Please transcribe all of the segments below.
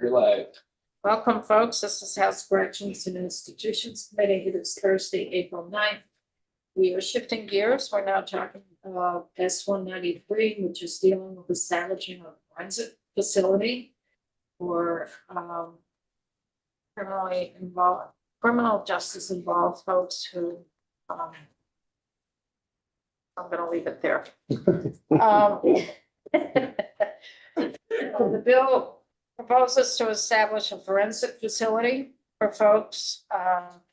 You're live. Welcome, folks. This is House Corrections and Institutions Committee. It is Thursday, April 9th. We are shifting gears. We're now talking about S-193, which is dealing with establishing a forensic facility for criminal justice involved folks who I'm going to leave it there. The bill proposes to establish a forensic facility for folks,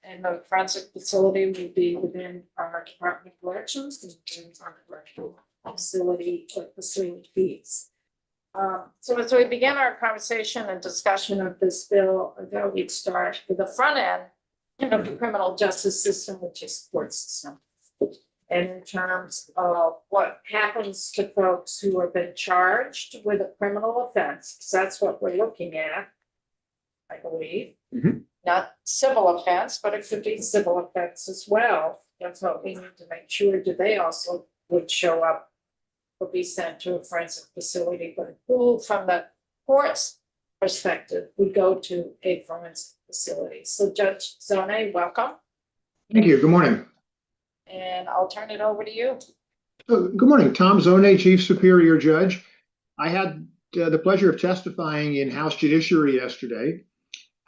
and the forensic facility will be within our Department of Corrections and within our correctional facility fees. So as we begin our conversation and discussion of this bill, I thought we'd start with the front end of the criminal justice system, which is court system. And in terms of what happens to folks who have been charged with a criminal offense, because that's what we're looking at, I believe. Mhm. Not civil offense, but it could be civil offense as well. That's what we need to make sure. Do they also would show up or be sent to a forensic facility? But who, from the court's perspective, would go to a forensic facility? So Judge Zone, welcome. Thank you. Good morning. And I'll turn it over to you. Good morning. Tom Zone, Chief Superior Judge. I had the pleasure of testifying in House Judiciary yesterday,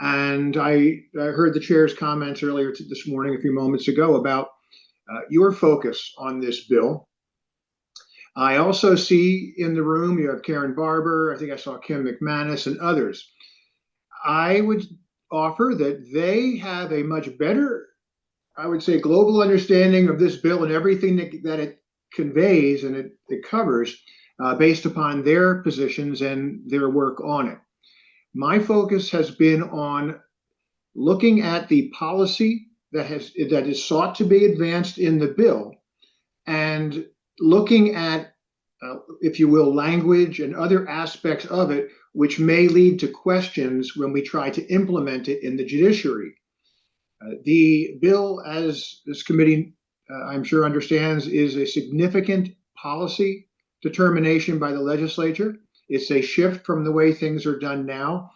and I heard the chair's comments earlier this morning, a few moments ago, about your focus on this bill. I also see in the room you have Karen Barber, I think I saw Kim McManus and others. I would offer that they have a much better, I would say, global understanding of this bill and everything that it conveys and it covers based upon their positions and their work on it. My focus has been on looking at the policy that is sought to be advanced in the bill and looking at, if you will, language and other aspects of it which may lead to questions when we try to implement it in the judiciary. The bill, as this committee, I'm sure understands, is a significant policy determination by the legislature. It's a shift from the way things are done now.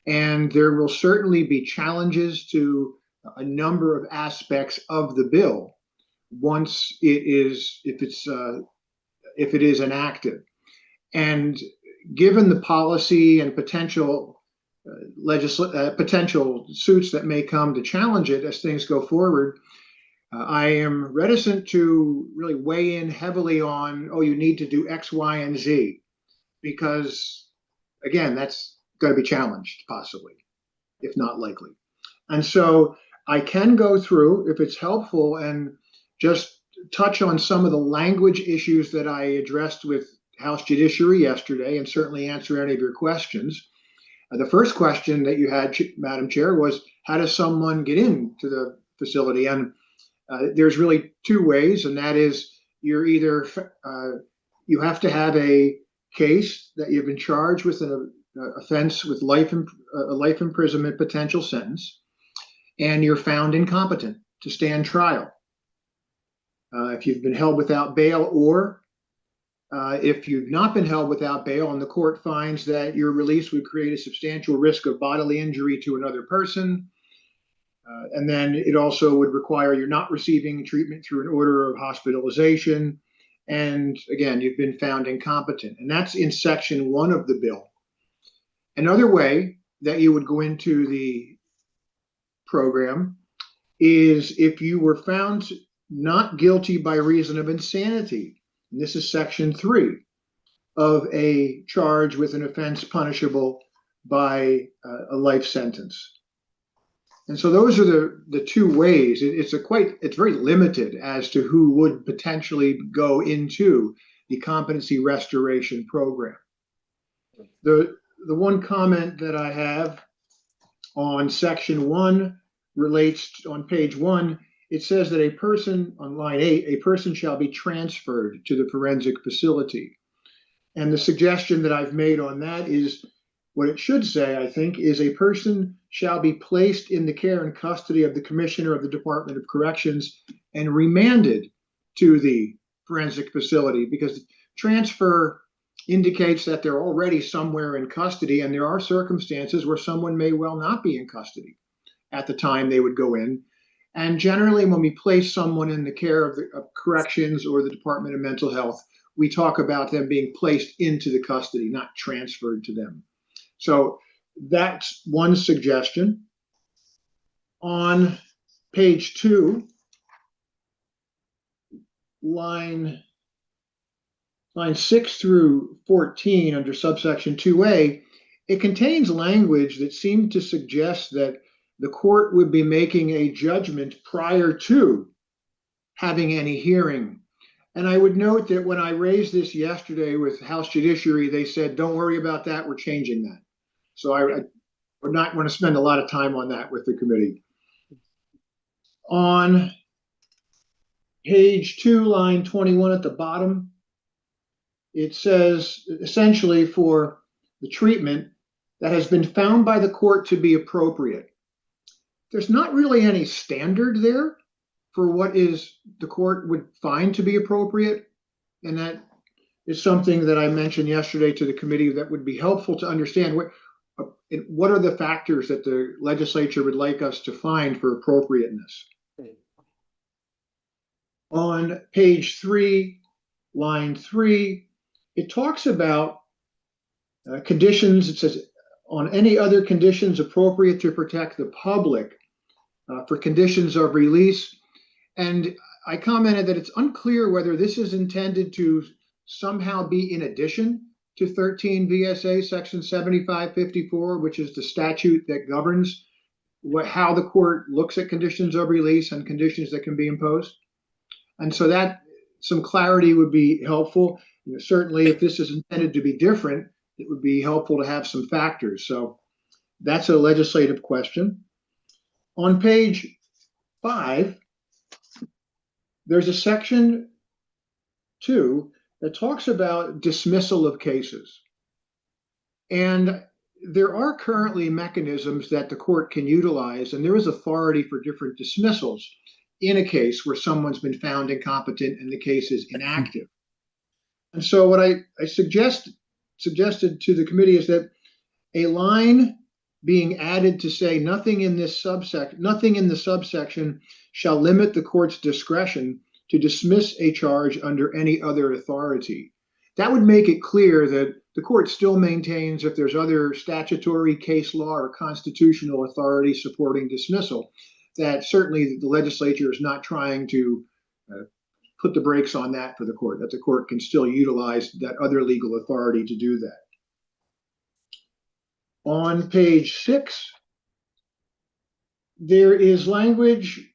And there will certainly be challenges to a number of aspects of the bill once it is, if it is enacted. And given the policy and potential potential suits that may come to challenge it as things go forward, I am reticent to really weigh in heavily on, oh, you need to do X, Y, and Z, because, again, that's going to be challenged, possibly, if not likely. And so I can go through, if it's helpful, and just touch on some of the language issues that I addressed with House Judiciary yesterday, and certainly answer any of your questions. The first question that you had, Madam Chair, was how does someone get into the facility? And there's really two ways, and that is you're either you have to have a case that you've been charged with an offense with a life imprisonment potential sentence, and you're found incompetent to stand trial. If you've been held without bail, or if you've not been held without bail and the court finds that your release would create a substantial risk of bodily injury to another person, and then it also would require you're not receiving treatment through an order of hospitalization, and again, you've been found incompetent. And that's in Section 1 of the bill. Another way that you would go into the program is if you were found not guilty by reason of insanity. And this is Section 3 of a charge with an offense punishable by a life sentence. And so those are the two ways. It's very limited as to who would potentially go into the competency restoration program. The one comment that I have on Section 1 relates on page 1. It says that a person, on line 8, a person shall be transferred to the forensic facility. And the suggestion that I've made on that is what it should say, I think, is a person shall be placed in the care and custody of the Commissioner of the Department of Corrections and remanded to the forensic facility, because transfer indicates that they're already somewhere in custody, and there are circumstances where someone may well not be in custody at the time they would go in. And generally, when we place someone in the care of corrections or the Department of Mental Health, we talk about them being placed into the custody, not transferred to them. So that's one suggestion. On page 2, line 6 through 14 under subsection 2A, it contains language that seemed to suggest that the court would be making a judgment prior to having any hearing. And I would note that when I raised this yesterday with House Judiciary, they said, don't worry about that, we're changing that. So I would not want to spend a lot of time on that with the committee. On page 2, line 21 at the bottom, it says essentially for the treatment that has been found by the court to be appropriate. There's not really any standard there for what is the court would find to be appropriate. And that is something that I mentioned yesterday to the committee that would be helpful to understand what are the factors that the legislature would like us to find for appropriateness. On page 3, line 3, it talks about conditions. It says, on any other conditions appropriate to protect the public for conditions of release. And I commented that it's unclear whether this is intended to somehow be in addition to 13 VSA section 7554, which is the statute that governs how the court looks at conditions of release and conditions that can be imposed. And so that some clarity would be helpful. You know, certainly if this is intended to be different, it would be helpful to have some factors. So that's a legislative question. On page 5, there's a section 2 that talks about dismissal of cases. And there are currently mechanisms that the court can utilize, and there is authority for different dismissals in a case where someone's been found incompetent and the case is inactive. And so what I suggested to the committee is that a line being added to say nothing in the subsection shall limit the court's discretion to dismiss a charge under any other authority. That would make it clear that the court still maintains if there's other statutory, case law, or constitutional authority supporting dismissal, that certainly the legislature is not trying to put the brakes on that for the court, that the court can still utilize that other legal authority to do that. On page 6, there is language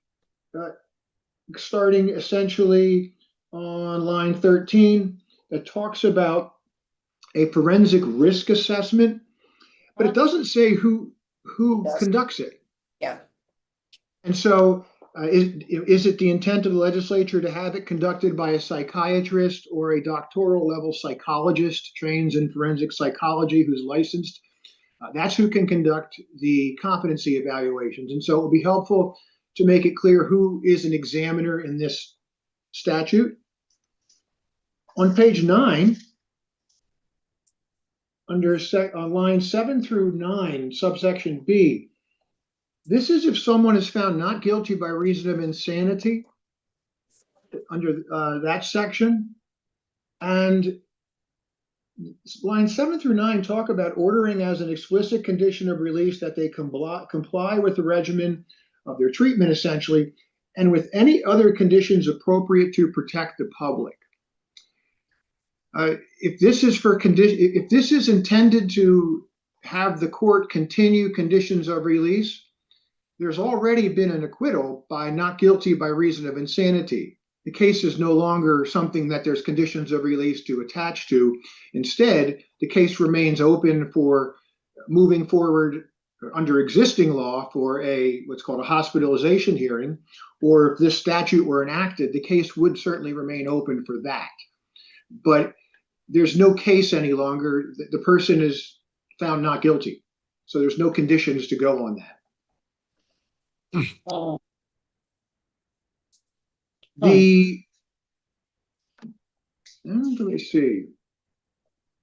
starting essentially on line 13 that talks about a forensic risk assessment, but it doesn't say who conducts it. Yeah. And so is it the intent of the legislature to have it conducted by a psychiatrist or a doctoral level psychologist trained in forensic psychology who's licensed? That's who can conduct the competency evaluations. And so it will be helpful to make it clear who is an examiner in this statute. On page 9, on line 7 through 9, subsection B, this is if someone is found not guilty by reason of insanity under that section. And line 7 through 9 talk about ordering as an explicit condition of release that they comply with the regimen of their treatment, essentially, and with any other conditions appropriate to protect the public. If this is intended to have the court continue conditions of release, there's already been an acquittal by not guilty by reason of insanity. The case is no longer something that there's conditions of release to attach to. Instead, the case remains open for moving forward under existing law for what's called a hospitalization hearing, or if this statute were enacted, the case would certainly remain open for that. But there's no case any longer. The person is found not guilty. So there's no conditions to go on that. Let me see.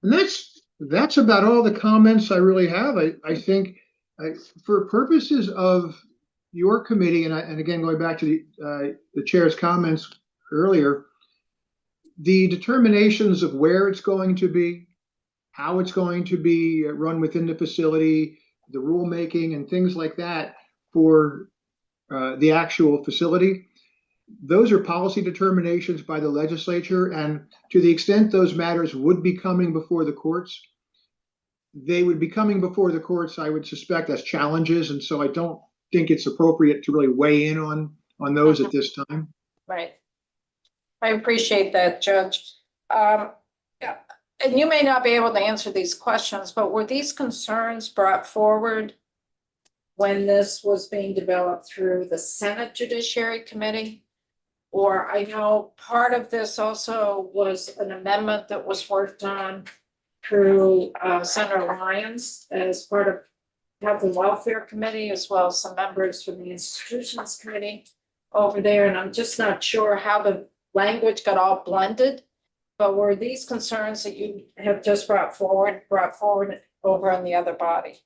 And that's about all the comments I really have. I think for purposes of your committee, and again, going back to the chair's comments earlier, the determinations of where it's going to be, how it's going to be run within the facility, the rulemaking and things like that for the actual facility, those are policy determinations by the legislature. And to the extent those matters would be coming before the courts, they would be coming before the courts, I would suspect, as challenges. And so I don't think it's appropriate to really weigh in on those at this time. Right. I appreciate that, Judge. Yeah, and you may not be able to answer these questions, but were these concerns brought forward when this was being developed through the Senate Judiciary Committee? Or I know part of this also was an amendment that was worked on through Senator Lyons as part of Health and Welfare Committee, as well as some members from the Institutions Committee over there. And I'm just not sure how the language got all blended. But were these concerns that you have just brought forward over on the other body?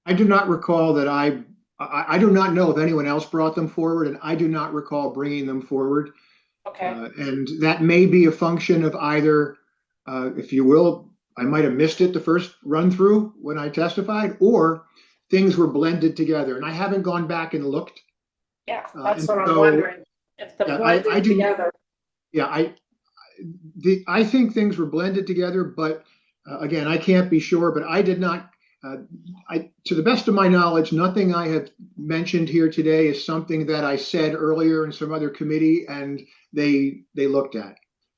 I do not recall that I do not know if anyone else brought them forward, and I do not recall bringing them forward. Okay. And that may be a function of either, if you will, I might have missed it the first run through when I testified, or things were blended together. And I haven't gone back and looked. Yeah, that's what I'm wondering. If the blended together. Yeah, I think things were blended together, but again, I can't be sure. But I did not. To the best of my knowledge, nothing I have mentioned here today is something that I said earlier in some other committee and they looked at.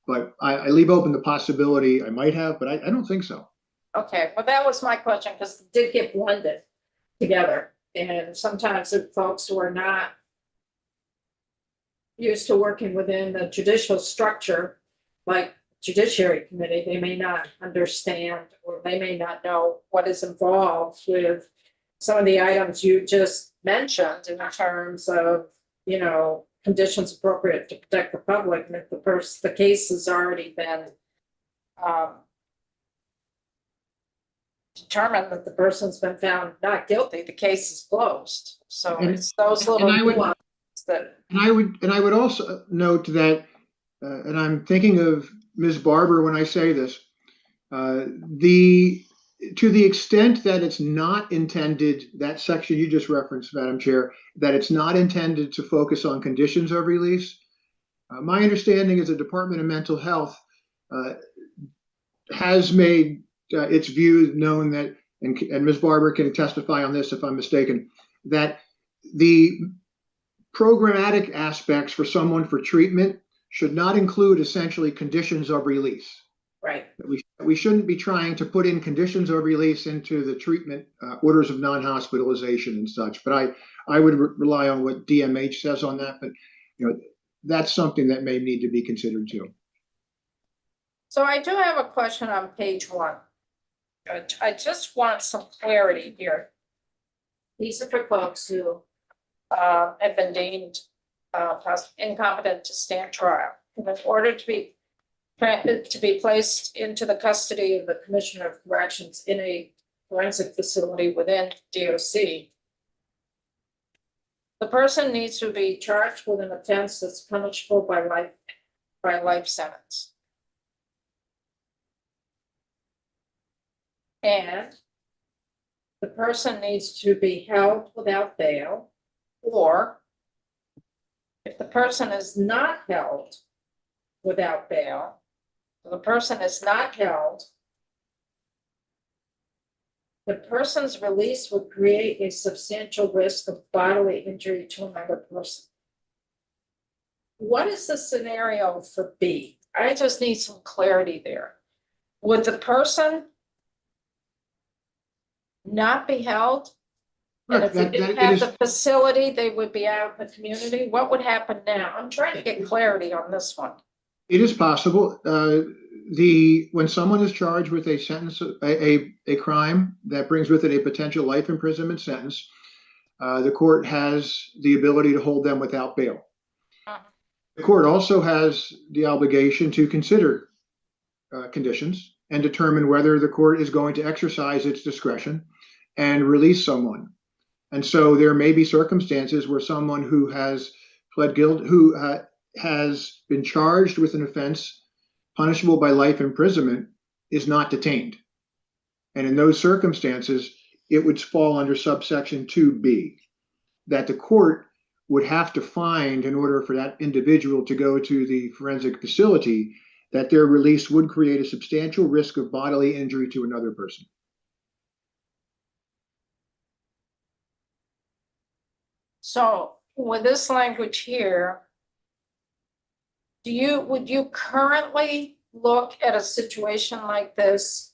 But I leave open the possibility I might have, but I don't think so. Okay, well, that was my question, because it did get blended together. And sometimes if folks who are not used to working within the judicial structure, like Judiciary Committee, they may not understand, or they may not know what is involved with some of the items you just mentioned in terms of, conditions appropriate to protect the public. And if the case has already been determined that the person's been found not guilty, the case is closed. So it's those little nuances that. And I would also note that, and I'm thinking of Ms. Barber when I say this, to the extent that it's not intended, that section you just referenced, Madam Chair, that it's not intended to focus on conditions of release. My understanding is the Department of Mental Health has made its view known that, and Ms. Barber can testify on this if I'm mistaken, that the programmatic aspects for someone for treatment should not include essentially conditions of release. Right. We shouldn't be trying to put in conditions of release into the treatment orders of non-hospitalization and such. But I would rely on what DMH says on that. But that's something that may need to be considered too. So I do have a question on page 1. I just want some clarity here. These are for folks who have been deemed incompetent to stand trial. And in order to be placed into the custody of the Commissioner of Corrections in a forensic facility within DOC, the person needs to be charged with an offense that's punishable by a life sentence. And the person needs to be held without bail, or if the person is not held without bail, the person is not held, the person's release would create a substantial risk of bodily injury to another person. What is the scenario for B? I just need some clarity there. Would the person not be held? And if we didn't have the facility, they would be out in the community? What would happen now? I'm trying to get clarity on this one. It is possible. When someone is charged with a sentence, a crime that brings with it a potential life imprisonment sentence, the court has the ability to hold them without bail. The court also has the obligation to consider conditions and determine whether the court is going to exercise its discretion and release someone. And so there may be circumstances where someone who has pled guilty, who has been charged with an offense punishable by life imprisonment, is not detained. And in those circumstances, it would fall under subsection 2B, that the court would have to find, in order for that individual to go to the forensic facility, that their release would create a substantial risk of bodily injury to another person. So with this language here, would you currently look at a situation like this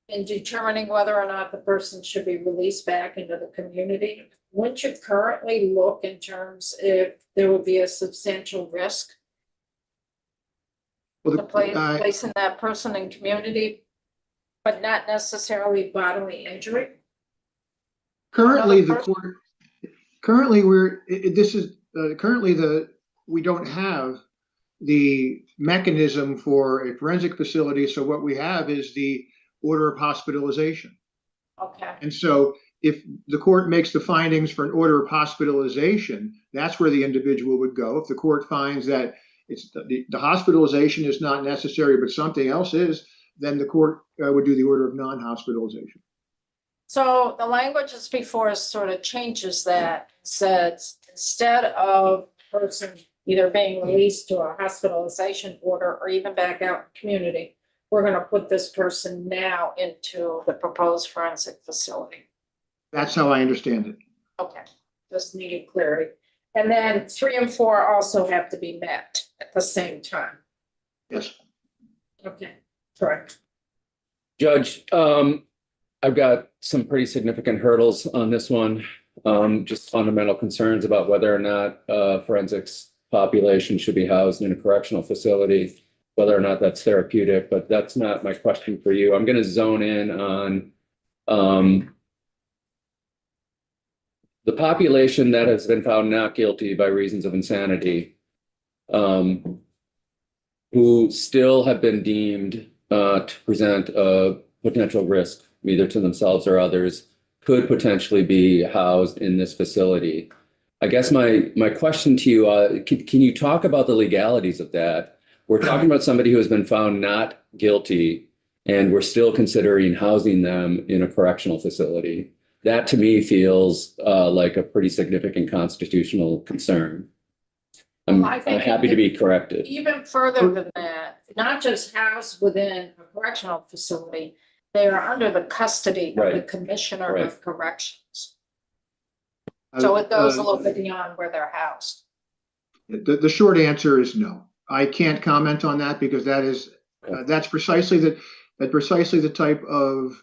in determining whether or not the person should be released back into the community? Wouldn't you currently look in terms if there would be a substantial risk Well, of placing that person in community, but not necessarily bodily injury? currently the court, currently we don't have the mechanism for a forensic facility. So what we have is the order of hospitalization. Okay. And so if the court makes the findings for an order of hospitalization, that's where the individual would go. If the court finds that it's the hospitalization is not necessary, but something else is, then the court would do the order of non-hospitalization. So the language that's before us sort of changes that, says instead of person either being released to a hospitalization order or even back out in the community, we're going to put this person now into the proposed forensic facility. That's how I understand it. Okay, just needed clarity. And then 3 and 4 also have to be met at the same time. Yes. Okay, correct. Judge, I've got some pretty significant hurdles on this one. Just fundamental concerns about whether or not forensics population should be housed in a correctional facility, whether or not that's therapeutic, but that's not my question for you. I'm going to zone in on the population that has been found not guilty by reasons of insanity, who still have been deemed to present a potential risk, either to themselves or others, could potentially be housed in this facility. I guess my question to you, can you talk about the legalities of that? We're talking about somebody who has been found not guilty, and we're still considering housing them in a correctional facility. That to me feels like a pretty significant constitutional concern. I'm happy to be corrected. Even further than that, not just housed within a correctional facility, they are under the custody of the Commissioner of Corrections. So it goes a little bit beyond where they're housed. The short answer is no. I can't comment on that because that's precisely the type of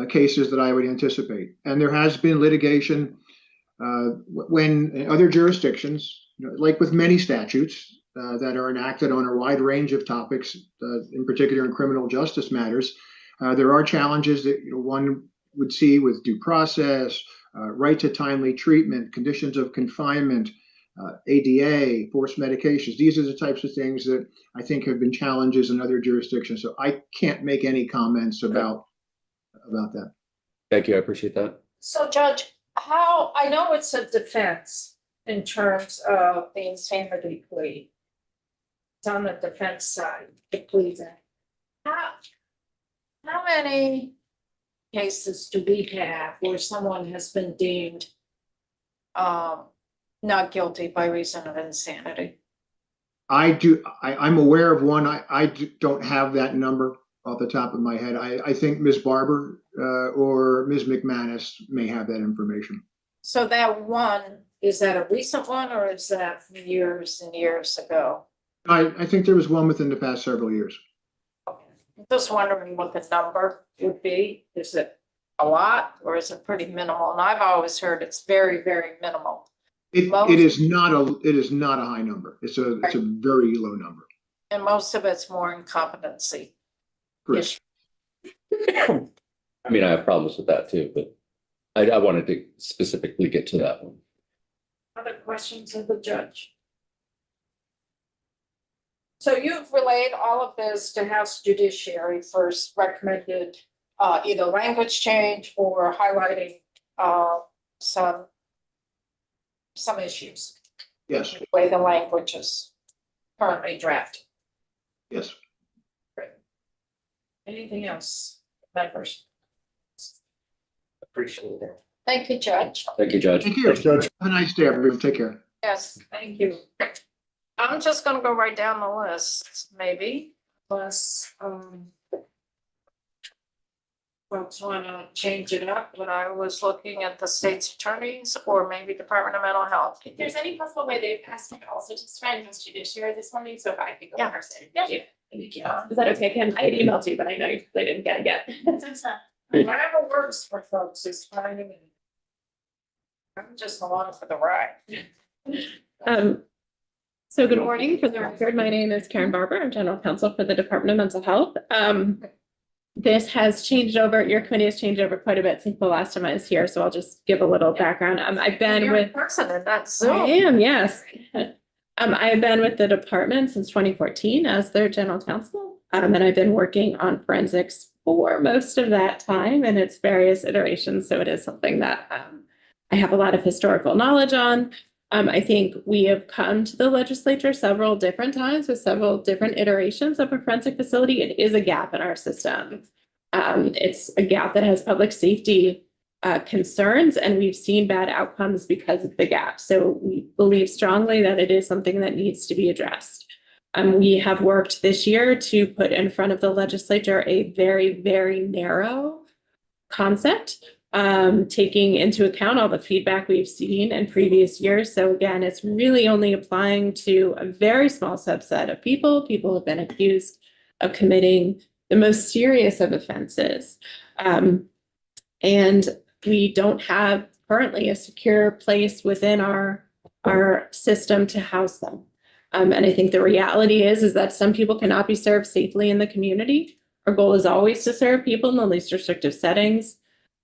cases that I would anticipate. And there has been litigation when in other jurisdictions, like with many statutes that are enacted on a wide range of topics, in particular in criminal justice matters, there are challenges that one would see with due process, right to timely treatment, conditions of confinement, ADA, forced medications. These are the types of things that I think have been challenges in other jurisdictions. So I can't make any comments about that. Thank you. I appreciate that. So Judge, I know it's a defense in terms of the insanity plea. It's on the defense side, the plea then. How many cases do we have where someone has been deemed not guilty by reason of insanity? I'm aware of one. I don't have that number off the top of my head. I think Ms. Barber or Ms. McManus may have that information. So that one, is that a recent one or is that from years and years ago? I think there was one within the past several years. Okay. I'm just wondering what the number would be. Is it a lot or is it pretty minimal? And I've always heard it's very, very minimal. It is not a high number. It's a very low number. And most of it's more incompetency. Correct. I mean, I have problems with that too, but I wanted to specifically get to that one. Other questions of the judge? So you've relayed all of this to House Judiciary first recommended either language change or highlighting some issues, Yes, the way the language is currently drafted. yes. Anything else, members? Appreciate it. Thank you, Judge. Thank you, Judge. Thank you. Thanks, Judge. Have a nice day, everyone. Take care. Yes, thank you. I'm just gonna go right down the list, maybe, unless, folks wanna change it up, but I was looking at the state's attorneys or maybe Department of Mental Health. If there's any possible way they've asked me to also just try and host judiciary this morning, so if I could go Yeah. first. Yeah. Thank you. Is that okay, Kim? I had emailed you, but I know they didn't get it yet. Whatever works for folks is fine to me. I'm just along for the ride. So good morning. For the record, my name is Karen Barber. I'm general counsel for the Department of Mental Health. This has changed over, your committee has changed over quite a bit since the last time I was here, so I'll just give a little background. I've been You're in with. person and that's I Zoom. am, yes. I've been with the department since 2014 as their general counsel. And I've been working on forensics for most of that time and its various iterations. So it is something that I have a lot of historical knowledge on. I think we have come to the legislature several different times with several different iterations of a forensic facility. It is a gap in our system. It's a gap that has public safety concerns, and we've seen bad outcomes because of the gap. So we believe strongly that it is something that needs to be addressed. We have worked this year to put in front of the legislature a very, very narrow concept, taking into account all the feedback we've seen in previous years. So again, it's really only applying to a very small subset of people. People have been accused of committing the most serious of offenses. And we don't have currently a secure place within our system to house them. And I think the reality is that some people cannot be served safely in the community. Our goal is always to serve people in the least restrictive settings.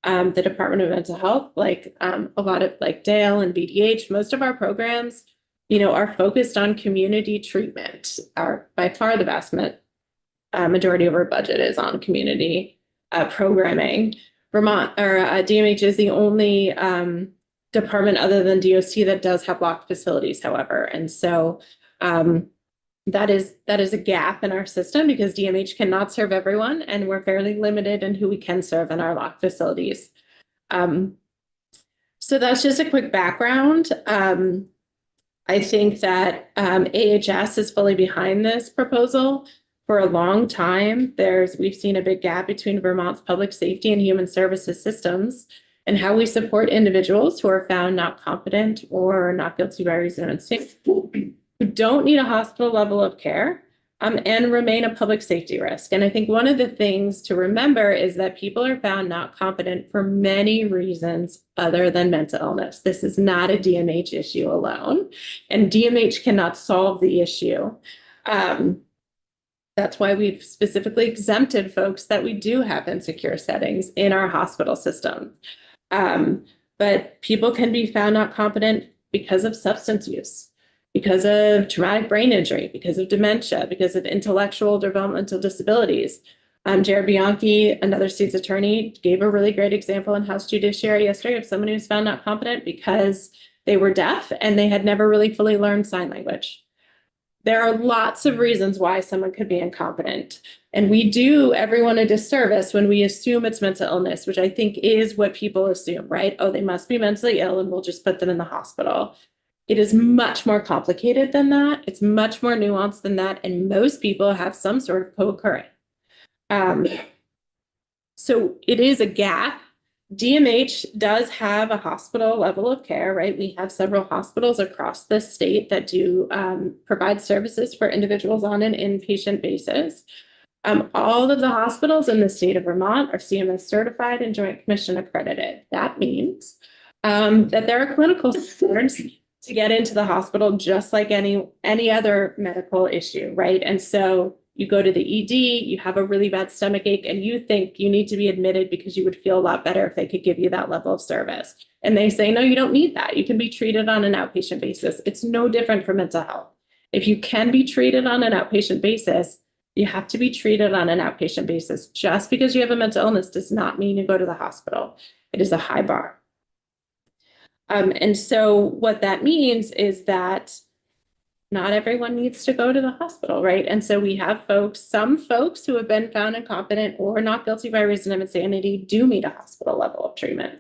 The Department of Mental Health, like a lot of like Dale and BDH, most of our programs, are focused on community treatment. By far the vast majority of our budget is on community programming. Vermont or DMH is the only department other than DOC that does have locked facilities, however. And so that is a gap in our system because DMH cannot serve everyone, and we're fairly limited in who we can serve in our locked facilities. So that's just a quick background. I think that AHS is fully behind this proposal. For a long time, we've seen a big gap between Vermont's public safety and human services systems and how we support individuals who are found not competent or not guilty by reason of instinct, who don't need a hospital level of care, and remain a public safety risk. And I think one of the things to remember is that people are found not competent for many reasons other than mental illness. This is not a DMH issue alone, and DMH cannot solve the issue. That's why we've specifically exempted folks that we do have in secure settings in our hospital system. But people can be found not competent because of substance use, because of traumatic brain injury, because of dementia, because of intellectual developmental disabilities. Jared Bianchi, another state's attorney, gave a really great example in House Judiciary yesterday of someone who was found not competent because they were deaf and they had never really fully learned sign language. There are lots of reasons why someone could be incompetent. And we do everyone a disservice when we assume it's mental illness, which I think is what people assume, right? Oh, they must be mentally ill and we'll just put them in the hospital. It is much more complicated than that. It's much more nuanced than that. And most people have some sort of co-occurring. So it is a gap. DMH does have a hospital level of care, right? We have several hospitals across the state that do provide services for individuals on an inpatient basis. All of the hospitals in the state of Vermont are CMS certified and Joint Commission accredited. That means that there are clinical standards to get into the hospital just like any other medical issue, right? And so you go to the ED, you have a really bad stomach ache, and you think you need to be admitted because you would feel a lot better if they could give you that level of service. And they say, no, you don't need that. You can be treated on an outpatient basis. It's no different for mental health. If you can be treated on an outpatient basis, you have to be treated on an outpatient basis. Just because you have a mental illness does not mean you go to the hospital. It is a high bar. And so what that means is that not everyone needs to go to the hospital, right? And so we have some folks who have been found incompetent or not guilty by reason of insanity do need a hospital level of treatment.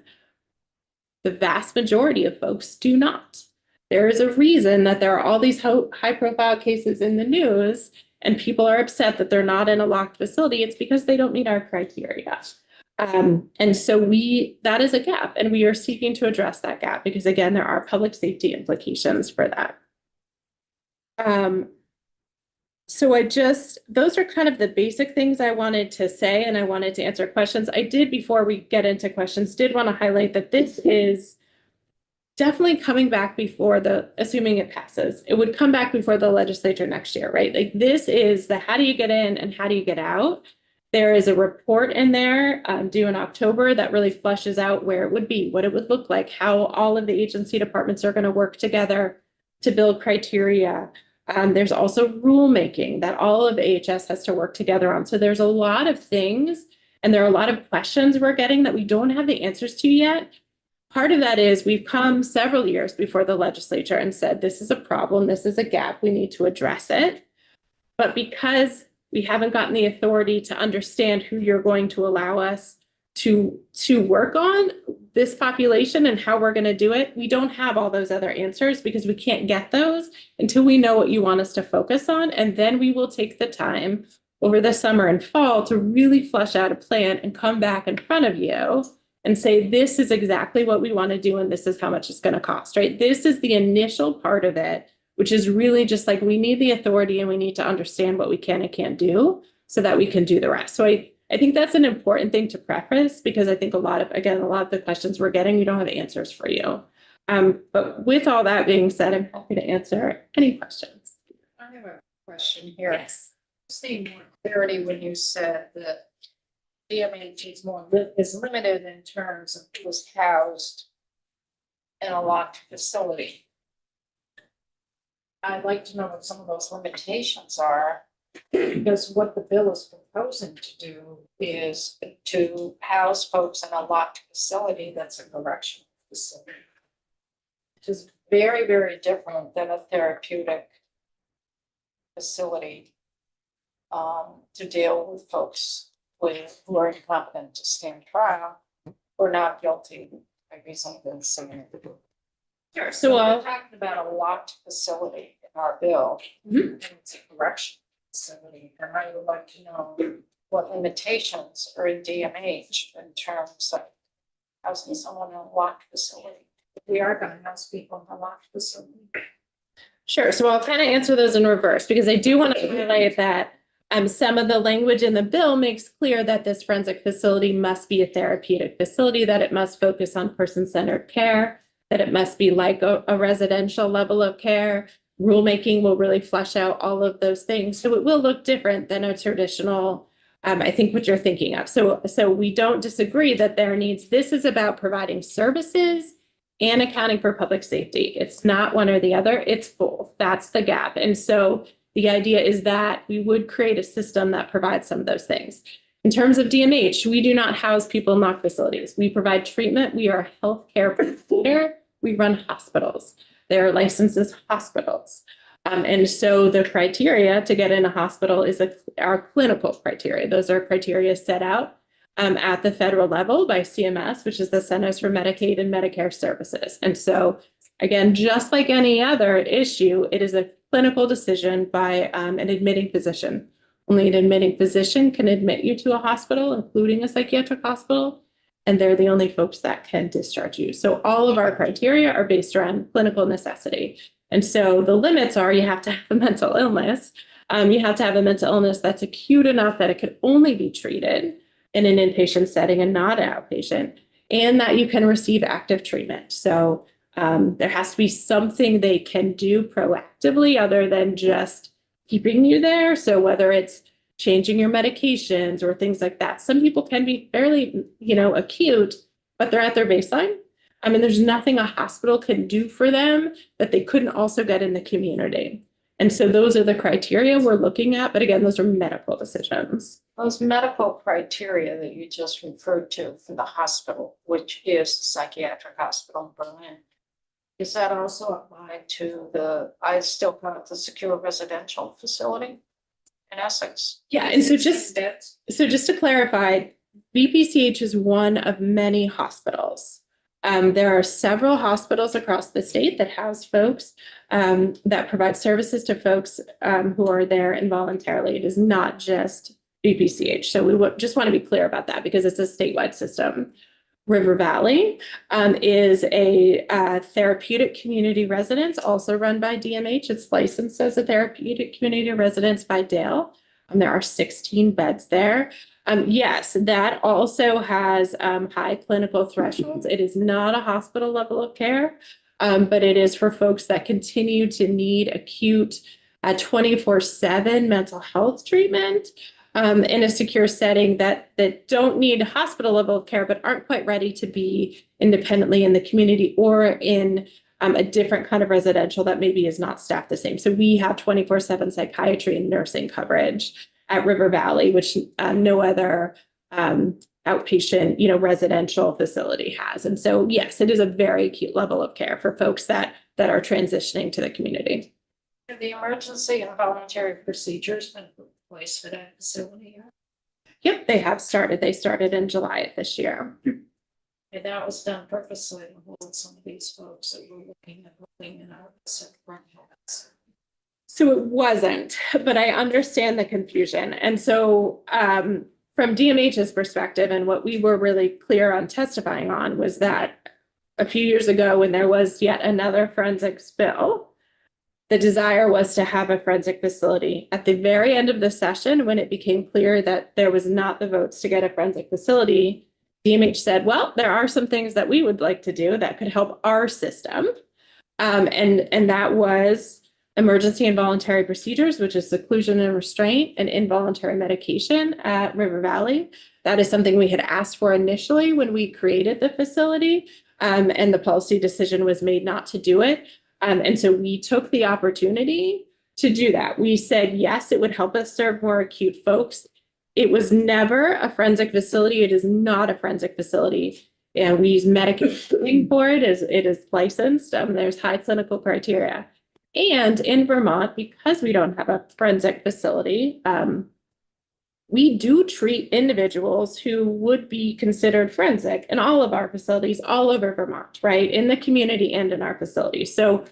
The vast majority of folks do not. There is a reason that there are all these high profile cases in the news and people are upset that they're not in a locked facility. It's because they don't meet our criteria. And so that is a gap, and we are seeking to address that gap because, again, there are public safety implications for that. So those are kind of the basic things I wanted to say, and I wanted to answer questions. I did, before we get into questions, want to highlight that this is definitely coming back before assuming it passes, it would come back before the legislature next year, right? Like, this is the how do you get in and how do you get out? There is a report in there due in October that really fleshes out where it would be, what it would look like, how all of the agency departments are going to work together to build criteria. There's also rulemaking that all of AHS has to work together on. So there's a lot of things, and there are a lot of questions we're getting that we don't have the answers to yet. Part of that is we've come several years before the legislature and said, this is a problem, this is a gap, we need to address it. But because we haven't gotten the authority to understand who you're going to allow us to work on this population and how we're going to do it, we don't have all those other answers because we can't get those until we know what you want us to focus on. And then we will take the time over the summer and fall to really flesh out a plan and come back in front of you and say, this is exactly what we want to do and this is how much it's going to cost, right? This is the initial part of it, which is really just like, we need the authority and we need to understand what we can and can't do so that we can do the rest. So I think that's an important thing to preface, because I think a lot of the questions we're getting, we don't have answers for you. But with all that being said, I'm happy to answer any questions. I have a question here. Yes. Just need more clarity when you said that DMH is limited in terms of who was housed in a locked facility. I'd like to know what some of those limitations are, because what the bill is proposing to do is to house folks in a locked facility that's a correctional facility, which is very, very different than a therapeutic facility to deal with folks who are incompetent to stand trial or not guilty by reason of insanity. Sure. So we're talking about a locked facility in our bill, and it's a correction facility, and I would like to know what limitations are in DMH in terms of housing someone in a locked facility. If we are going to house people in a locked facility. Sure. So I'll kind of answer those in reverse, because I do want to highlight that some of the language in the bill makes clear that this forensic facility must be a therapeutic facility, that it must focus on person-centered care, that it must be like a residential level of care. Rulemaking will really flesh out all of those things. So it will look different than a traditional, I think what you're thinking of. So we don't disagree that this is about providing services and accounting for public safety. It's not one or the other, it's both. That's the gap. And so the idea is that we would create a system that provides some of those things. In terms of DMH, we do not house people in locked facilities. We provide treatment. We are a healthcare provider. We run hospitals. They're licensed as hospitals. And so the criteria to get in a hospital is our clinical criteria. Those are criteria set out at the federal level by CMS, which is the Centers for Medicaid and Medicare Services. And so, again, just like any other issue, it is a clinical decision by an admitting physician. Only an admitting physician can admit you to a hospital, including a psychiatric hospital, and they're the only folks that can discharge you. So all of our criteria are based around clinical necessity. And so the limits are, you have to have a mental illness. You have to have a mental illness that's acute enough that it could only be treated in an inpatient setting and not an outpatient, and that you can receive active treatment. So there has to be something they can do proactively other than just keeping you there. So whether it's changing your medications or things like that. Some people can be fairly, acute, but they're at their baseline. I mean, there's nothing a hospital can do for them that they couldn't also get in the community. And so those are the criteria we're looking at. But again, those are medical decisions. Those medical criteria that you just referred to for the hospital, which is the psychiatric hospital in Berlin, does that also apply to I still call it the secure residential facility in Essex? Yeah, and so just That's to clarify, BPCH is one of many hospitals. There are several hospitals across the state that house folks that provide services to folks who are there involuntarily. It is not just BPCH. So we just want to be clear about that because it's a statewide system. River Valley is a therapeutic community residence, also run by DMH. It's licensed as a therapeutic community residence by Dale. There are 16 beds there. Yes, that also has high clinical thresholds. It is not a hospital level of care, but it is for folks that continue to need acute 24/7 mental health treatment in a secure setting that don't need hospital level of care, but aren't quite ready to be independently in the community or in a different kind of residential that maybe is not staffed the same. So we have 24/7 psychiatry and nursing coverage at River Valley, which no other outpatient, residential facility has. And so, yes, it is a very acute level of care for folks that are transitioning to the community. Have the emergency and voluntary procedures been put in place for that facility? Yep, they have started. They started in July of this year. And that was done purposely to hold some of these folks that were looking at living in our front house. So it wasn't, but I understand the confusion. And so from DMH's perspective, and what we were really clear on testifying on was that a few years ago, when there was yet another forensics bill, the desire was to have a forensic facility. At the very end of the session, when it became clear that there was not the votes to get a forensic facility, DMH said, well, there are some things that we would like to do that could help our system. And that was emergency and voluntary procedures, which is seclusion and restraint and involuntary medication at River Valley. That is something we had asked for initially when we created the facility, and the policy decision was made not to do it. And so we took the opportunity to do that. We said, yes, it would help us serve more acute folks. It was never a forensic facility. It is not a forensic facility. And we use medication for it. It is licensed. There's high clinical criteria. And in Vermont, because we don't have a forensic facility, we do treat individuals who would be considered forensic in all of our facilities all over Vermont, right? In the community and in our facilities. So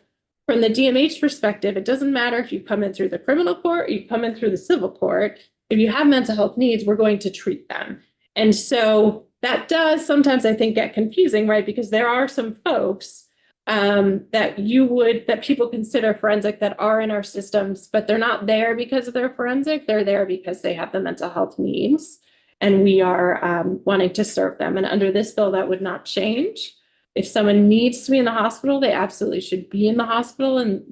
from the DMH perspective, it doesn't matter if you come in through the criminal court, or you come in through the civil court. If you have mental health needs, we're going to treat them. And so that does sometimes, I think, get confusing, right? Because there are some folks that people consider forensic that are in our systems, but they're not there because of their forensic. They're there because they have the mental health needs, and we are wanting to serve them. And under this bill, that would not change. If someone needs to be in the hospital, they absolutely should be in the hospital. And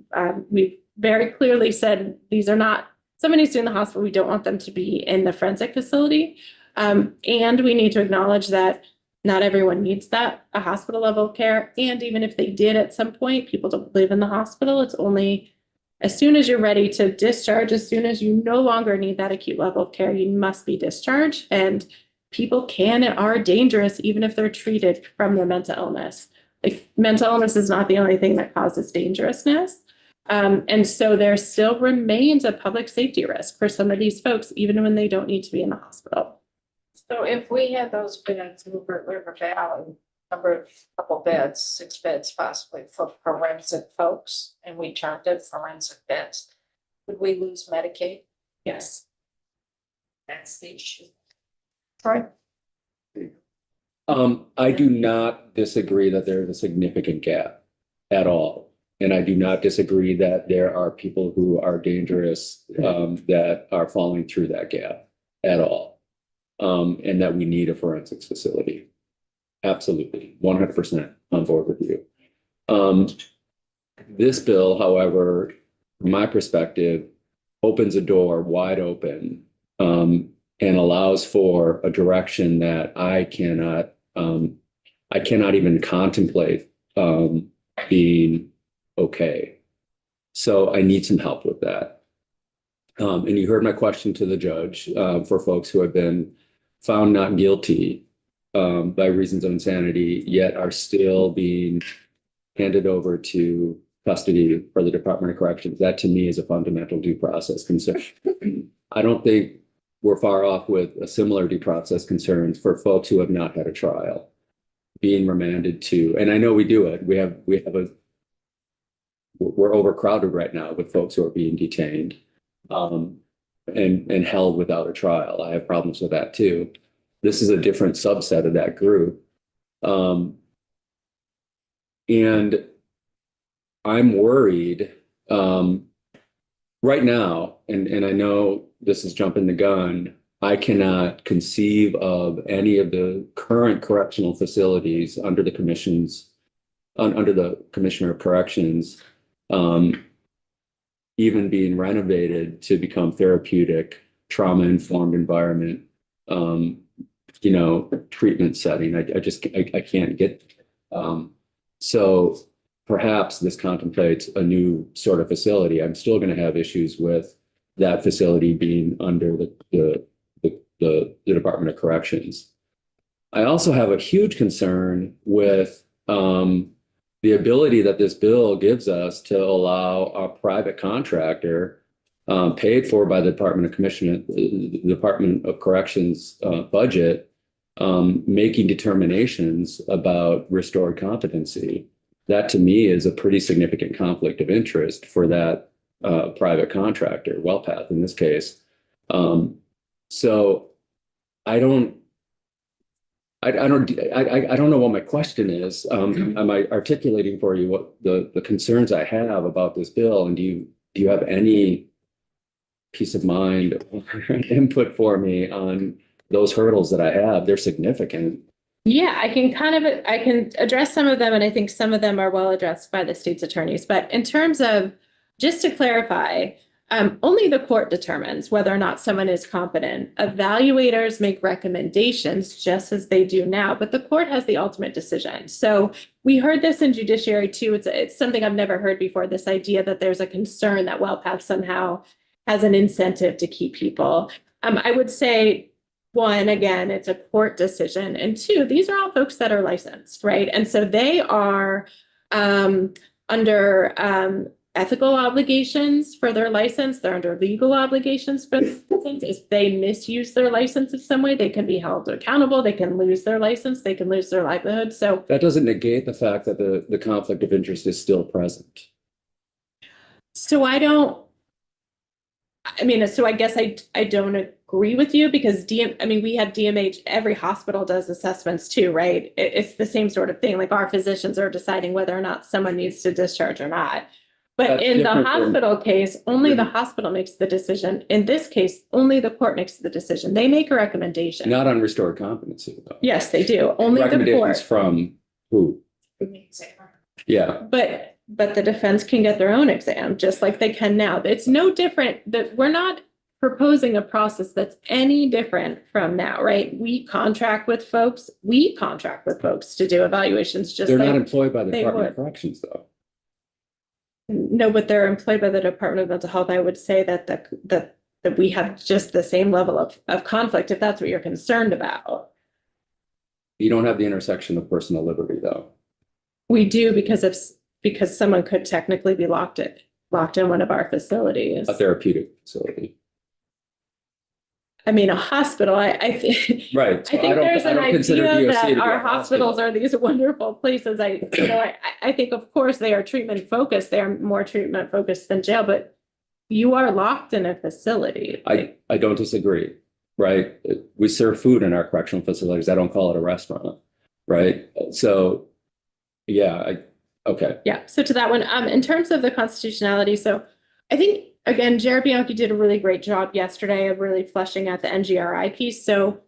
we've very clearly said these are not, someone needs to be in the hospital. We don't want them to be in the forensic facility. And we need to acknowledge that not everyone needs that, a hospital level of care. And even if they did at some point, people don't live in the hospital. It's only as soon as you're ready to discharge, as soon as you no longer need that acute level of care, you must be discharged. And people can and are dangerous even if they're treated from their mental illness. Like, mental illness is not the only thing that causes dangerousness. And so there still remains a public safety risk for some of these folks, even when they don't need to be in the hospital. So if we had those beds over at River Valley, couple beds, 6 beds possibly for forensic folks, and we turned it forensic beds, would we lose Medicaid? Yes. That's the issue. Right. I do not disagree that there is a significant gap at all. And I do not disagree that there are people who are dangerous that are falling through that gap at all. And that we need a forensics facility. Absolutely, 100% on board with you. This bill, however, from my perspective, opens a door wide open and allows for a direction that I cannot even contemplate being okay. So I need some help with that. And you heard my question to the judge, for folks who have been found not guilty, by reasons of insanity, yet are still being handed over to custody for the Department of Corrections. That to me is a fundamental due process concern. I don't think we're far off with a similar due process concerns for folks who have not had a trial being remanded to, and I know we do it. We're overcrowded right now with folks who are being detained, and held without a trial. I have problems with that too. This is a different subset of that group. And I'm worried, right now, and I know this is jumping the gun, I cannot conceive of any of the current correctional facilities under the under the Commissioner of Corrections, even being renovated to become therapeutic, trauma-informed environment, treatment setting. I can't get. So perhaps this contemplates a new sort of facility. I'm still going to have issues with that facility being under the Department of Corrections. I also have a huge concern with the ability that this bill gives us to allow a private contractor, paid for by the Department of Corrections budget, making determinations about restored competency. That to me is a pretty significant conflict of interest for that private contractor, WellPath in this case. So I don't know what my question is. Am I articulating for you what the concerns I have about this bill? And do you have any peace of mind or input for me on those hurdles that I have? They're significant. Yeah, I can address some of them, and I think some of them are well addressed by the state's attorneys. But in terms of, just to clarify, only the court determines whether or not someone is competent. Evaluators make recommendations just as they do now, but the court has the ultimate decision. So we heard this in judiciary too. It's something I've never heard before, this idea that there's a concern that WellPath somehow has an incentive to keep people. I would say, one, again, it's a court decision. And two, these are all folks that are licensed, right? And so they are under ethical obligations for their license. They're under legal obligations for their license. If they misuse their license in some way, they can be held accountable. They can lose their license. They can lose their livelihood. So that doesn't negate the fact that the conflict of interest is still present. So I guess I don't agree with you, because we have DMH, every hospital does assessments too, right? It's the same sort of thing. Like our physicians are deciding whether or not someone needs to discharge or not. But That's in the different hospital case, only the hospital makes the decision. In this case, only the court makes the decision. They make a recommendation. Not on restored competency, though. Yes, they do. Only the Recommendations court. from who? Yeah. But the defense can get their own exam, just like they can now. It's no different. That we're not proposing a process that's any different from now, right? We contract with folks to do evaluations, just They're like not employed by the they Department would. of Corrections, though. No, but they're employed by the Department of Mental Health. I would say that we have just the same level of conflict, if that's what you're concerned about. You don't have the intersection of personal liberty, though. We do, because someone could technically be locked in one of our facilities. A therapeutic facility. I mean, a hospital, I think. Right. I think there's an consider idea DOC to that be our a hospitals hospital. are these wonderful places. I think, of course, they are treatment focused. They are more treatment focused than jail, but you are locked in a facility. I don't disagree, right? We serve food in our correctional facilities. I don't call it a restaurant, right? So, yeah, okay. Yeah, so to that one, in terms of the constitutionality, so I think, again, Jared Bianchi did a really great job yesterday of really fleshing out the NGRI piece. So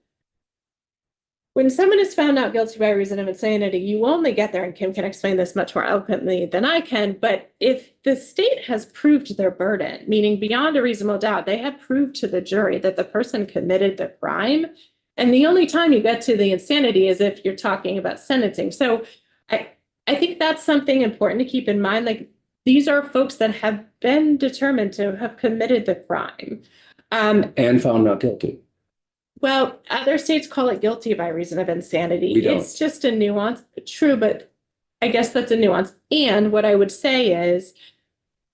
when someone is found not guilty by reason of insanity, you only get there, and Kim can explain this much more eloquently than I can, but if the state has proved their burden, meaning beyond a reasonable doubt, they have proved to the jury that the person committed the crime, and the only time you get to the insanity is if you're talking about sentencing. So I think that's something important to keep in mind. Like, these are folks that have been determined to have committed the crime. And found not guilty. Well, other states call it guilty by reason of insanity. We don't. It's just a nuance. True, but I guess that's a nuance. And what I would say is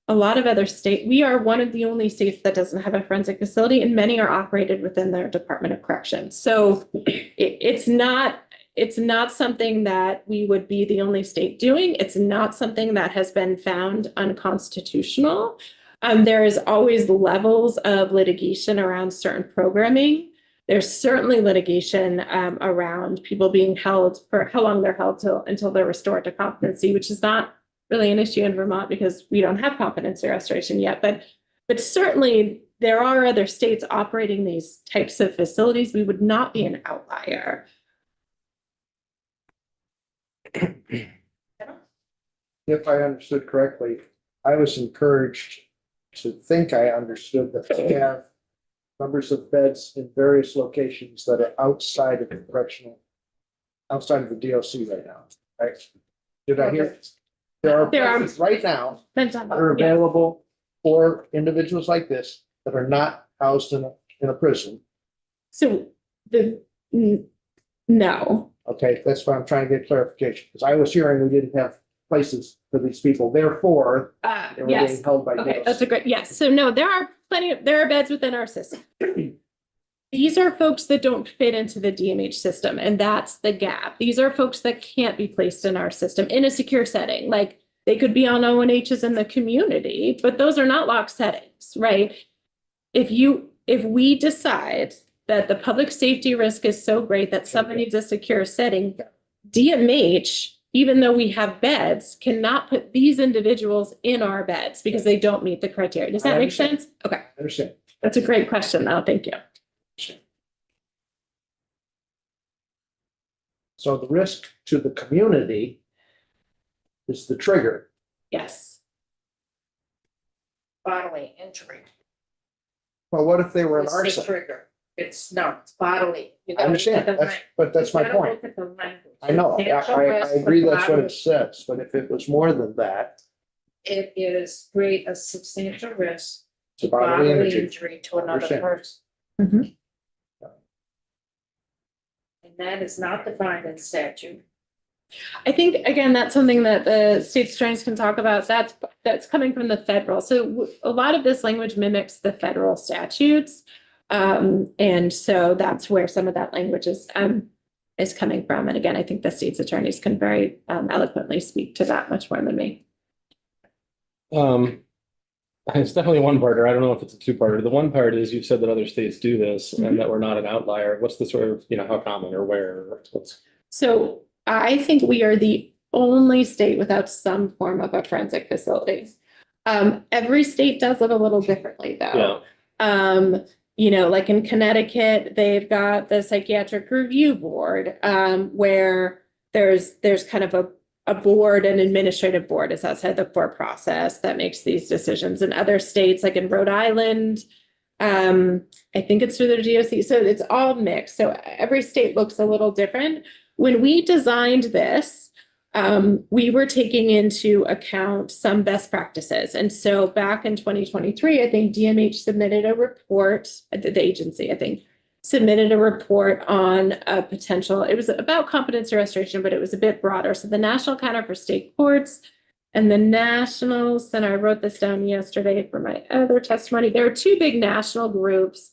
a lot of other states, we are one of the only states that doesn't have a forensic facility, and many are operated within their Department of Corrections. So it's not something that we would be the only state doing. It's not something that has been found unconstitutional. There is always levels of litigation around certain programming. There's certainly litigation around people being held for how long they're held until they're restored to competency, which is not really an issue in Vermont because we don't have competency restoration yet. But certainly there are other states operating these types of facilities. We would not be an outlier. If I understood correctly, I was encouraged to think I understood that we have numbers of beds in various locations that are outside of the correctional, outside of the DOC right now, right? Did I hear? There are places right now that are available for individuals like this that are not housed in a prison. So no. Okay, that's why I'm trying to get clarification, because I was hearing we didn't have places for these people, therefore they were Yes. being held by Okay, DOC. that's a great, yes. So no, there are beds within our system. These are folks that don't fit into the DMH system, and that's the gap. These are folks that can't be placed in our system in a secure setting. Like they could be on ONHs in the community, but those are not locked settings, right? If we decide that the public safety risk is so great that somebody needs a secure setting, DMH, even though we have beds, cannot put these individuals in our beds because they don't meet the criteria. Does that I make understand. sense? Okay, I understand. that's a great question though. Thank you. So the risk to the community is the trigger. Yes. Bodily injury. Well, what if they were an It's the arson? trigger. It's bodily. You I gotta understand, look at the that's, but that's you my gotta point. look at the language. I know, Substantial I risk agree of that's what bodily- it says, but if it was more than that, It is create a substantial risk it's a of bodily bodily injury. injury to another Understand. person. Mhm. And that is not defined in statute. I think, again, that's something that the state's attorneys can talk about. That's coming from the federal. So a lot of this language mimics the federal statutes. And so that's where some of that language is coming from. And again, I think the state's attorneys can very eloquently speak to that much more than me. It's definitely one parter. I don't know if it's a two parter. The one part is you've said that other states do this and that we're not an outlier. What's the sort of, how common or where? What's So I think we are the only state without some form of a forensic facility. Every state does it a little differently though. Like in Connecticut, they've got the psychiatric review board, where there's kind of a board, an administrative board is outside the court process that makes these decisions. In other states, like in Rhode Island, I think it's through the DOC. So it's all mixed. So every state looks a little different. When we designed this, we were taking into account some best practices. And so back in 2023, I think DMH submitted a report, the agency, I think, submitted a report on a potential, it was about competency restoration, but it was a bit broader. So the National Counter for State Courts and the nationals, and I wrote this down yesterday for my other testimony, there are two big national groups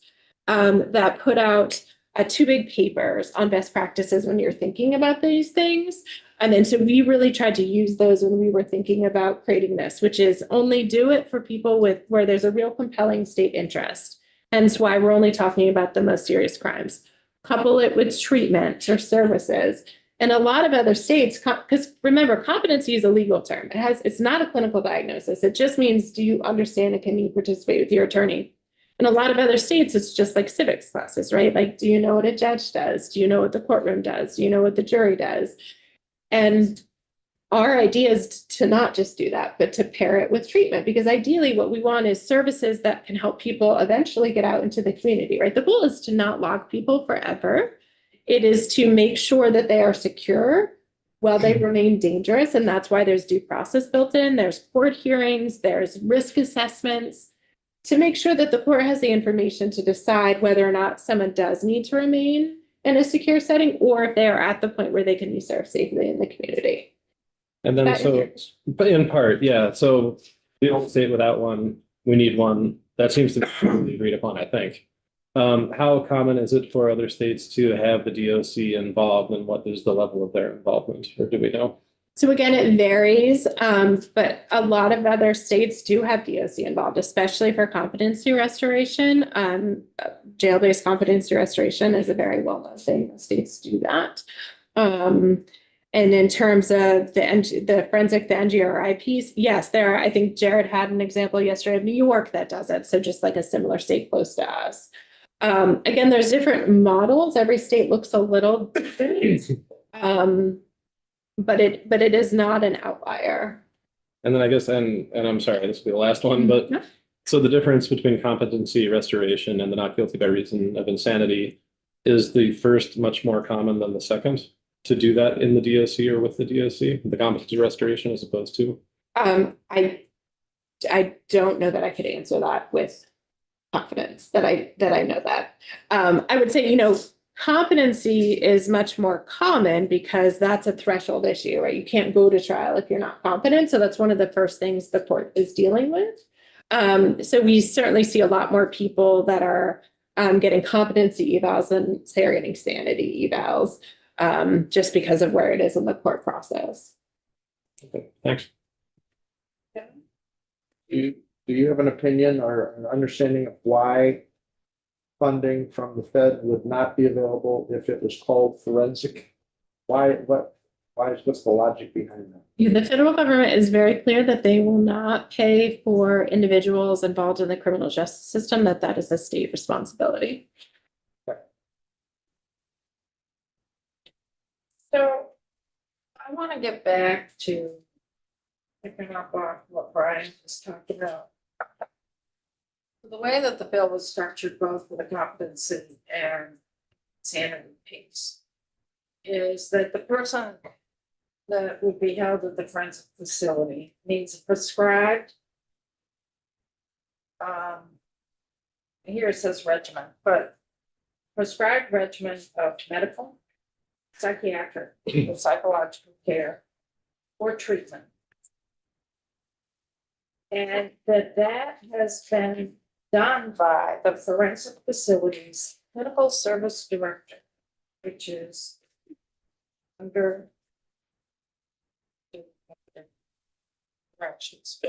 that put out two big papers on best practices when you're thinking about these things. And then so we really tried to use those when we were thinking about creating this, which is only do it for people where there's a real compelling state interest. Hence why we're only talking about the most serious crimes. Couple it with treatment or services. And a lot of other states, because remember, competency is a legal term. It's not a clinical diagnosis. It just means, do you understand and can you participate with your attorney? In a lot of other states, it's just like civics classes, right? Like, do you know what a judge does? Do you know what the courtroom does? Do you know what the jury does? And our idea is to not just do that, but to pair it with treatment, because ideally what we want is services that can help people eventually get out into the community, right? The goal is to not lock people forever. It is to make sure that they are secure while they remain dangerous, and that's why there's due process built in, there's court hearings, there's risk assessments to make sure that the court has the information to decide whether or not someone does need to remain in a secure setting, or if they are at the point where they can be served safely in the community. And then but in part, yeah, so we don't state without one, we need one. That seems to be really agreed upon, I think. How common is it for other states to have the DOC involved, and what is the level of their involvement, or do we know? So again, it varies, but a lot of other states do have DOC involved, especially for competency restoration. Jail-based competency restoration is a very well-known thing. Most states do that. And in terms of the forensic, the NGRI piece, yes, there are, I think Jared had an example yesterday of New York that does it. So just like a similar state close to us. Again, there's different models. Every state looks a little different. But it is not an outlier. And then I guess, and I'm sorry, this will be the last one, but No. so the difference between competency restoration and the not guilty by reason of insanity, is the first much more common than the second to do that in the DOC or with the DOC, the competency restoration as opposed to? I don't know that I could answer that with confidence that I know that. I would say, competency is much more common because that's a threshold issue, right? You can't go to trial if you're not competent. So that's one of the first things the court is dealing with. So we certainly see a lot more people that are getting competency evals than say are getting sanity evals, just because of where it is in the court process. Okay, thanks. Do you have an opinion or an understanding of why funding from the Fed would not be available if it was called forensic? What's the logic behind that? The federal government is very clear that they will not pay for individuals involved in the criminal justice system, that is a state responsibility. So I want to get back to picking up on what Brian was talking about. The way that the bill was structured, both for the competency and sanity piece, is that the person that would be held at the forensic facility needs a prescribed, here it says regimen, but prescribed regimen of medical, psychiatric, or psychological care or treatment. And that has been done by the forensic facilities clinical service director, which is under corrections.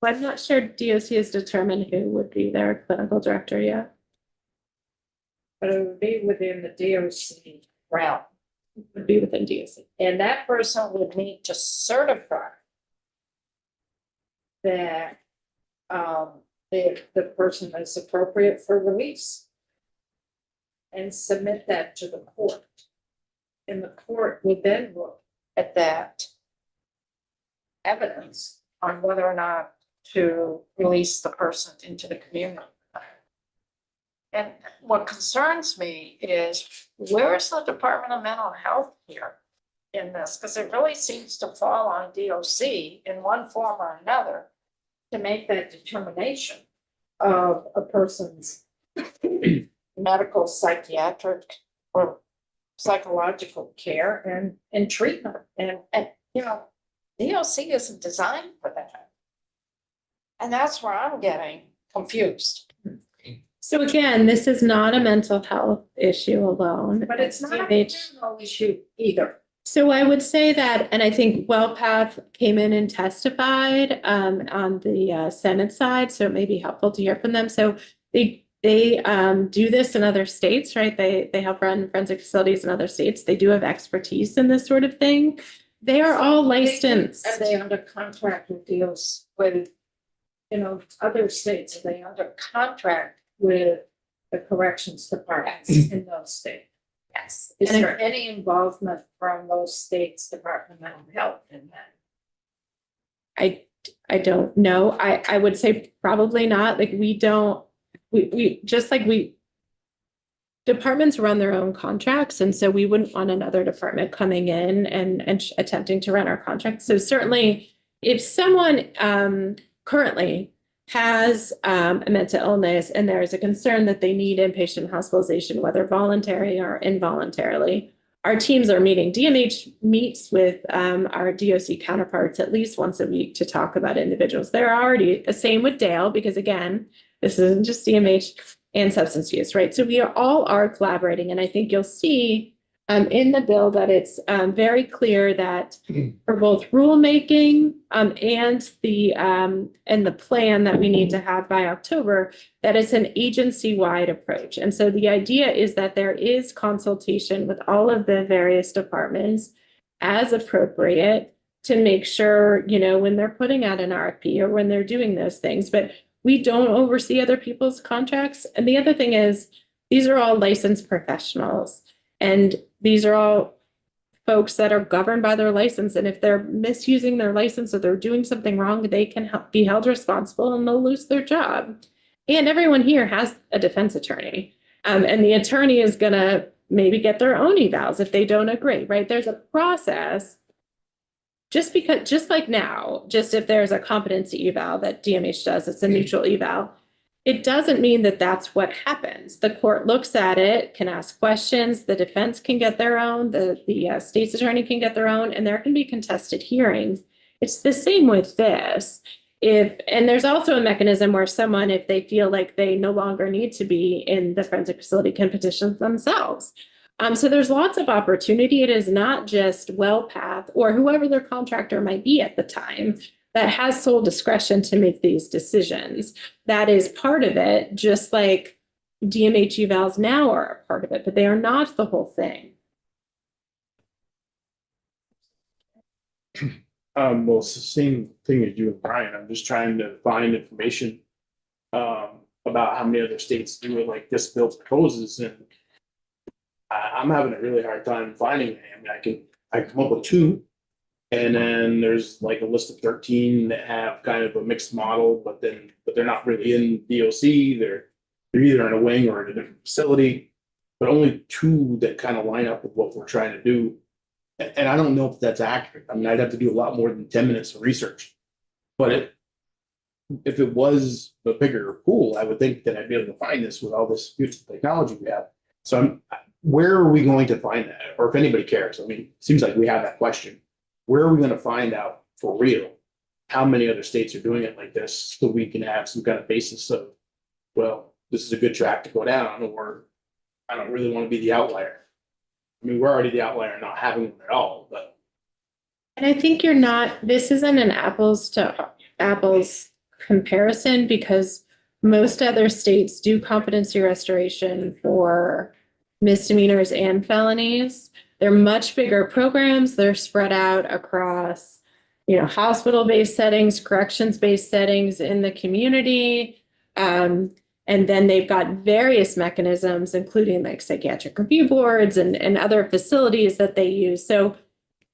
I'm not sure DOC has determined who would be their clinical director yet. But it would be within the DOC realm. Would be within DOC. And that person would need to certify that the person is appropriate for release and submit that to the court. And the court would then look at that evidence on whether or not to release the person into the community. And what concerns me is, where is the Department of Mental Health here in this? Because it really seems to fall on DOC in one form or another to make that determination of a person's medical, psychiatric, or psychological care and treatment. And DOC isn't designed for that. And that's where I'm getting confused. So again, this is not a mental health issue alone. But it's not a DMH. criminal issue either. So I would say that, and I think WellPath came in and testified on the Senate side, so it may be helpful to hear from them. So they do this in other states, right? They help run forensic facilities in other states. They do have expertise in this sort of thing. They are all licensed. Are they under contract with deals with, other states? Are they under contract with the corrections departments in those states? Yes. Is And there any involvement from those states' Department of Mental Health in that? I don't know. I would say probably not. Like we departments run their own contracts, and so we wouldn't want another department coming in and attempting to run our contract. So certainly, if someone currently has a mental illness and there is a concern that they need inpatient hospitalization, whether voluntary or involuntarily, our teams are meeting. DMH meets with our DOC counterparts at least once a week to talk about individuals. They're already the same with Dale, because again, this isn't just DMH and substance use, right? So we all are collaborating, and I think you'll see in the bill that it's very clear that for both rulemaking and the plan that we need to have by October, that it's an agency-wide approach. And so the idea is that there is consultation with all of the various departments as appropriate to make sure, you know, when they're putting out an RFP or when they're doing those things, but we don't oversee other people's contracts. And the other thing is, these are all licensed professionals, and these are all folks that are governed by their license. And if they're misusing their license or they're doing something wrong, they can be held responsible and they'll lose their job. And everyone here has a defense attorney. And the attorney is going to maybe get their own evals if they don't agree, right? There's a process. Just like now, just if there's a competency eval that DMH does, it's a neutral eval. It doesn't mean that that's what happens. The court looks at it, can ask questions, the defense can get their own, the state's attorney can get their own, and there can be contested hearings. It's the same with this. And there's also a mechanism where someone, if they feel like they no longer need to be in the forensic facility, can petition themselves. So there's lots of opportunity. It is not just WellPath or whoever their contractor might be at the time that has sole discretion to make these decisions. That is part of it, just like DMH evals now are a part of it, but they are not the whole thing. Well, it's the same thing as you and Brian. I'm just trying to find information about how many other states do it like this bill proposes, and I'm having a really hard time finding it. I mean, I come up with 2, and then there's like a list of 13 that have kind of a mixed model, but they're not really in DOC. They're either in a wing or in a different facility, but only 2 that kind of line up with what we're trying to do. And I don't know if that's accurate. I mean, I'd have to do a lot more than 10 minutes of research, but if it was a bigger pool, I would think that I'd be able to find this with all this beautiful technology we have. So where are we going to find that? Or if anybody cares, I mean, it seems like we have that question. Where are we going to find out for real how many other states are doing it like this, so we can have some kind of basis of, well, this is a good track to go down, or I don't really want to be the outlier. I mean, we're already the outlier not having one at all, but. And I think this isn't an apples to apples comparison, because most other states do competency restoration for misdemeanors and felonies. They're much bigger programs. They're spread out across, hospital-based settings, corrections-based settings in the community. And then they've got various mechanisms, including like psychiatric review boards and other facilities that they use. So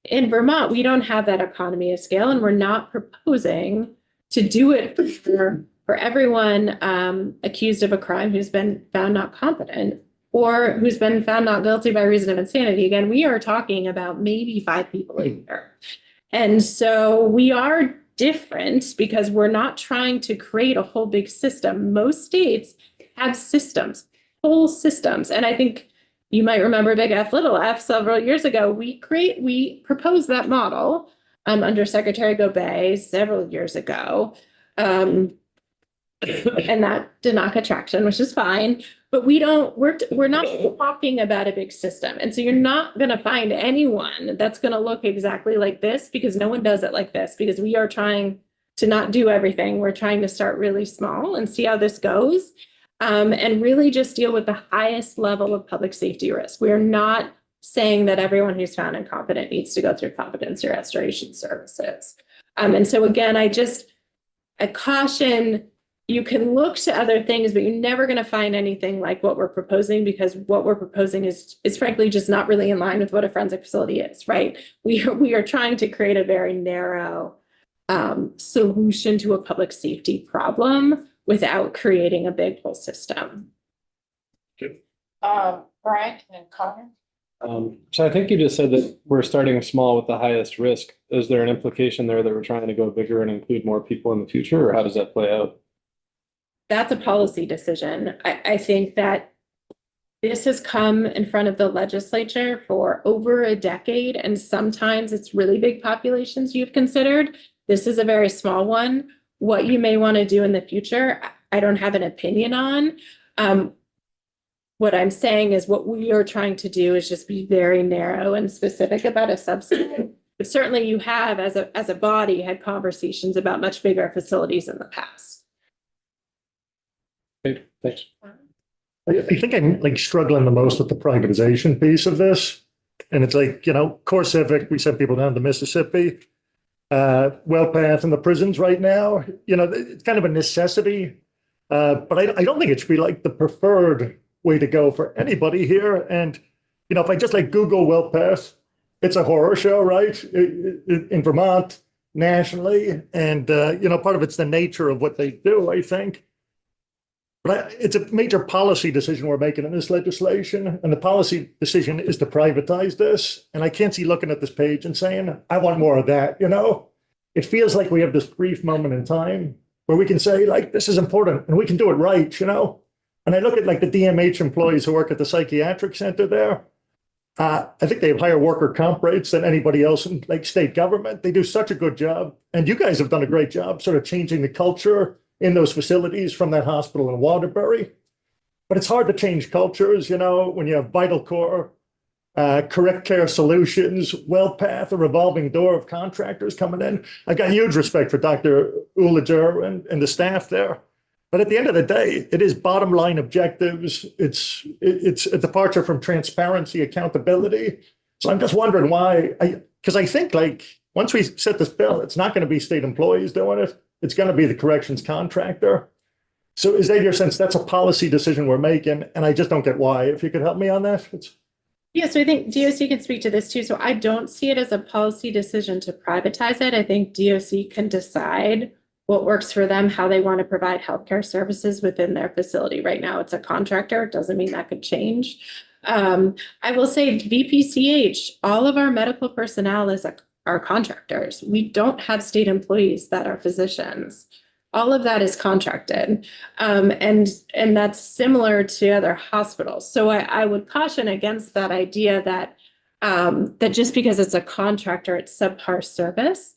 in Vermont, we don't have that economy of scale, and we're not proposing to do it for everyone accused of a crime who's been found not competent or who's been found not guilty by reason of insanity. Again, we are talking about maybe 5 people a year. And so we are different because we're not trying to create a whole big system. Most states have systems, whole systems. And I think you might remember Big F, Little F several years ago. We proposed that model under Secretary Gobet several years ago. And that did not get traction, which is fine. But we're not talking about a big system. And so you're not going to find anyone that's going to look exactly like this, because no one does it like this, because we are trying to not do everything. We're trying to start really small and see how this goes, and really just deal with the highest level of public safety risk. We're not saying that everyone who's found incompetent needs to go through competency restoration services. And so again, I caution, you can look to other things, but you're never going to find anything like what we're proposing, because what we're proposing is frankly just not really in line with what a forensic facility is, right? We are trying to create a very narrow solution to a public safety problem without creating a big whole system. Brian and Connor? So I think you just said that we're starting small with the highest risk. Is there an implication there that we're trying to go bigger and include more people in the future, or how does that play out? That's a policy decision. I think that this has come in front of the legislature for over a decade, and sometimes it's really big populations you've considered. This is a very small one. What you may want to do in the future, I don't have an opinion on. What I'm saying is what we are trying to do is just be very narrow and specific about a subset. But certainly you have, as a body, had conversations about much bigger facilities in the past. Okay, thanks. I think I'm like struggling the most with the privatization piece of this. And it's like, Core Civic, we send people down to Mississippi. WellPath in the prisons right now, it's kind of a necessity. But I don't think it should be like the preferred way to go for anybody here. And, if I just like Google WellPath, it's a horror show, right? In Vermont, nationally. And, part of it's the nature of what they do, I think. But it's a major policy decision we're making in this legislation. And the policy decision is to privatize this. And I can't see looking at this page and saying, I want more of that, It feels like we have this brief moment in time where we can say, like, this is important and we can do it right, And I look at like the DMH employees who work at the psychiatric center there. I think they have higher worker comp rates than anybody else in like state government. They do such a good job. And you guys have done a great job sort of changing the culture in those facilities from that hospital in Waterbury. But it's hard to change cultures, when you have VitalCore, Correct Care Solutions, WellPath, a revolving door of contractors coming in. I've got huge respect for Dr. Uliger and the staff there. But at the end of the day, it is bottom line objectives. It's a departure from transparency, accountability. So I'm just wondering why, because I think like once we set this bill, it's not going to be state employees doing it. It's going to be the corrections contractor. So is that your sense? That's a policy decision we're making, and I just don't get why. If you could help me on that. Yeah, so I think DOC can speak to this too. So I don't see it as a policy decision to privatize it. I think DOC can decide what works for them, how they want to provide healthcare services within their facility. Right now, it's a contractor. It doesn't mean that could change. I will say VPCH, all of our medical personnel are contractors. We don't have state employees that are physicians. All of that is contracted. And that's similar to other hospitals. So I would caution against that idea that that just because it's a contractor, it's subpar service.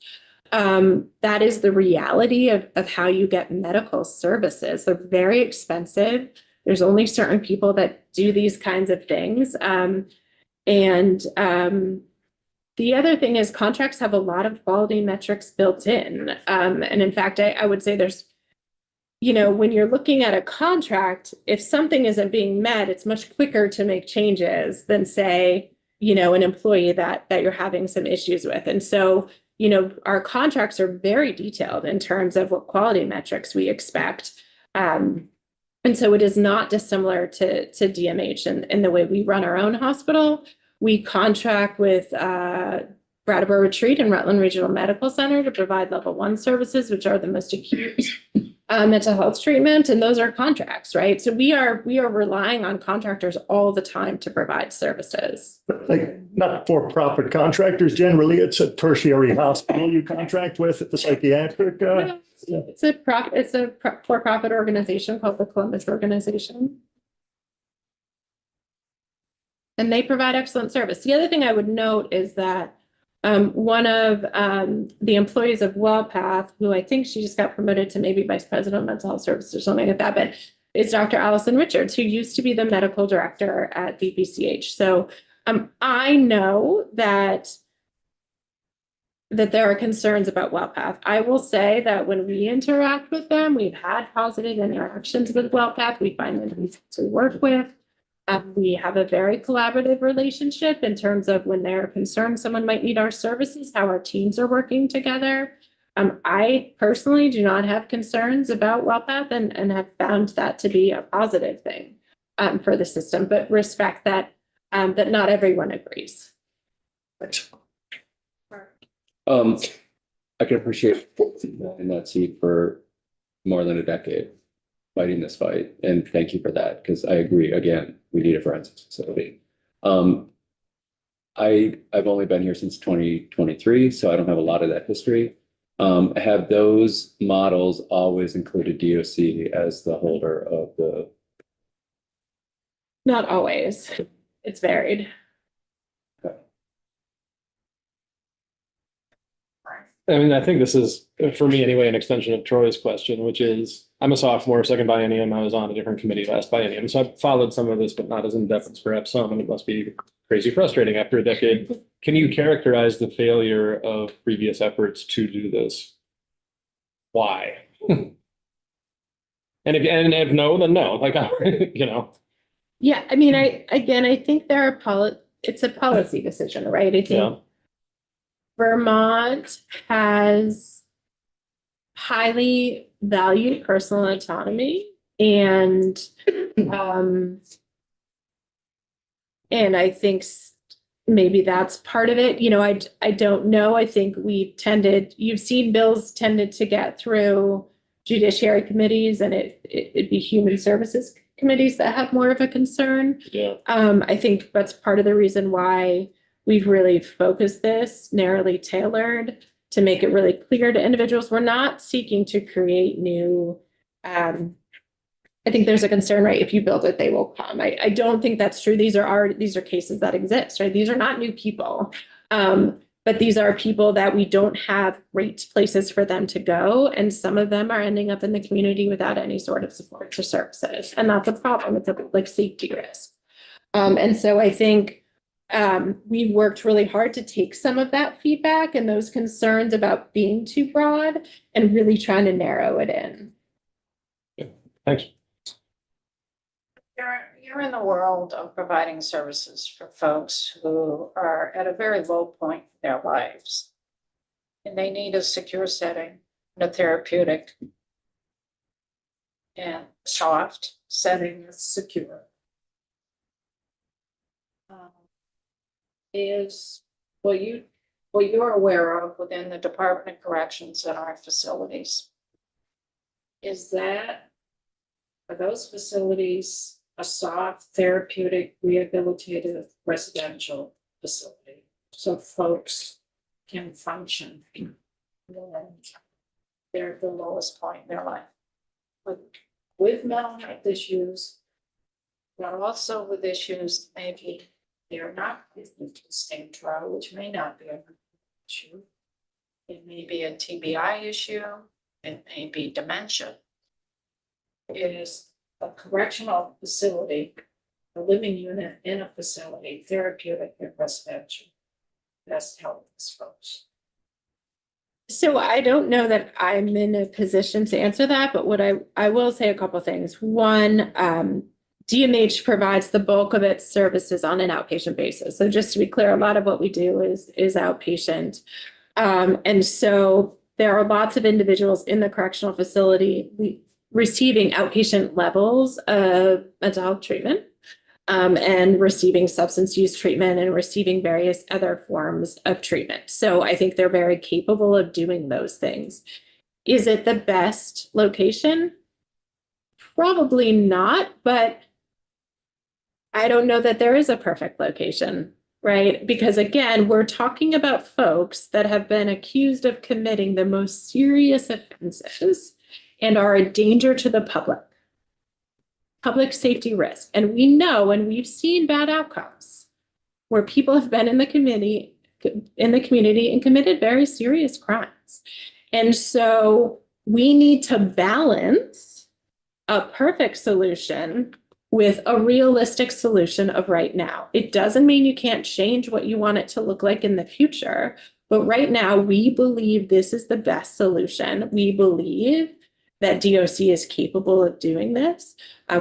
That is the reality of how you get medical services. They're very expensive. There's only certain people that do these kinds of things. The other thing is contracts have a lot of quality metrics built in. And in fact, I would say there's, when you're looking at a contract, if something isn't being met, it's much quicker to make changes than say, an employee that you're having some issues with. And so, our contracts are very detailed in terms of what quality metrics we expect. And so it is not dissimilar to DMH in the way we run our own hospital. We contract with Brattleboro Retreat and Rutland Regional Medical Center to provide level 1 services, which are the most acute mental health treatment. And those are contracts, right? So we are relying on contractors all the time to provide services. Like not for-profit contractors. Generally, it's a tertiary hospital you contract with at the psychiatric. It's a for-profit organization called the Columbus Organization. And they provide excellent service. The other thing I would note is that one of the employees of WellPath, who I think she just got promoted to maybe vice president of mental health services or something like that, but is Dr. Allison Richards, who used to be the medical director at VPCH. So I know that there are concerns about WellPath. I will say that when we interact with them, we've had positive interactions with WellPath. We find them easy to work with. We have a very collaborative relationship in terms of when they're concerned someone might need our services, how our teams are working together. I personally do not have concerns about WellPath and have found that to be a positive thing for the system, but respect that that not everyone agrees. I can appreciate in that seat for more than a decade. fighting this fight. And thank you for that, because I agree, again, we need a forensics facility. I've only been here since 2023, so I don't have a lot of that history. Have those models always included DOC as the holder of the? Not always. It's varied. I mean, I think this is, for me anyway, an extension of Troy's question, which is, I'm a sophomore, second biennium. I was on a different committee last biennium, so I've followed some of this, but not as in depth as perhaps some, and it must be crazy frustrating after a decade. Can you characterize the failure of previous efforts to do this? Why? And if no, then no, like, you know. Yeah, I mean, I think it's a policy decision, right? I Yeah. think Vermont has highly valued personal autonomy and I think maybe that's part of it. You know, I don't know. I think you've seen bills tended to get through judiciary committees, and it'd be human services committees that have more of a concern. Yeah. I think that's part of the reason why we've really focused this narrowly tailored to make it really clear to individuals. We're not seeking to create new, I think there's a concern, right? If you build it, they will come. I don't think that's true. These are cases that exist, right? These are not new people. But these are people that we don't have great places for them to go. And some of them are ending up in the community without any sort of supports or services. And that's a problem. It's a public safety risk. And so I think we've worked really hard to take some of that feedback and those concerns about being too broad and really trying to narrow it in. Thanks. You're in the world of providing services for folks who are at a very low point in their lives. And they need a secure setting, and a therapeutic and soft setting that's secure. Is what you're aware of within the Department of Corrections and our facilities? Is that, are those facilities a soft, therapeutic, rehabilitative residential facility so folks can function when they're at the lowest point in their life? With mental health issues, but also with issues maybe they're not listening to the same trial, which may not be an issue. It may be a TBI issue, it may be dementia. Is a correctional facility, a living unit in a facility, therapeutic and residential, best help these folks. So I don't know that I'm in a position to answer that, but what I will say a couple things. One, DMH provides the bulk of its services on an outpatient basis. So just to be clear, a lot of what we do is outpatient. And so there are lots of individuals in the correctional facility receiving outpatient levels of mental health treatment, and receiving substance use treatment and receiving various other forms of treatment. So I think they're very capable of doing those things. Is it the best location? Probably not, but I don't know that there is a perfect location, right? Because again, we're talking about folks that have been accused of committing the most serious offenses and are a danger to the public safety risk. And we know, and we've seen bad outcomes where people have been in the community and committed very serious crimes. And so we need to balance a perfect solution with a realistic solution of right now. It doesn't mean you can't change what you want it to look like in the future, but right now we believe this is the best solution. We believe that DOC is capable of doing this.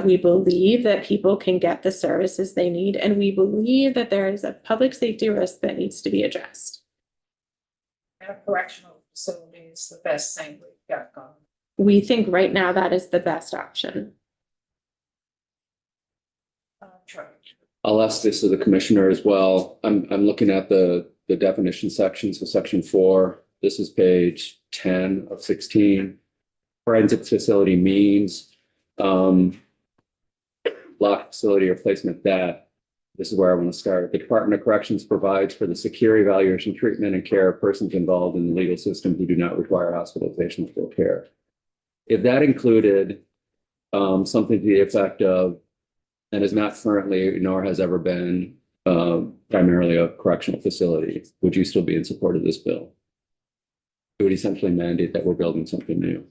We believe that people can get the services they need, and we believe that there is a public safety risk that needs to be addressed. And a correctional facility is the best thing we've got going. We think right now that is the best option. I'll ask this of the commissioner as well. I'm looking at the definition section, so section 4. This is page 10 of 16. Forensic facility means block facility or placement that, this is where I want to start. The Department of Corrections provides for the secure evaluation, treatment, and care of persons involved in the legal system who do not require hospitalization or care. If that included something to the effect of, and is not currently nor has ever been primarily a correctional facility, would you still be in support of this bill? It would essentially mandate that we're building something new.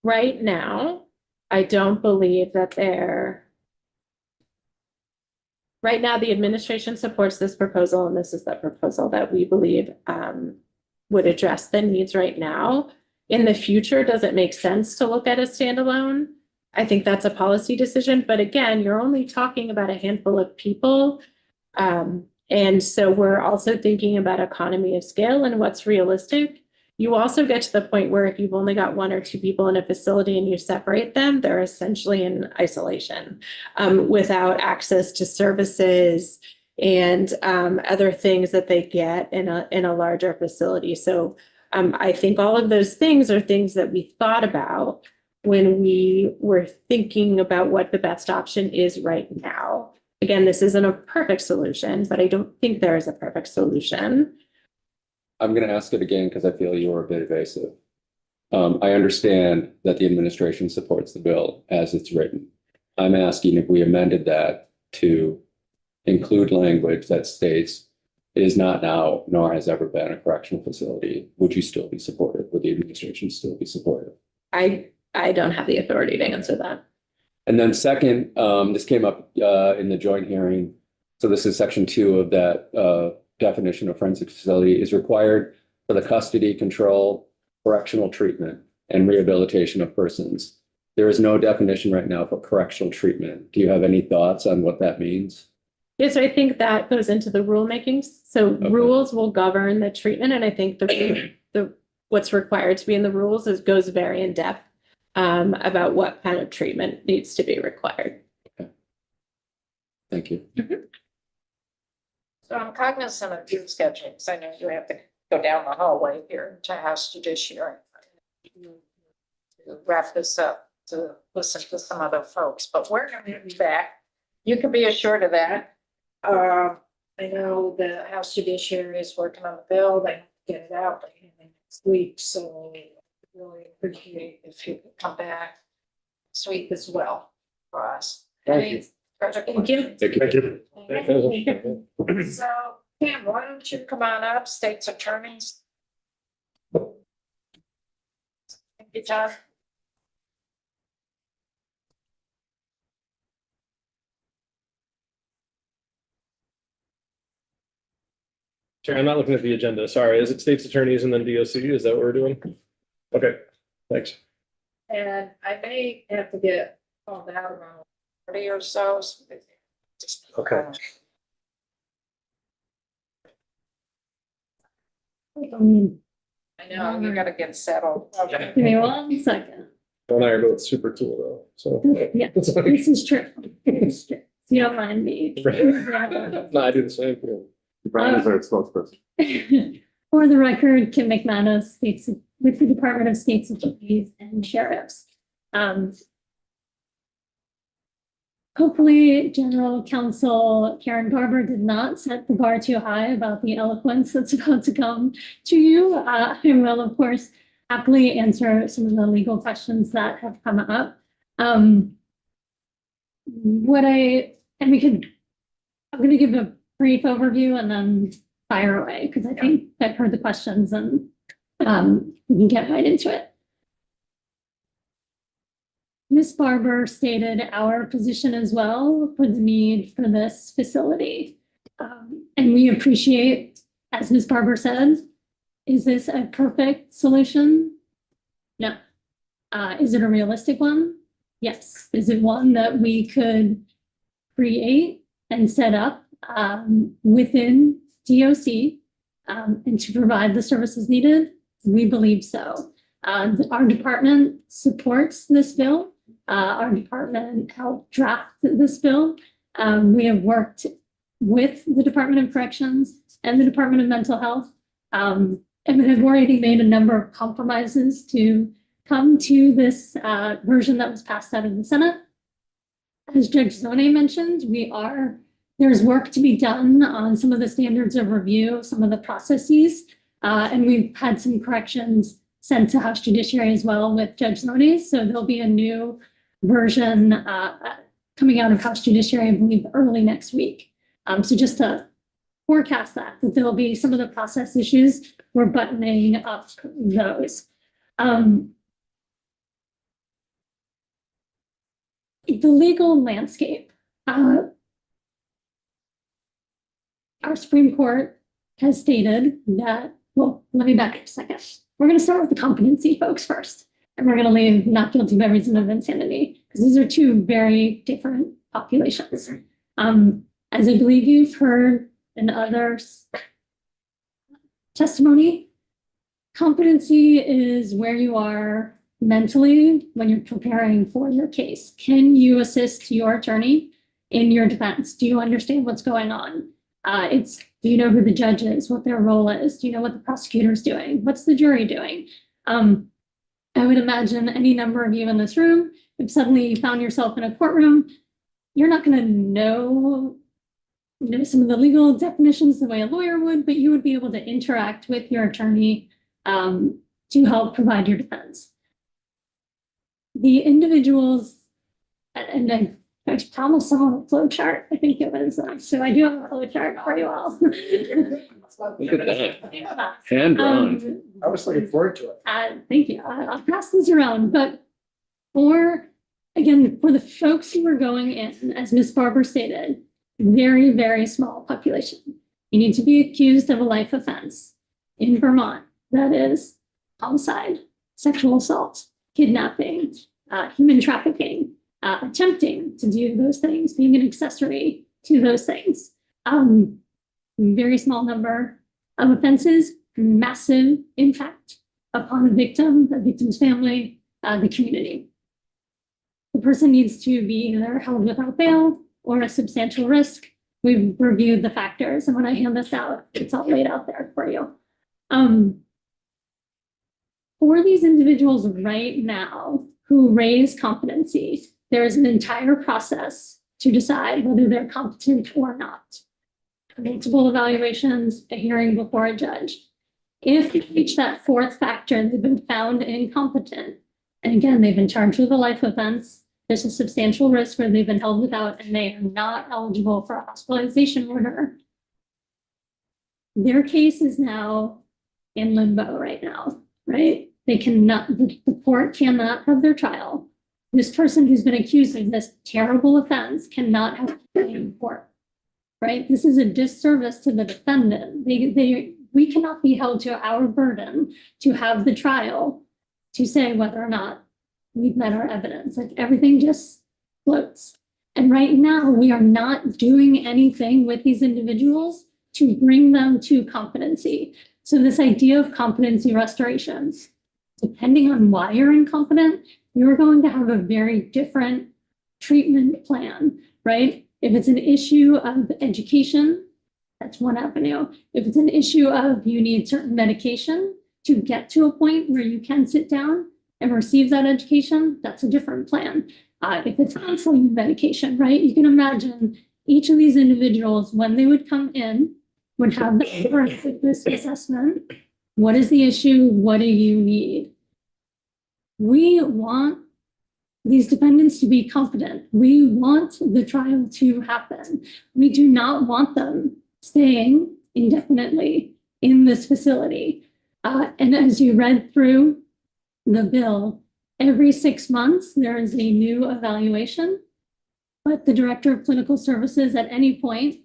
Right now, I don't believe that right now, the administration supports this proposal, and this is the proposal that we believe would address the needs right now. In the future, does it make sense to look at a standalone? I think that's a policy decision, but again, you're only talking about a handful of people. And so we're also thinking about economy of scale and what's realistic. You also get to the point where if you've only got 1 or 2 people in a facility and you separate them, they're essentially in isolation without access to services and other things that they get in a larger facility. So I think all of those things are things that we thought about when we were thinking about what the best option is right now. Again, this isn't a perfect solution, but I don't think there is a perfect solution. I'm going to ask it again because I feel you were a bit evasive. I understand that the administration supports the bill as it's written. I'm asking if we amended that to include language that states it is not now, nor has ever been a correctional facility. Would you still be supportive? Would the administration still be supportive? I don't have the authority to answer that. And then second, this came up in the joint hearing. So this is section 2 of that definition of forensic facility is required for the custody, control, correctional treatment, and rehabilitation of persons. There is no definition right now for correctional treatment. Do you have any thoughts on what that means? Yes, I think that goes into the rulemakings. So rules will govern the treatment, and I think the what's required to be in the rules goes very in depth about what kind of treatment needs to be required. Okay. Thank you. So I'm cognizant of your schedule, because I know you have to go down the hallway here to House Judiciary. To wrap this up, to listen to some other folks, but we're going to be back. You can be assured of that. I know the House Judiciary is working on the bill. They get it out by the end of next week, so I really appreciate if you could come back next week as well for us. Thank you. Thank you. Thank you. Thank you. So, Pam, why don't you come on up, state's attorneys? Thank you, John. Chair, I'm not looking at the agenda. Sorry. Is it state's attorneys and then DOC? Is that what we're doing? Okay, thanks. And I may have to get called out around 30 or so. Just, Okay. I know, you gotta get settled. Okay. Give me 1 second. Bill and I are both super cool though, so. Yeah, this is true. It's true. You don't mind me. No, I do the same thing. Brian is our spokesperson. For the record, Kim McManus speaks with the Department of State's Attorneys and Sheriffs. Hopefully, General Counsel Karen Barber did not set the bar too high about the eloquence that's about to come to you. I will, of course, happily answer some of the legal questions that have come up. I'm going to give a brief overview and then fire away because I think I've heard the questions and we can get right into it. Ms. Barber stated our position as well for the need for this facility. And we appreciate, as Ms. Barber said, is this a perfect solution? No. Is it a realistic one? Yes. Is it one that we could create and set up within DOC and to provide the services needed? We believe so. Our department supports this bill. Our department helped draft this bill. We have worked with the Department of Corrections and the Department of Mental Health and have already made a number of compromises to come to this version that was passed out of the Senate. As Judge Zone mentioned, there's work to be done on some of the standards of review, some of the processes, and we've had some corrections sent to House Judiciary as well with Judge Zone. So there'll be a new version coming out of House Judiciary, I believe, early next week. So just to forecast that there'll be some of the process issues, we're buttoning up those. The legal landscape. Our Supreme Court has stated that, well, let me back up a second. We're going to start with the competency folks first, and we're going to leave not guilty by reason of insanity, because these are two very different populations. As I believe you've heard in others' testimony, competency is where you are mentally when you're preparing for your case. Can you assist your attorney in your defense? Do you understand what's going on? Do you know who the judge is, what their role is? Do you know what the prosecutor's doing? What's the jury doing? I would imagine any number of you in this room, if suddenly you found yourself in a courtroom, you're not going to know some of the legal definitions the way a lawyer would, but you would be able to interact with your attorney to help provide your defense. The individuals, and I promised someone a flow chart, I think it was, so I do have a flow chart for you all. Look at that. Hand drawn. I was looking forward to it. Thank you. I'll pass this around, but for the folks who are going in, as Ms. Barber stated, very, very small population. You need to be accused of a life offense in Vermont. That is homicide, sexual assault, kidnapping, human trafficking, attempting to do those things, being an accessory to those things. Very small number of offenses, massive impact upon the victim, the victim's family, the community. The person needs to be either held without bail or a substantial risk. We've reviewed the factors, and when I hand this out, it's all laid out there for you. For these individuals right now who raise competency, there is an entire process to decide whether they're competent or not. Multiple evaluations, a hearing before a judge. If you reach that fourth factor, they've been found incompetent, and again, they've been charged with a life offense, there's a substantial risk where they've been held without and they are not eligible for a hospitalization order. Their case is now in limbo right now, right? They cannot, the court cannot have their trial. This person who's been accused of this terrible offense cannot have in court, right? This is a disservice to the defendant. We cannot be held to our burden to have the trial to say whether or not we've met our evidence. Like everything just floats. And right now we are not doing anything with these individuals to bring them to competency. So this idea of competency restoration, depending on why you're incompetent, you're going to have a very different treatment plan, right? If it's an issue of education, that's one avenue. If it's an issue of you need certain medication to get to a point where you can sit down and receive that education, that's a different plan. If it's counseling medication, right? You can imagine each of these individuals, when they would come in, would have the forensic assessment. What is the issue? What do you need? We want these defendants to be competent. We want the trial to happen. We do not want them staying indefinitely in this facility. And as you read through the bill, every 6 months, there is a new evaluation, but the director of clinical services at any point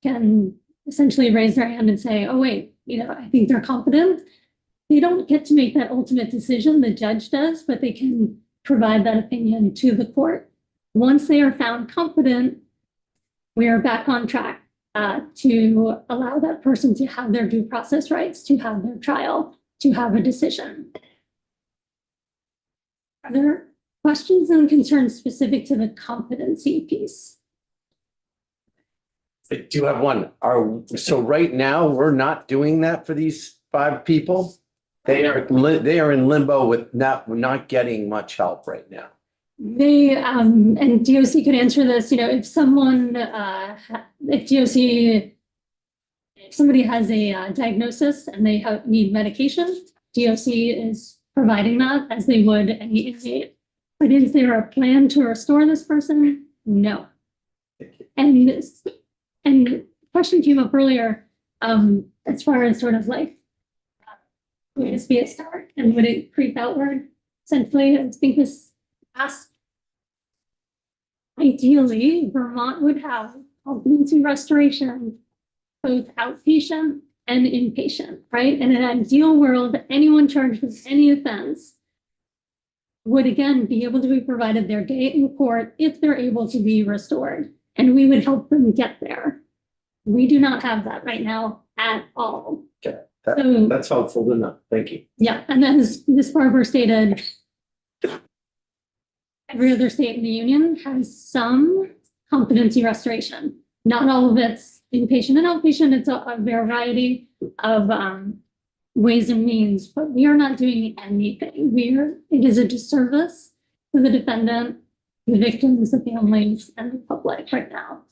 can essentially raise their hand and say, oh, wait, I think they're competent. They don't get to make that ultimate decision, the judge does, but they can provide that opinion to the court. Once they are found competent, we are back on track to allow that person to have their due process rights, to have their trial, to have a decision. Are there questions and concerns specific to the competency piece? I do have one. So right now, we're not doing that for these 5 people? They are in limbo with not getting much help right now. They, and DOC could answer this, if someone, if DOC, if somebody has a diagnosis and they need medication, DOC is providing that as they would any inmate. But is there a plan to restore this person? No. And the question came up earlier, as far as sort of like, would this be a start and would it creep outward? Essentially, I think this asked. Ideally, Vermont would have competency restoration, both outpatient and inpatient, right? In an ideal world, anyone charged with any offense would again be able to be provided their day in court if they're able to be restored, and we would help them get there. We do not have that right now at all. Okay, So- that's helpful to know. Thank you. Yeah, and then as Ms. Barber stated, every other state in the union has some competency restoration. Not all of it's inpatient and outpatient. It's a variety of ways and means, but we are not doing anything. It is a disservice to the defendant, the victims, the families, and the public right now.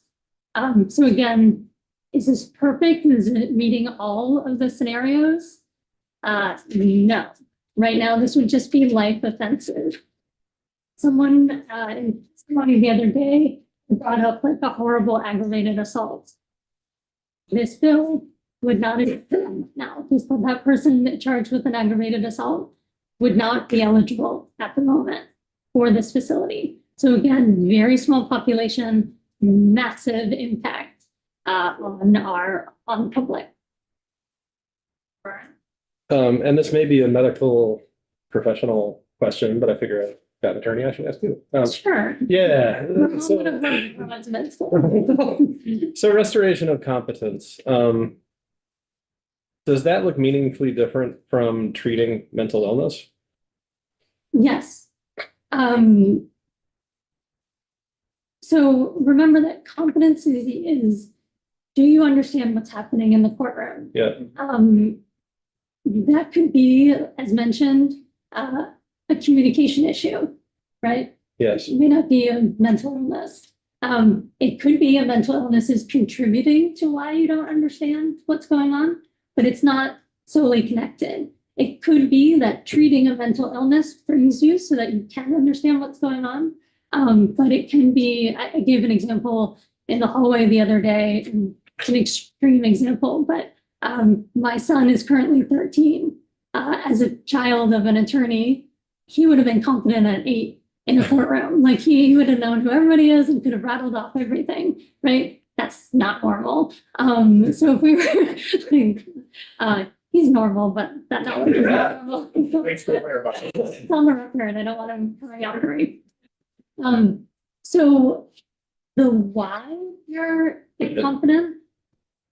So again, is this perfect? Is it meeting all of the scenarios? No. Right now, this would just be life offensive. Someone in testimony the other day brought up like a horrible aggravated assault. This bill would not now, that person charged with an aggravated assault would not be eligible at the moment for this facility. So again, very small population, massive impact on the public. And this may be a medical professional question, but I figure I've got an attorney I should ask you. Sure. Yeah. So So restoration of competence. Does that look meaningfully different from treating mental illness? yes. So remember that competency is, do you understand what's happening in the courtroom? Yeah. That could be, as mentioned, a communication issue, right? Yes. It may not be a mental illness. It could be a mental illness is contributing to why you don't understand what's going on, but it's not solely connected. It could be that treating a mental illness brings you so that you can understand what's going on. But it can be, I gave an example in the hallway the other day, and it's an extreme example, but my son is currently 13. As a child of an attorney, he would have been competent at 8 in a courtroom. Like he would have known who everybody is and could have rattled off everything, right? That's not normal. So if we were, he's normal, but that knowledge is not normal. It's on the record. I don't want him coming out great. So the why you're incompetent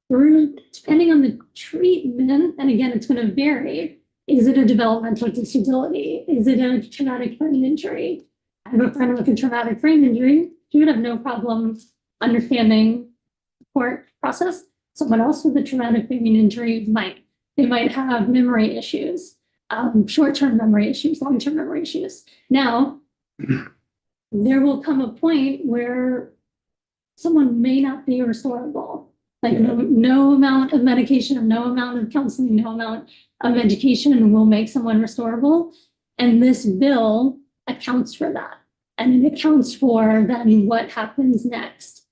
through, depending on the treatment, and again, it's going to vary. Is it a developmental disability? Is it a traumatic brain injury? I have a friend with a traumatic brain injury. She would have no problem understanding the court process. Someone else with a traumatic brain injury might. They might have memory issues, short-term memory issues, long-term memory issues. Now, there will come a point where someone may not be restorable. Like no amount of medication, no amount of counseling, no amount of education will make someone restorable. And this bill accounts for that. And it accounts for then what happens next.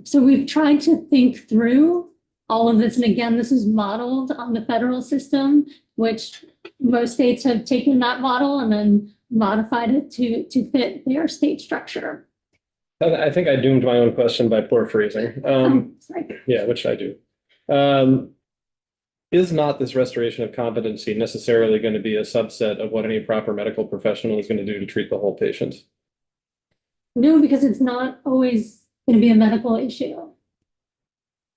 So we've tried to think through all of this. And again, this is modeled on the federal system, which most states have taken that model and then modified it to fit their state structure. I think I doomed my own question by poor phrasing. Sorry. Yeah, which I do. Is not this restoration of competency necessarily going to be a subset of what any proper medical professional is going to do to treat the whole patient? No, because it's not always going to be a medical issue.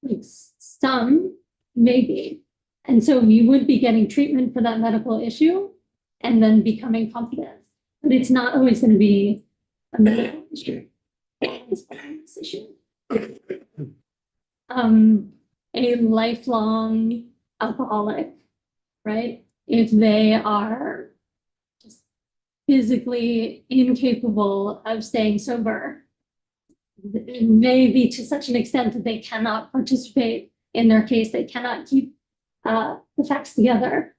Like some, maybe. And so you would be getting treatment for that medical issue and then becoming competent. But it's not always going to be a medical issue. A lifelong alcoholic, right? if they are just physically incapable of staying sober. It may be to such an extent that they cannot participate in their case, they cannot keep the facts together.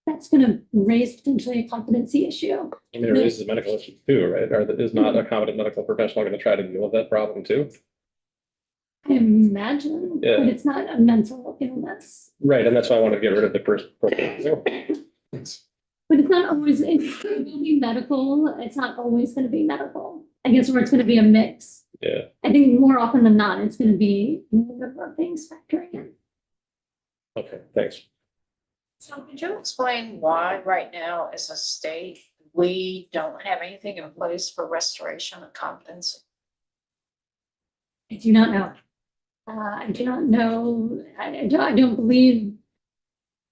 That's going to raise potentially a competency issue. I mean, it raises medical issues too, right? Is not a competent medical professional going to try to deal with that problem too? I imagine, Yeah. but it's not a mental illness. Right, and that's why I want to get rid of the first. But it's not always, it will be medical, it's not always going to be medical. I guess where it's going to be a mix. Yeah. I think more often than not, it's going to be a number of things factoring in. Okay, thanks. So could you explain why right now as a state, we don't have anything in place for restoration of competency? I do not know. I do not know. I don't believe.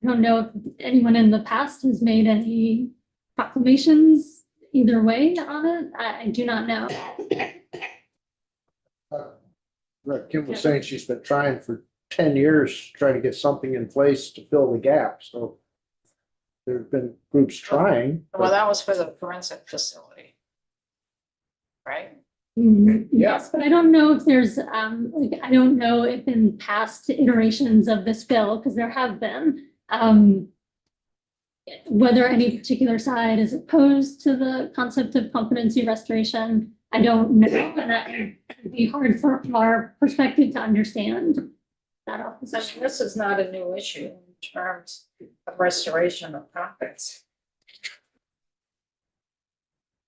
I don't know if anyone in the past has made any proclamations either way on it. I do not know. Kim was saying she's been trying for 10 years, trying to get something in place to fill the gap, so there've been groups trying. Well, that was for the forensic facility. Right? Yes, but I don't know if there's, like, I don't know if in past iterations of this bill, because there have been, whether any particular side is opposed to the concept of competency restoration, I don't know, and that would be hard from our perspective to understand that I opposition. mean, this is not a new issue in terms of restoration of competency.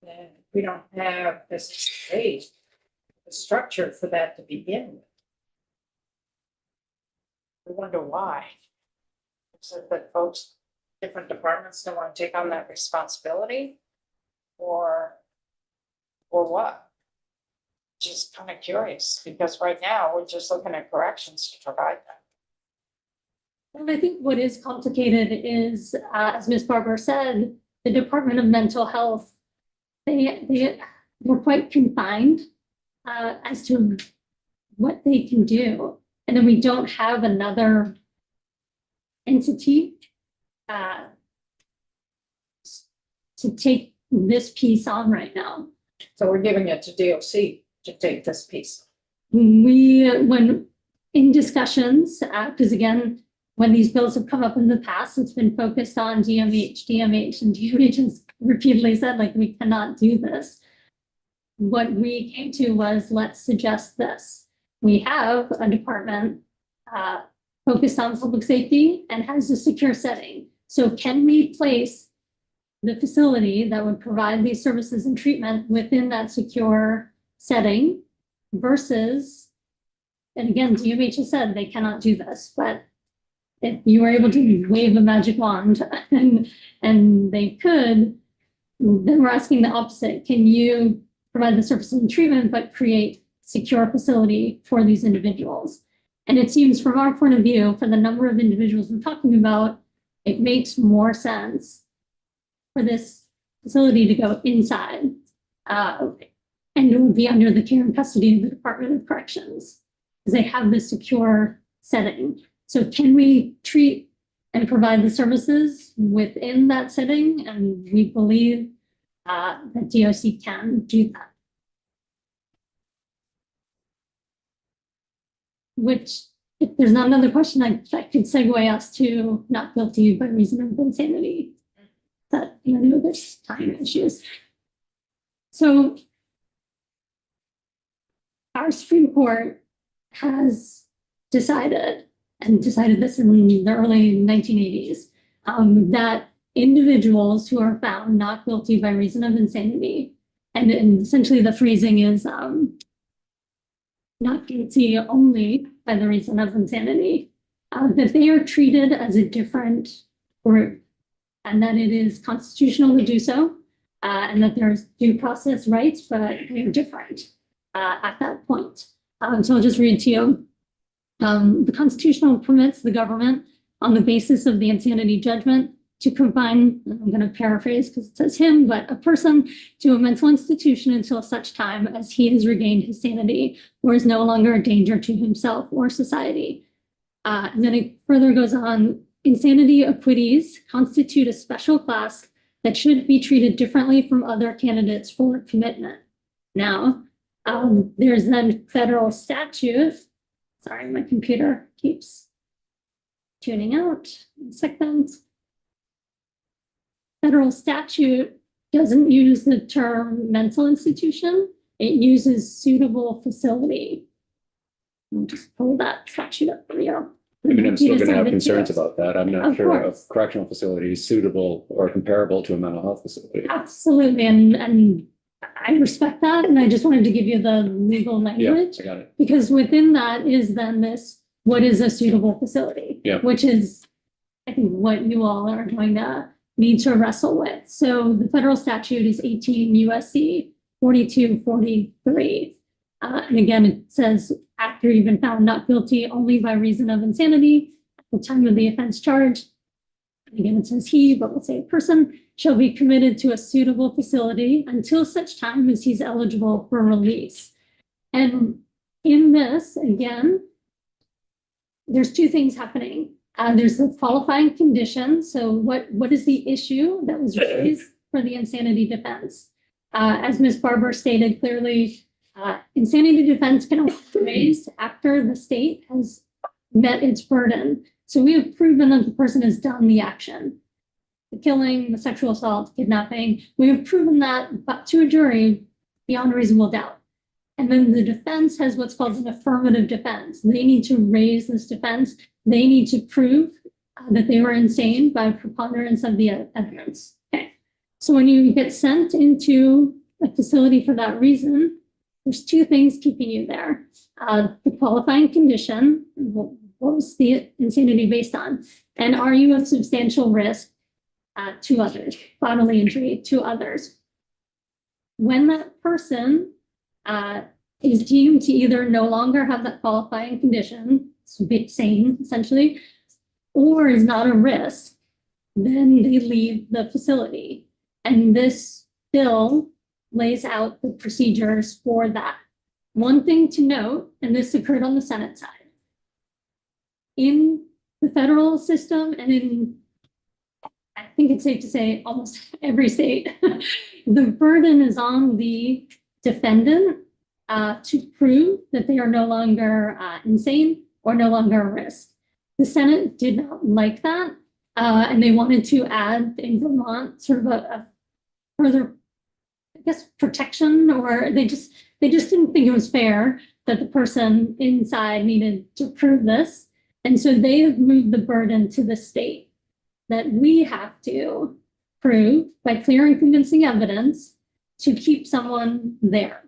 And we don't have this state, the structure for that to begin with. We wonder why. Is it that folks, different departments don't want to take on that responsibility? Or what? Just kind of curious, because right now we're just looking at corrections to provide that. And I think what is complicated is, as Ms. Barber said, the Department of Mental Health, they're quite confined as to what they can do. And then we don't have another entity to take this piece on right now. So we're giving it to DOC to take this piece. When in discussions, because again, when these bills have come up in the past, it's been focused on DMH, and DMH has repeatedly said, like, we cannot do this. What we came to was, let's suggest this. We have a department focused on public safety and has a secure setting. So can we place the facility that would provide these services and treatment within that secure setting versus, and again, DMH has said they cannot do this, but if you were able to wave a magic wand and they could, then we're asking the opposite. Can you provide the services and treatment, but create secure facility for these individuals? And it seems from our point of view, for the number of individuals we're talking about, it makes more sense for this facility to go inside and it would be under the care and custody of the Department of Corrections because they have this secure setting. So can we treat and provide the services within that setting? And we believe that DOC can do that. Which, if there's not another question, that could segue us to not guilty by reason of insanity. That, you know, there's time issues. So our Supreme Court has decided, and decided this in the early 1980s, that individuals who are found not guilty by reason of insanity, and essentially the phrasing is not guilty only by the reason of insanity, that they are treated as a different group, and that it is constitutional to do so, and that there's due process rights, but they're different at that point. So I'll just read to you. The Constitution permits the government, on the basis of the insanity judgment, to confine, I'm going to paraphrase because it says him, but a person to a mental institution until such time as he has regained his sanity or is no longer a danger to himself or society. And then it further goes on, insanity acquittees constitute a special class that should be treated differently from other candidates for commitment. Now, there's then federal statute. Sorry, my computer keeps tuning out. 1 second. Federal statute doesn't use the term mental institution. It uses suitable facility. I'll just pull that statute up for you. I mean, I'm still gonna have Happy to concerns send it to you. about that. I'm not Of sure a course. correctional facility is suitable or comparable to a mental health facility. Absolutely, and I respect that, and I just wanted to give you the legal Yeah, language. I got it. Because within that is then this, what is a suitable facility? Yeah. Which is, I think, what you all are going to need to wrestle with. So the federal statute is 18 USC 4243. And again, it says after you've been found not guilty only by reason of insanity at the time of the offense charged. Again, it says he, but we'll say a person shall be committed to a suitable facility until such time as he's eligible for release. And in this, again, there's two things happening. There's the qualifying condition. So what is the issue that was raised for the insanity defense? As Ms. Barber stated clearly, insanity defense can only be raised after the state has met its burden. So we have proven that the person has done the action, the killing, the sexual assault, kidnapping. We have proven that but to a jury beyond a reasonable doubt. And then the defense has what's called an affirmative defense. They need to raise this defense. They need to prove that they were insane by preponderance of the evidence. Okay. So when you get sent into a facility for that reason, there's two things keeping you there. The qualifying condition, what was the insanity based on? And are you of substantial risk to others, bodily injury to others? When that person is deemed to either no longer have that qualifying condition, so be sane essentially, or is not a risk, then they leave the facility. And this bill lays out the procedures for that. One thing to note, and this occurred on the Senate side, in the federal system and in, I think it's safe to say, almost every state, the burden is on the defendant to prove that they are no longer insane or no longer a risk. The Senate did not like that, and they wanted to add in Vermont sort of a further, I guess, protection, or they just didn't think it was fair that the person inside needed to prove this. And so they have moved the burden to the state that we have to prove by clear and convincing evidence to keep someone there.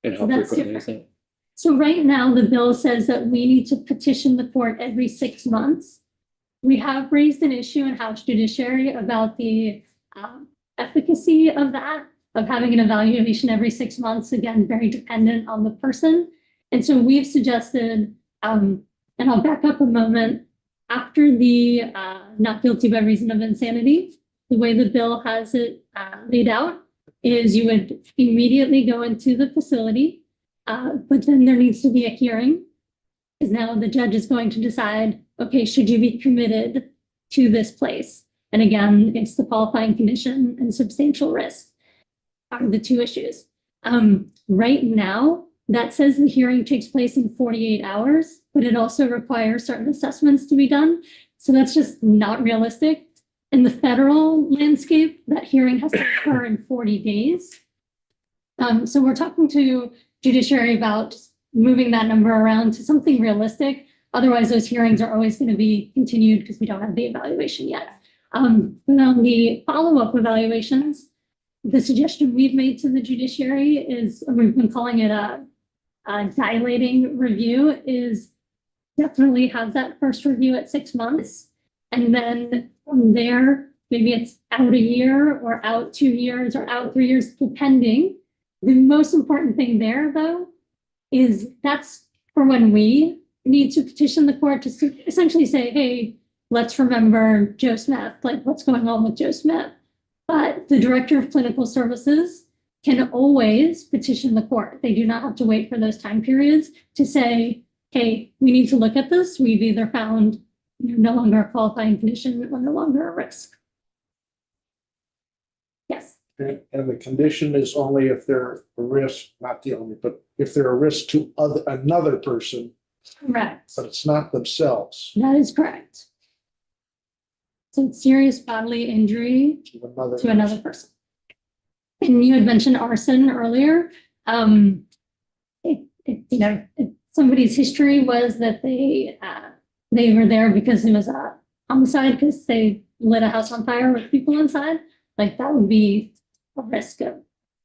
And how That's frequently is different. that? So right now, the bill says that we need to petition the court every 6 months. We have raised an issue in House Judiciary about the efficacy of that, of having an evaluation every 6 months, again, very dependent on the person. And so we've suggested, and I'll back up a moment, after the not guilty by reason of insanity, the way the bill has it laid out is you would immediately go into the facility, but then there needs to be a hearing, because now the judge is going to decide, okay, should you be committed to this place? And again, it's the qualifying condition and substantial risk are the two issues. Right now, that says the hearing takes place in 48 hours, but it also requires certain assessments to be done. So that's just not realistic. In the federal landscape, that hearing has to occur in 40 days. So we're talking to Judiciary about just moving that number around to something realistic. Otherwise, those hearings are always going to be continued because we don't have the evaluation yet. But on the follow-up evaluations, the suggestion we've made to the judiciary is, we've been calling it a dilating review, is definitely have that first review at 6 months. And then from there, maybe it's out a year or out 2 years or out 3 years, depending. The most important thing there, though, is that's for when we need to petition the court to essentially say, hey, let's remember Joe Smith, like what's going on with Joe Smith. But the director of clinical services can always petition the court. They do not have to wait for those time periods to say, hey, we need to look at this. We've either found no longer a qualifying condition or no longer a risk. Yes, And the condition is only if they're a risk, not the only, but if they're a risk to another person, correct. but it's not themselves, That is correct. So it's serious bodily injury to another person. And you had mentioned arson earlier. If somebody's history was that they were there because it was a homicide because they lit a house on fire with people inside, like that would be a risk of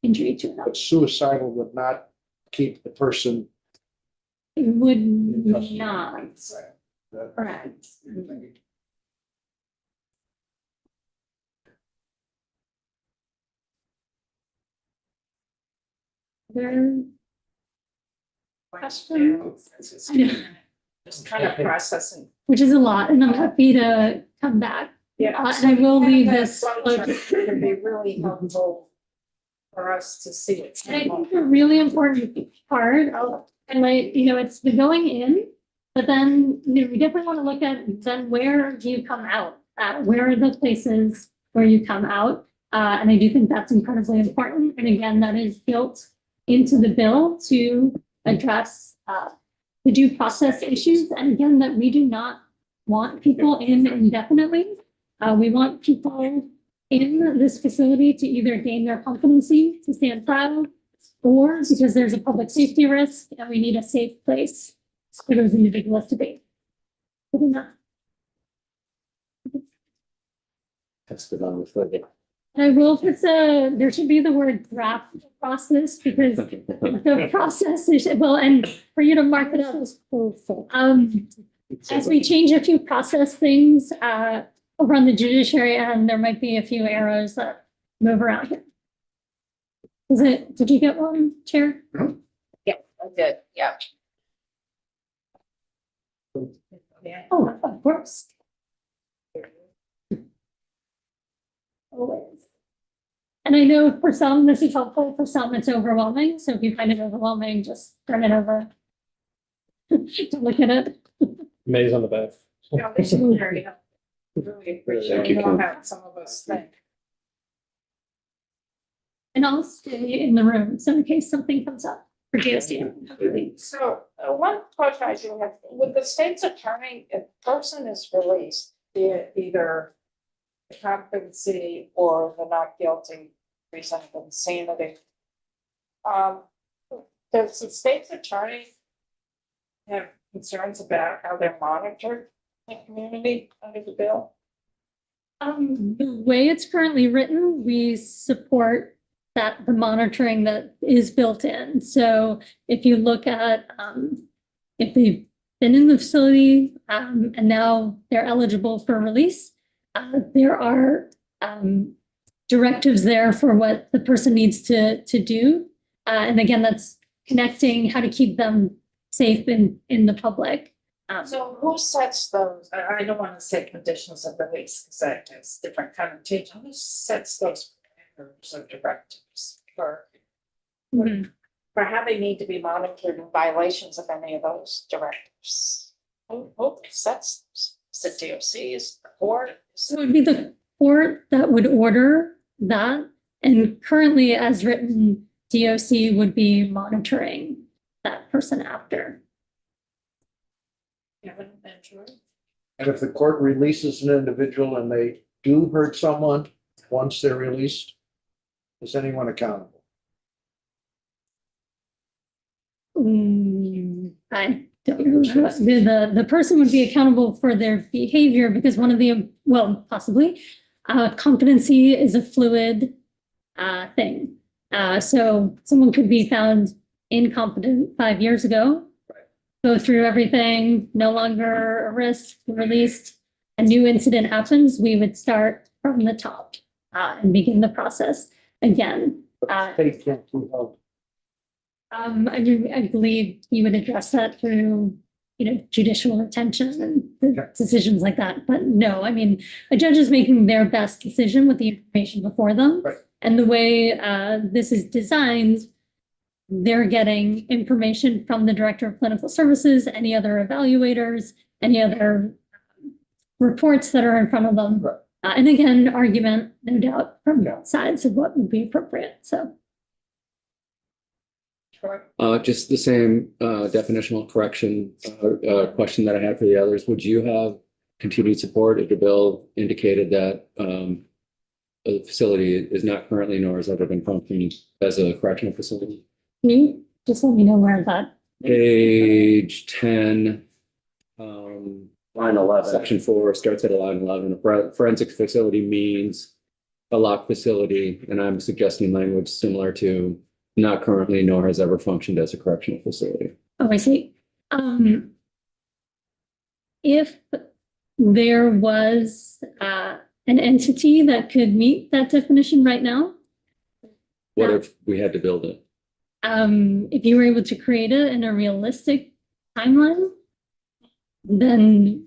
injury to another. But suicidal would not keep the person. It would in custody. not, That- correct. There, questions? I know. Just kind of processing. Which is a lot, and I'm happy to come back. Yeah. And I will leave this. It would be really helpful for us to see it. And I think a really important part of, and it's been going in, but then we definitely want to look at then where do you come out? Where are the places where you come out? And I do think that's incredibly important. And again, that is built into the bill to address the due process issues. And again, that we do not want people in indefinitely. We want people in this facility to either gain their competency to stand trial, or because there's a public safety risk and we need a safe place for those individuals to be. Good enough. That's good on the footing. And I will put there should be the word draft process because the process is, well, and for you to mark it up. As we change a few process things, over on the judiciary end, there might be a few arrows that move around here. Did you get one, Chair? Yeah, I did, yeah. Yeah. Oh, of course. Always. And I know for some, this is helpful, for some it's overwhelming, so if you find it overwhelming, just turn it over. To look at it. Maze on the back. Yeah, this is very helpful. Really appreciate Thank you, it, Kim. how some of us think. And I'll stay in the room, so in case something comes up for GSD. So, one question I do have, with the state's attorney, if a person is released, be it either the competency or the not guilty reason of insanity. Does the state's attorney have concerns about how they're monitored in the community under the bill? The way it's currently written, we support that the monitoring that is built in. So if you look at, if they've been in the facility, and now they're eligible for release, there are, directives there for what the person needs to do. And again, that's connecting how to keep them safe in the public. So who sets those? I don't want to say conditions of release because that has different connotation. Who sets those parameters or directives for how they need to be monitored in violations of any of those directives? Who sets those? Is it DOC? Is it the court? So it would be the court that would order that. And currently, as written, DOC would be monitoring that person after. You haven't been through it? And if the court releases an individual and they do hurt someone once they're released, is anyone accountable? I don't know. The person would be accountable for their behavior because one of the, well, possibly, competency is a fluid thing. So someone could be found incompetent 5 years ago, go through everything, no longer a risk, released, a new incident happens, we would start from the top and begin the process again. State can't be held. I believe you would address that through, judicial retention and decisions like that. But no, I mean, a judge is making their best decision with the information before them. Right. And the way this is designed, they're getting information from the Director of Clinical Services, any other evaluators, any other reports that are in front of them. And again, argument, no doubt, from both sides of what would be appropriate, so. Just the same definitional correction question that I had for the others. Would you have continued support if the bill indicated that the facility is not currently nor has ever been functioning as a correctional facility? Can you just let me know where that, Page 10, Line 11. section 4 starts at line 11. A forensic facility means a locked facility, and I'm suggesting language similar to not currently nor has ever functioned as a correctional facility. oh, I see. If there was an entity that could meet that definition right now, What if we had to build it? if you were able to create it in a realistic timeline, then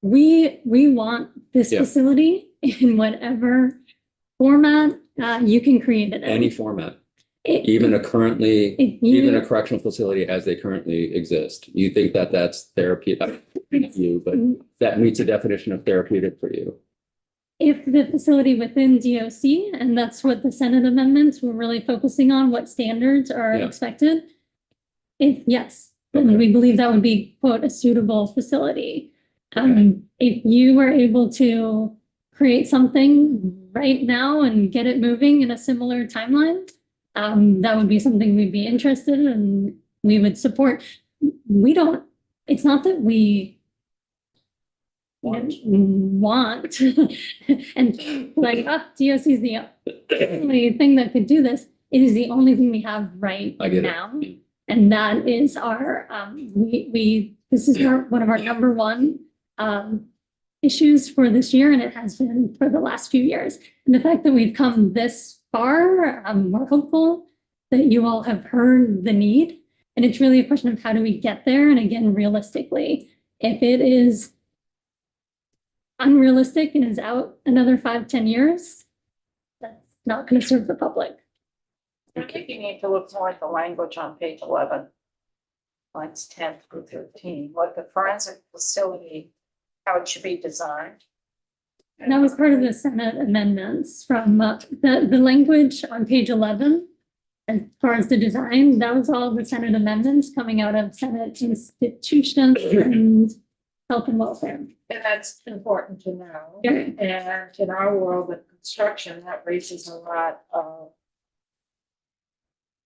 we want this Yeah. facility in whatever format you can create it in. Any format, It- even a currently, if you- even a correctional facility as they currently exist. You think that that's therapeutic, you, but that meets a definition of therapeutic for you. If the facility within DOC, and that's what the Senate amendments were really focusing on, what standards are Yeah. expected. If yes, then Okay. we believe that would be, quote, a suitable facility. If you were able to create something right now and get it moving in a similar timeline, that would be something we'd be interested in and we would support. We don't, it's not that we want and like, DOC is the only thing that could do this. It is the only thing we have right I get it. now. And that is our, this is one of our number one issues for this year, and it has been for the last few years. And the fact that we've come this far, we're hopeful that you all have heard the need. And it's really a question of how do we get there? And again, realistically, if it is unrealistic and is out another 5-10 years, that's not going to serve the public. I think you need to look more at the language on page 11, lines 10 through 13, what the forensic facility, how it should be designed. And that was part of the Senate amendments from the language on page 11. As far as the design, that was all the Senate amendments coming out of Senate institutions and health and welfare. And that's important to know. Yeah. And in our world of construction, that raises a lot of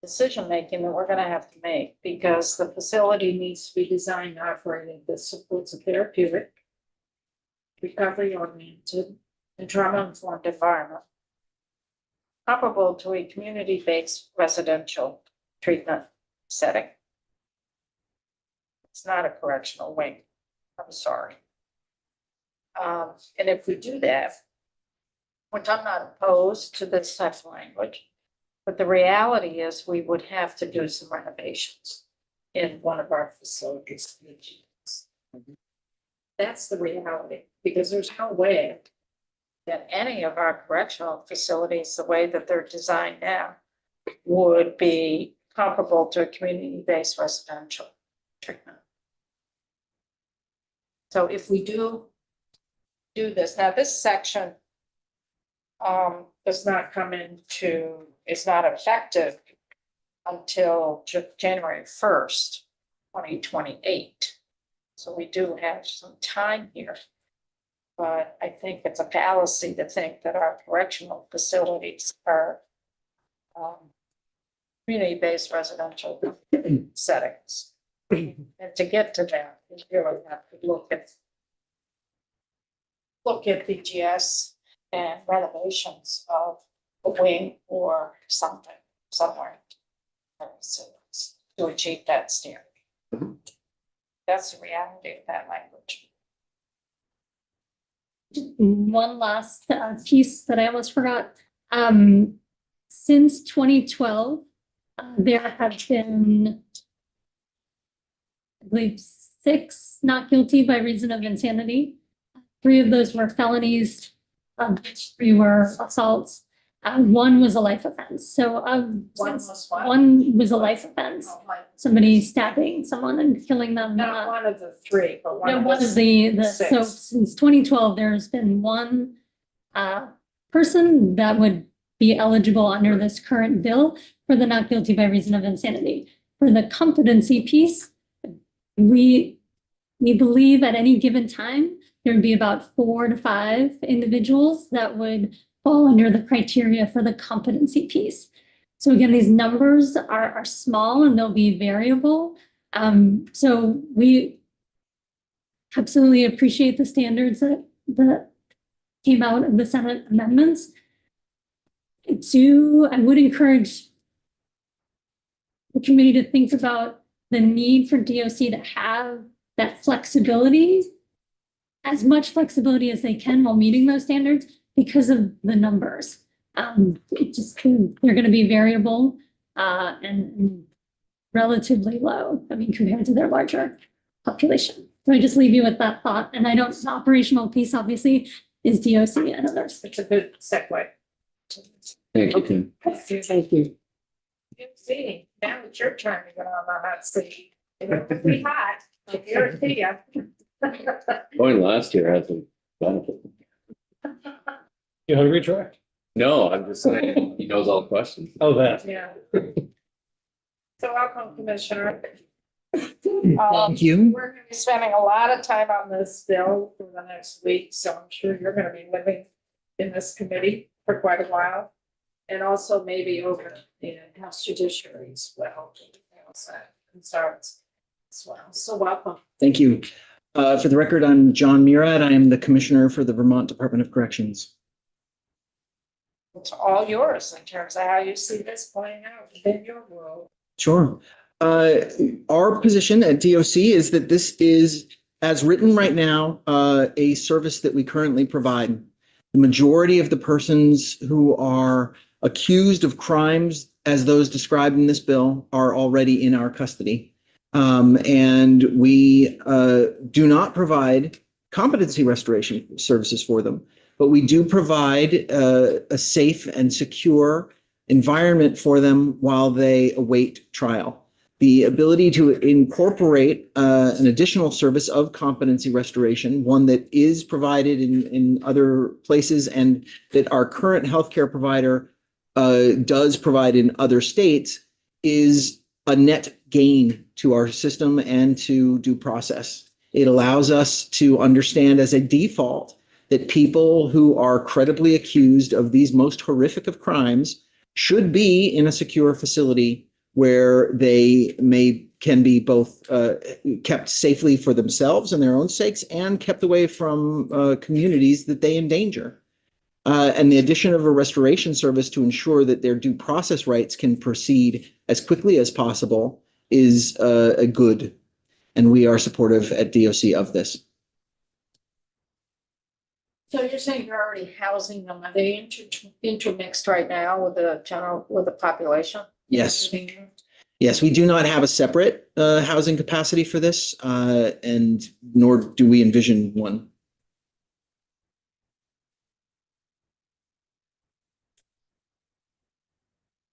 decision-making that we're gonna have to make, because the facility needs to be designed and operated that supports a therapeutic, recovery-oriented, and trauma-informed environment, comparable to a community-based residential treatment setting. It's not a correctional wing. I'm sorry. And if we do that, which I'm not opposed to this type of language, but the reality is we would have to do some renovations in one of our facilities. That's the reality, because there's no way that any of our correctional facilities, the way that they're designed now, would be comparable to a community-based residential treatment. So if we do this, now this section does not come into, it's not effective until January 1st, 2028. So we do have some time here. But I think it's a fallacy to think that our correctional facilities are community-based residential settings. And to get to that, we really have to look at BGS and renovations of a wing or something somewhere to achieve that standard. That's the reality of that language. One last piece that I almost forgot. Since 2012, there have been, I believe, 6 not guilty by reason of insanity. 3 of those were felonies, 3 were assaults. One was a life offense. So One was what? one was a life offense. Oh, like, Somebody stabbing someone and killing them. not one of the three, but No, one one of of the, so six. since 2012, there's been one person that would be eligible under this current bill for the not guilty by reason of insanity. For the competency piece, we believe at any given time, there would be about 4 to 5 individuals that would fall under the criteria for the competency piece. So again, these numbers are small and they'll be variable. So we absolutely appreciate the standards that came out of the Senate amendments. I would encourage the committee to think about the need for DOC to have that flexibility, as much flexibility as they can while meeting those standards because of the numbers. They're going to be variable and relatively low, I mean, compared to their larger population. So I just leave you with that thought. And the operational piece obviously is DOC and others. It's a good segue. Thank you, Tim. Thank you. See, now it's your turn to get on the hot seat. It'll be hot, I guarantee you. Going last year has a benefit. You hungry, Troy? No, I'm just saying, he knows all the questions. Oh, that. Yeah. So welcome, Commissioner. Thank you. We're gonna be spending a lot of time on this bill for the next week, so I'm sure you're gonna be living in this committee for quite a while. And also maybe over in House Judiciary as well. Concerns as well. So welcome. Thank you. For the record, I'm John Murad. I am the Commissioner for the Vermont Department of Corrections. It's all yours in terms of how you see this playing out in your world. Sure. Our position at DOC is that this is, as written right now, a service that we currently provide. The majority of the persons who are accused of crimes as those described in this bill are already in our custody. And we do not provide competency restoration services for them, but we do provide a safe and secure environment for them while they await trial. The ability to incorporate an additional service of competency restoration, one that is provided in other places and that our current healthcare provider does provide in other states, is a net gain to our system and to due process. It allows us to understand as a default that people who are credibly accused of these most horrific of crimes should be in a secure facility where they can be both kept safely for themselves and their own sakes and kept away from communities that they endanger. And the addition of a restoration service to ensure that their due process rights can proceed as quickly as possible is a good. And we are supportive at DOC of this. So you're saying you're already housing them, are they intermixed right now with the population? Yes. Yes, we do not have a separate housing capacity for this, and nor do we envision one.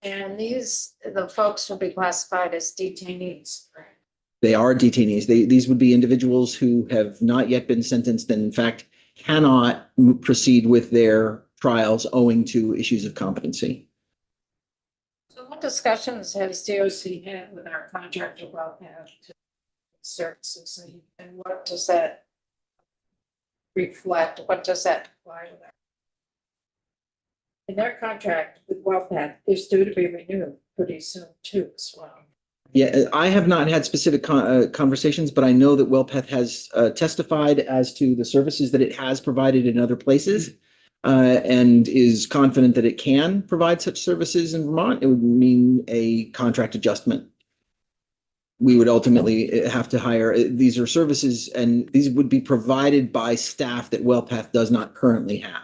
And the folks will be classified as detainees, right? They are detainees. These would be individuals who have not yet been sentenced and in fact cannot proceed with their trials owing to issues of competency. So what discussions has DOC had with our contractor about that services, and what does that reflect? What does that apply with that? And their contract with WellPath is due to be renewed pretty soon too as well. Yeah, I have not had specific conversations, but I know that WellPath has testified as to the services that it has provided in other places and is confident that it can provide such services in Vermont. It would mean a contract adjustment. We would ultimately have to hire, these are services and these would be provided by staff that WellPath does not currently have.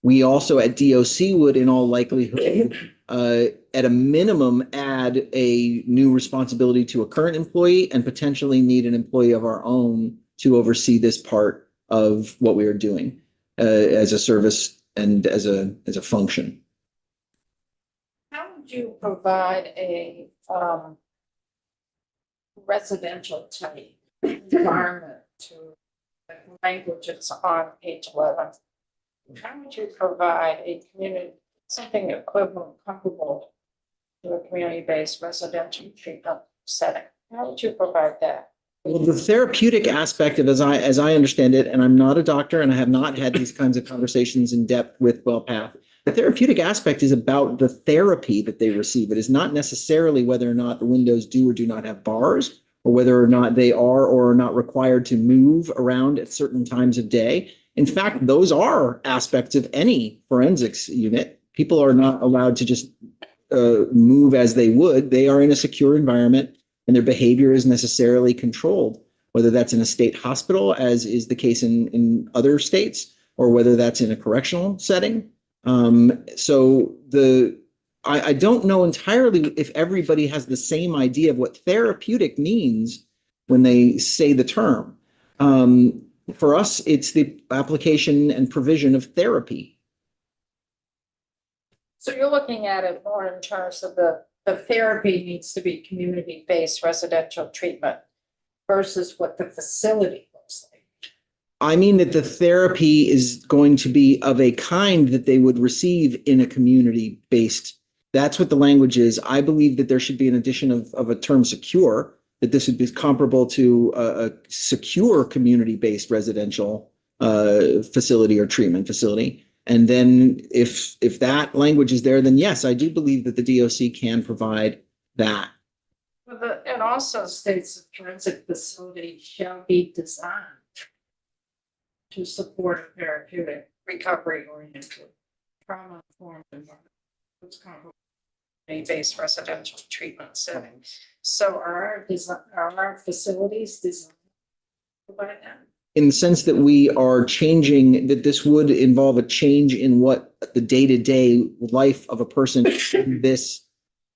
We also at DOC would in all likelihood at a minimum add a new responsibility to a current employee and potentially need an employee of our own to oversee this part of what we are doing as a service and as a function. would you provide a, residential type environment to the languages on page 11? How would you provide a community, something equivalent, comparable to a community-based residential treatment setting? How would you provide that? Well, the therapeutic aspect of, as I understand it, and I'm not a doctor and I have not had these kinds of conversations in depth with WellPath. The therapeutic aspect is about the therapy that they receive. It is not necessarily whether or not the windows do or do not have bars, or whether or not they are or are not required to move around at certain times of day. In fact, those are aspects of any forensics unit. People are not allowed to just move as they would. They are in a secure environment and their behavior is necessarily controlled, whether that's in a state hospital, as is the case in other states, or whether that's in a correctional setting. I don't know entirely if everybody has the same idea of what therapeutic means when they say the term. For us, it's the application and provision of therapy. So you're looking at it more in terms of the therapy needs to be community-based residential treatment versus what the facility looks like. I mean that the therapy is going to be of a kind that they would receive in a community-based. That's what the language is. I believe that there should be an addition of a term secure, that this would be comparable to a secure community-based residential facility or treatment facility. And then if that language is there, then yes, I do believe that the DOC can provide that. Well, it also states the forensic facility shall be designed to support a therapeutic recovery-oriented trauma-informed environment. It's community-based residential treatment setting. So are our facilities designed to provide that? In the sense that we are changing, that this would involve a change in what the day-to-day life of a person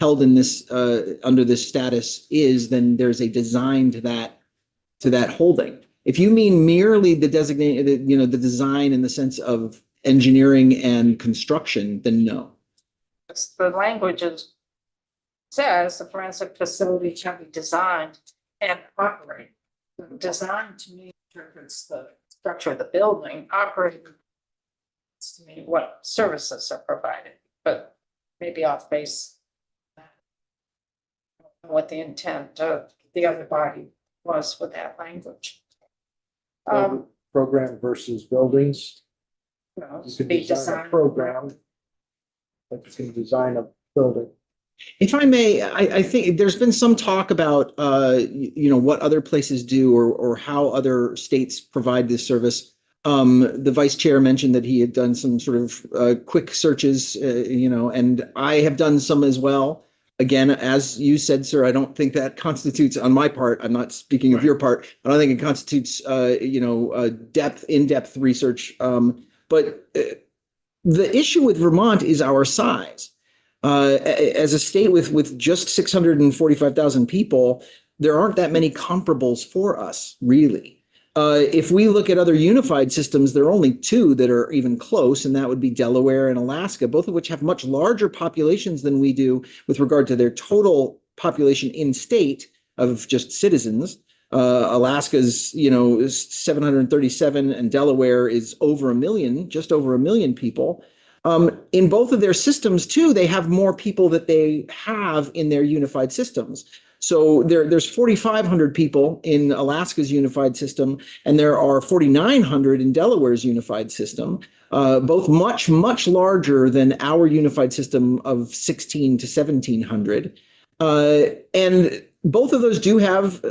held in this under this status is, then there's a design to that holding. If you mean merely the designated, the design in the sense of engineering and construction, then no. The language says the forensic facility shall be designed and operate. Designed to me interprets the structure of the building. Operating to me what services are provided, but maybe off base what the intent of the other body was with that language. Program versus buildings. Well, You can be design a designed. program, but you can design a building. If I may, I think there's been some talk about, what other places do or how other states provide this service. The vice chair mentioned that he had done some sort of quick searches, and I have done some as well. Again, as you said, sir, I don't think that constitutes, on my part, I'm not speaking of your part, I don't think it constitutes, in-depth research. But the issue with Vermont is our size. As a state with just 645,000 people, there aren't that many comparables for us, really. If we look at other unified systems, there are only two that are even close, and that would be Delaware and Alaska, both of which have much larger populations than we do with regard to their total population in state of just citizens. Alaska's, 737, and Delaware is over 1 million, just over 1 million people. In both of their systems, too, they have more people that they have in their unified systems. So there's 4,500 people in Alaska's unified system, and there are 4,900 in Delaware's unified system, both much, much larger than our unified system of 1,600 to 1,700. And both of those do have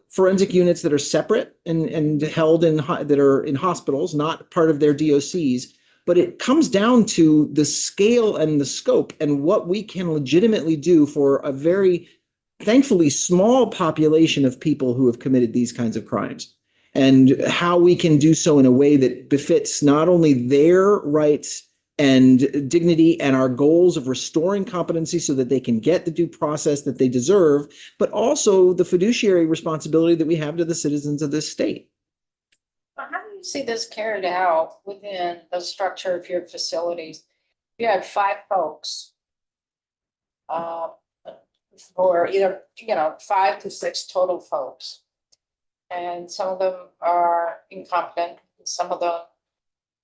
forensic units that are separate and held that are in hospitals, not part of their DOCs. But it comes down to the scale and the scope and what we can legitimately do for a very, thankfully, small population of people who have committed these kinds of crimes, and how we can do so in a way that befits not only their rights and dignity and our goals of restoring competency so that they can get the due process that they deserve, but also the fiduciary responsibility that we have to the citizens of this state. How do you see this carried out within the structure of your facilities? You had 5 folks for either, 5 to 6 total folks. And some of them are incompetent, and some of them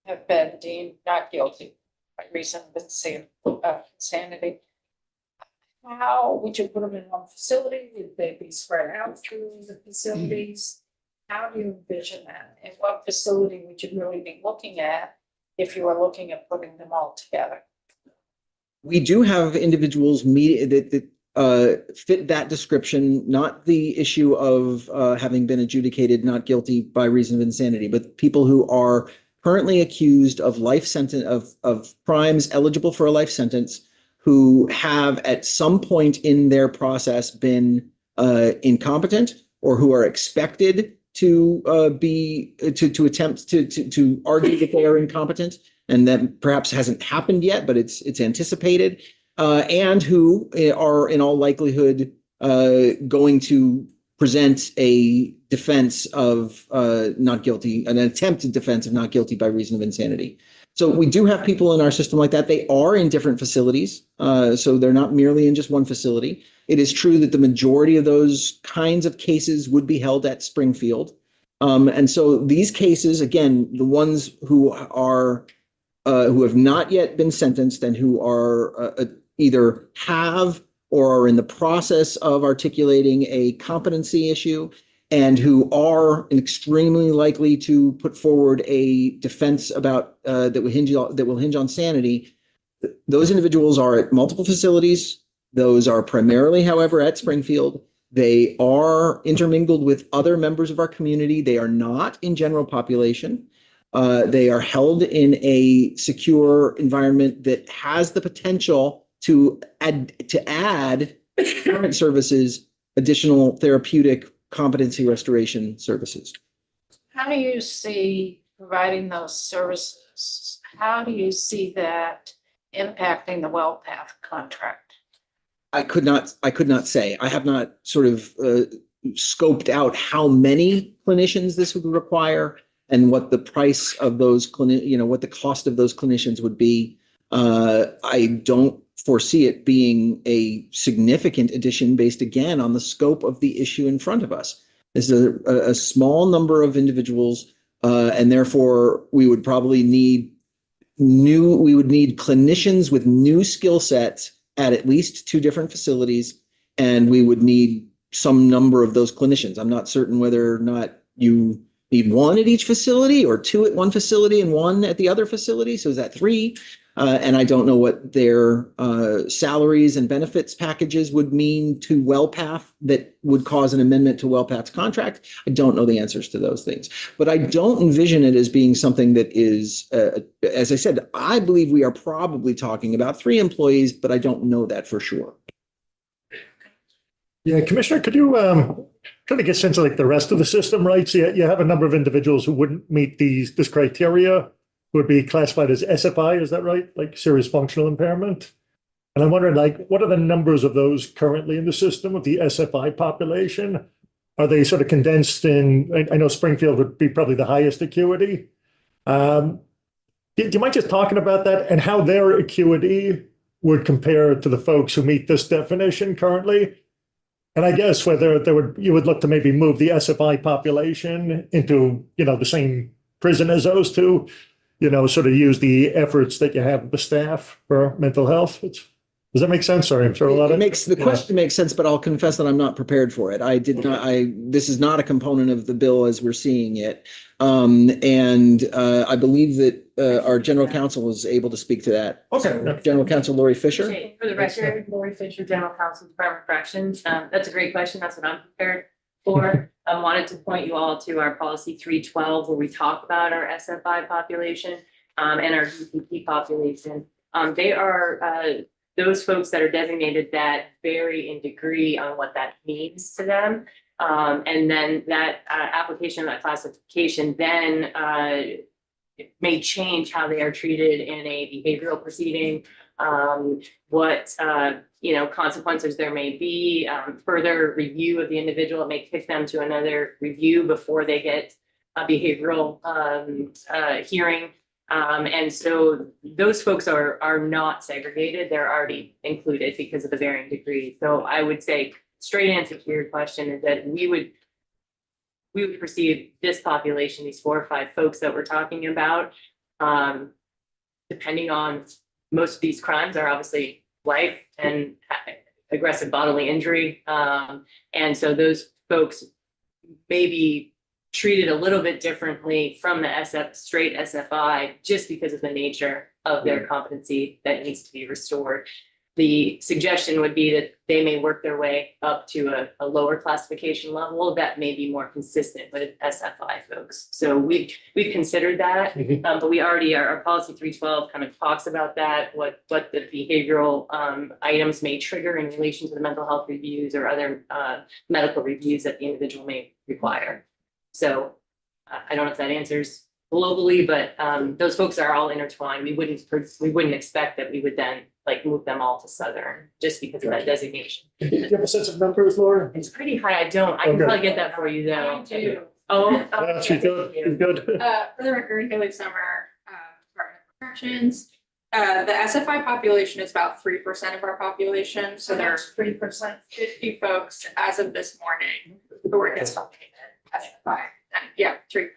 have been deemed not guilty by reason of insanity. How would you put them in one facility? Would they be spread out through the facilities? How do you envision that? And what facility would you really be looking at if you were looking at putting them all together? We do have individuals that fit that description, not the issue of having been adjudicated not guilty by reason of insanity, but people who are currently accused of life sentence of crimes eligible for a life sentence, who have at some point in their process been incompetent, or who are expected to attempt to argue that they are incompetent, and that perhaps hasn't happened yet, but it's anticipated, and who are in all likelihood going to present a defense of not guilty, an attempted defense of not guilty by reason of insanity. So we do have people in our system like that. They are in different facilities, so they're not merely in just one facility. It is true that the majority of those kinds of cases would be held at Springfield. And so these cases, again, the ones who have not yet been sentenced and who are either have or are in the process of articulating a competency issue, and who are extremely likely to put forward a defense about that will hinge on sanity. Those individuals are at multiple facilities. Those are primarily, however, at Springfield. They are intermingled with other members of our community. They are not in general population. They are held in a secure environment that has the potential to add current services, additional therapeutic competency restoration services. How do you see providing those services? How do you see that impacting the WellPath contract? I could not say. I have not sort of scoped out how many clinicians this would require and what the price of those what the cost of those clinicians would be. I don't foresee it being a significant addition based again on the scope of the issue in front of us. This is a small number of individuals, and therefore we would probably need clinicians with new skill sets at least 2 different facilities, and we would need some number of those clinicians. I'm not certain whether or not you need 1 at each facility or 2 at one facility and 1 at the other facility. So is that 3? And I don't know what their salaries and benefits packages would mean to WellPath that would cause an amendment to WellPath's contract. I don't know the answers to those things, but I don't envision it as being something that is, as I said, I believe we are probably talking about 3 employees, but I don't know that for sure. Yeah, Commissioner, could you try to get a sense of like the rest of the system, right? So you have a number of individuals who wouldn't meet this criteria, would be classified as SFI, is that right? Like serious functional impairment? And I'm wondering, like, what are the numbers of those currently in the system of the SFI population? Are they sort of condensed in, I know Springfield would be probably the highest acuity. Do you mind just talking about that and how their acuity would compare to the folks who meet this definition currently? And I guess whether you would look to maybe move the SFI population into, the same prison as those two, sort of use the efforts that you have with the staff for mental health. Does that make sense? Sorry, I'm sure a lot of the question makes sense, but I'll confess that I'm not prepared for it. This is not a component of the bill as we're seeing it. And I believe that our general counsel is able to speak to that. Okay. General Counsel Lori Fisher. Okay, for the record, Lori Fisher, General Counsel, Department of Corrections. That's a great question. That's what I'm prepared for. I wanted to point you all to our policy 312, where we talk about our SFI population and our DPP population. They are those folks that are designated that vary in degree on what that means to them. And then that application, that classification, then may change how they are treated in a behavioral proceeding, what consequences there may be, further review of the individual. It may kick them to another review before they get a behavioral hearing. And so those folks are not segregated. They're already included because of the varying degree. So I would say straight answer to your question is that we would perceive this population, these 4 or 5 folks that we're talking about, depending on most of these crimes are obviously life and aggressive bodily injury. And so those folks may be treated a little bit differently from the straight SFI just because of the nature of their competency that needs to be restored. The suggestion would be that they may work their way up to a lower classification level that may be more consistent with SFI folks. So we've considered that, but we already, our policy 312 kind of talks about that, what the behavioral items may trigger in relation to the mental health reviews or other medical reviews that the individual may require. So I don't know if that answers globally, but those folks are all intertwined. We wouldn't expect that we would then like move them all to Southern just because of that designation. Do you have a sense of numbers, Laura? It's pretty high. I don't. I can Okay. probably get that for you though. I do. Oh, She's good, she's good. For the record, Haley Summer, Department of Corrections. The SFI population is about 3% of our population, so there's 3%. 50 folks as of this morning who were designated SFI. Yeah, 3%.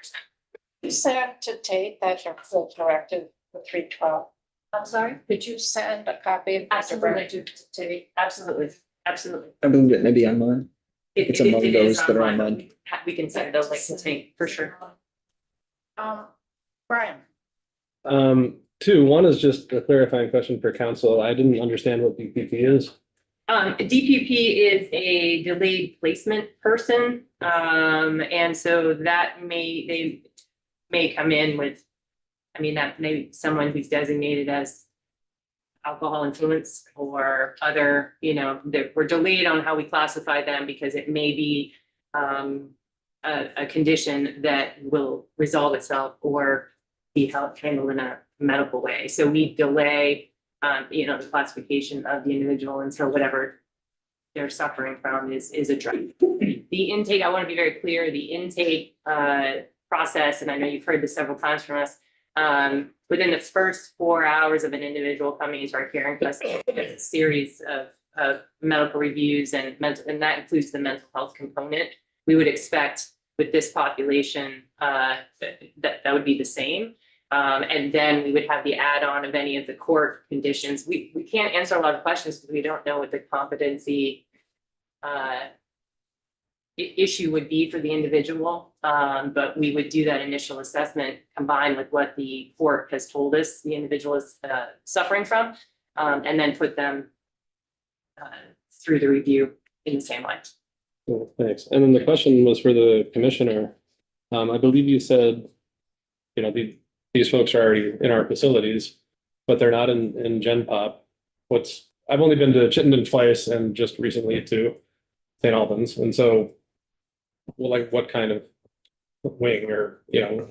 You said to Tate that you're full corrected the 312. I'm sorry. Could you send a copy of the Absolutely. directive to Tate? Absolutely. Absolutely. I believe it may be online. It's among It is those that are online. We can send those links to Tate for sure. Brian, 2, one is just a clarifying question for council. I didn't understand what DPP is. DPP is a delayed placement person. And so they may come in with, that may be someone who's designated as alcohol influence or other, that we're delayed on how we classify them because it may be a condition that will resolve itself or be handled in a medical way. So we delay, the classification of the individual until whatever they're suffering from is addressed. The intake, I want to be very clear, the intake process, and I know you've heard this several times from us, within the first 4 hours of an individual coming into our care and custody, there's a series of medical reviews and that includes the mental health component. We would expect with this population that would be the same. And then we would have the add-on of any of the court conditions. We can't answer a lot of questions because we don't know what the competency issue would be for the individual. But we would do that initial assessment combined with what the court has told us the individual is suffering from, and then put them through the review in the same way. Cool, thanks. And then the question was for the commissioner. I believe you said, these folks are already in our facilities, but they're not in Gen Pop. I've only been to Chittenden twice and just recently to St. Albans. And so, what kind of wing or,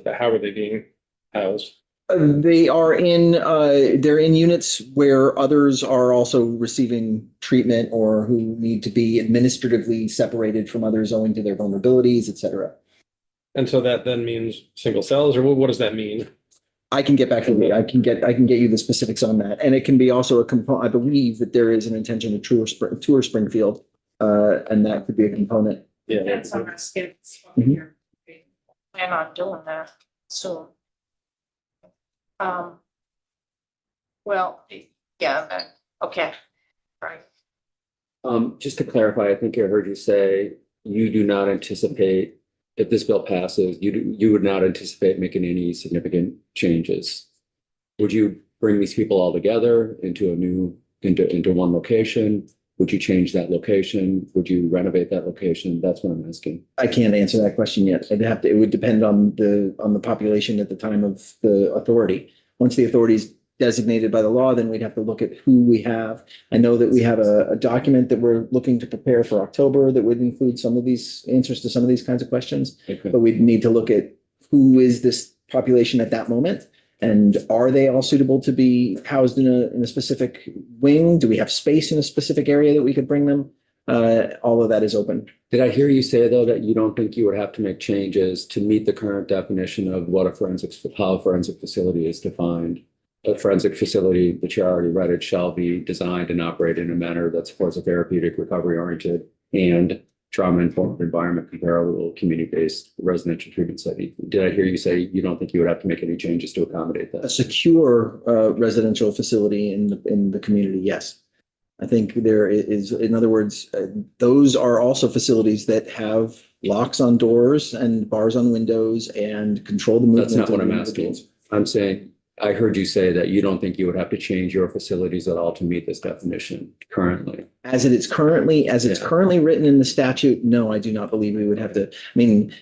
how are they being housed? They are they're in units where others are also receiving treatment or who need to be administratively separated from others owing to their vulnerabilities, et cetera. And so that then means single cells, or what does that mean? I can get back to you. I can get you the specifics on that. And it can be also a component. I believe that there is an intention to tour Springfield, and that could be a component. Yeah. that's on our schedule. Mhm. Plan on doing that soon. Well, yeah, okay, right. Just to clarify, I think I heard you say you do not anticipate, if this bill passes, you would not anticipate making any significant changes. Would you bring these people all together into one location? Would you change that location? Would you renovate that location? That's what I'm asking. I can't answer that question yet. It would depend on the population at the time of the authority. Once the authority is designated by the law, then we'd have to look at who we have. I know that we have a document that we're looking to prepare for October that would include some of these answers to some of these kinds of questions. Okay. But we'd need to look at who is this population at that moment. And are they all suitable to be housed in a specific wing? Do we have space in a specific area that we could bring them? all of that is open. Did I hear you say, though, that you don't think you would have to make changes to meet the current definition of what how a forensic facility is defined? A forensic facility, the chair already read it, shall be designed and operated in a manner that supports a therapeutic, recovery-oriented, and trauma-informed environment comparable to community-based residential treatment setting. Did I hear you say you don't think you would have to make any changes to accommodate A that? secure residential facility in the community, yes. I think there is, in other words, those are also facilities that have locks on doors and bars on windows and control the movement. That's not what of I'm asking. individuals. I'm saying, I heard you say that you don't think you would have to change your facilities at all to meet this definition currently. As it's currently Yeah. written in the statute, no, I do not believe we would have to. I mean,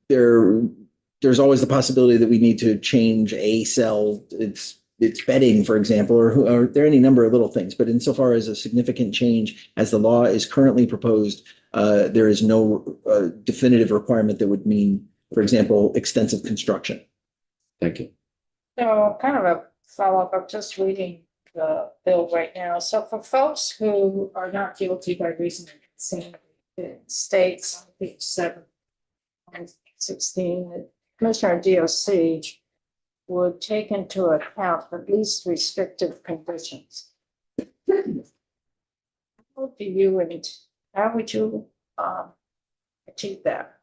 there's always the possibility that we need to change a cell, its bedding, for example, or there are any number of little things. But insofar as a significant change, as the law is currently proposed, there is no definitive requirement that would mean, for example, extensive construction. Thank you. So kind of a follow-up, I'm just reading the bill right now. So for folks who are not guilty by reason of insanity, it states on page 7, 16, that Commissioner DOC would take into account the least restrictive conditions. How would you achieve that?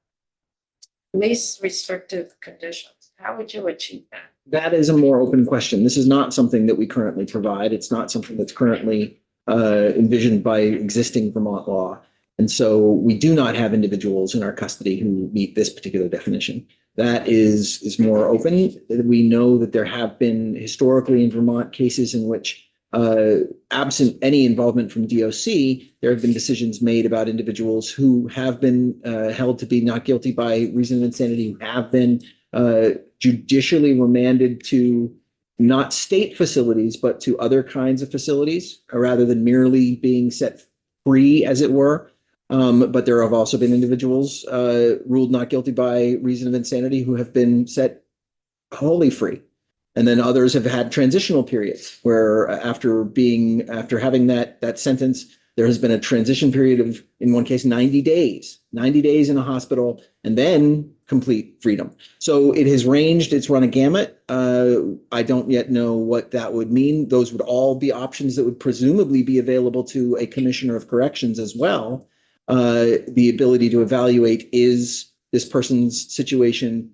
Least restrictive conditions, how would you achieve that? That is a more open question. This is not something that we currently provide. It's not something that's currently envisioned by existing Vermont law. And so we do not have individuals in our custody who meet this particular definition. That is more open. We know that there have been historically in Vermont cases in which, absent any involvement from DOC, there have been decisions made about individuals who have been held to be not guilty by reason of insanity, who have been judicially remanded to not state facilities, but to other kinds of facilities, rather than merely being set free, as it were. But there have also been individuals ruled not guilty by reason of insanity who have been set wholly free. And then others have had transitional periods where after having that sentence, there has been a transition period of, in one case, 90 days in a hospital, and then complete freedom. So it has ranged, it's run a gamut. I don't yet know what that would mean. Those would all be options that would presumably be available to a commissioner of corrections as well. The ability to evaluate, is this person's situation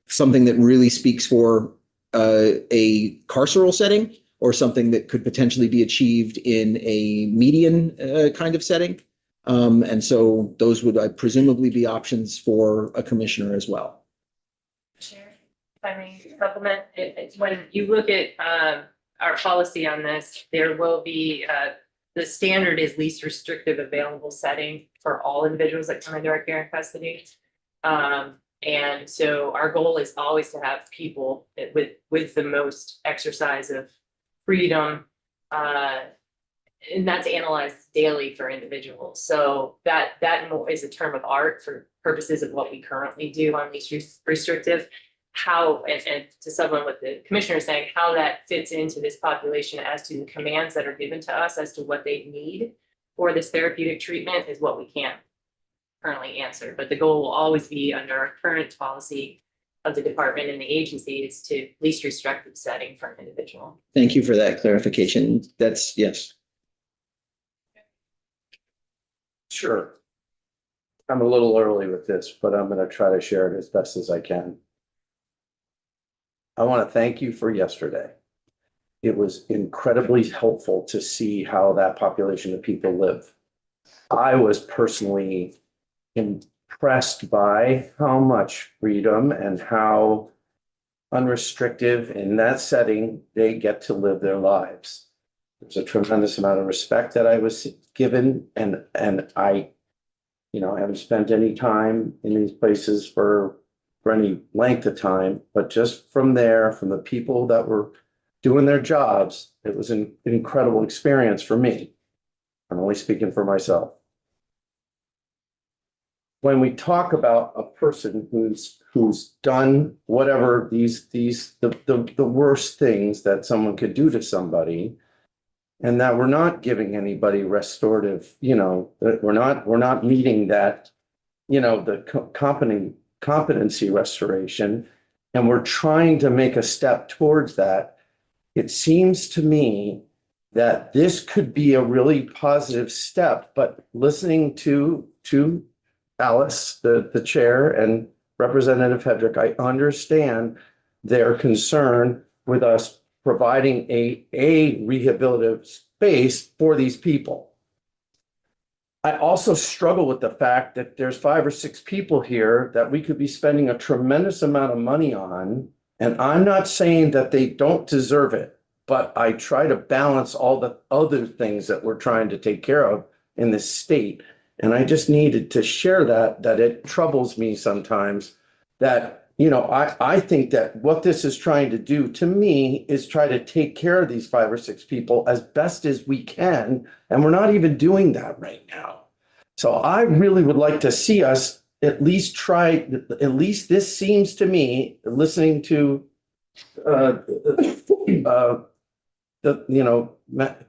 something that really speaks for a carceral setting, or something that could potentially be achieved in a median kind of setting. And so those would presumably be options for a commissioner as well. Chair, if I may supplement, when you look at our policy on this, there will be the standard is least restrictive available setting for all individuals that come into our care and custody. And so our goal is always to have people with the most exercise of freedom, and that's analyzed daily for individuals. So that is a term of art for purposes of what we currently do on least restrictive. How, and to supplement what the commissioner is saying, how that fits into this population as to the commands that are given to us as to what they need for this therapeutic treatment is what we can't currently answer. But the goal will always be, under our current policy of the department and the agency, is to least restrictive setting for an individual. Thank you for that clarification. That's, yes. Sure. I'm a little early with this, but I'm going to try to share it as best as I can. I want to thank you for yesterday. It was incredibly helpful to see how that population of people live. I was personally impressed by how much freedom and how unrestricted in that setting they get to live their lives. There's a tremendous amount of respect that I was given, and I haven't spent any time in these places for any length of time, but just from there, from the people that were doing their jobs, it was an incredible experience for me. I'm only speaking for myself. When we talk about a person who's done whatever the worst things that someone could do to somebody, and that we're not giving anybody restorative, that we're not meeting that, the competency restoration, and we're trying to make a step towards that. It seems to me that this could be a really positive step, but listening to Alice, the chair, and Representative Hedrick, I understand their concern with us providing a rehabilitative space for these people. I also struggle with the fact that there's 5 or 6 people here that we could be spending a tremendous amount of money on. And I'm not saying that they don't deserve it, but I try to balance all the other things that we're trying to take care of in this state. And I just needed to share that it troubles me sometimes that, I think that what this is trying to do to me is try to take care of these 5 or 6 people as best as we can. And we're not even doing that right now. So I really would like to see us at least try, at least this seems to me, listening to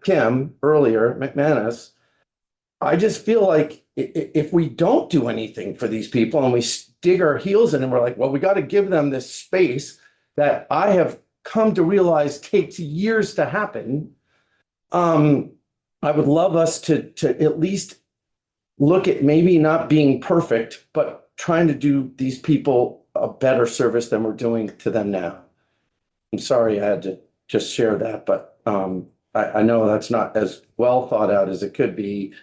Kim earlier, McManus, I just feel like if we don't do anything for these people and we dig our heels in and we're like, well, we got to give them this space that I have come to realize takes years to happen. I would love us to at least look at maybe not being perfect, but trying to do these people a better service than we're doing to them now. I'm sorry I had to just share that, but I know that's not as well thought out as it could be.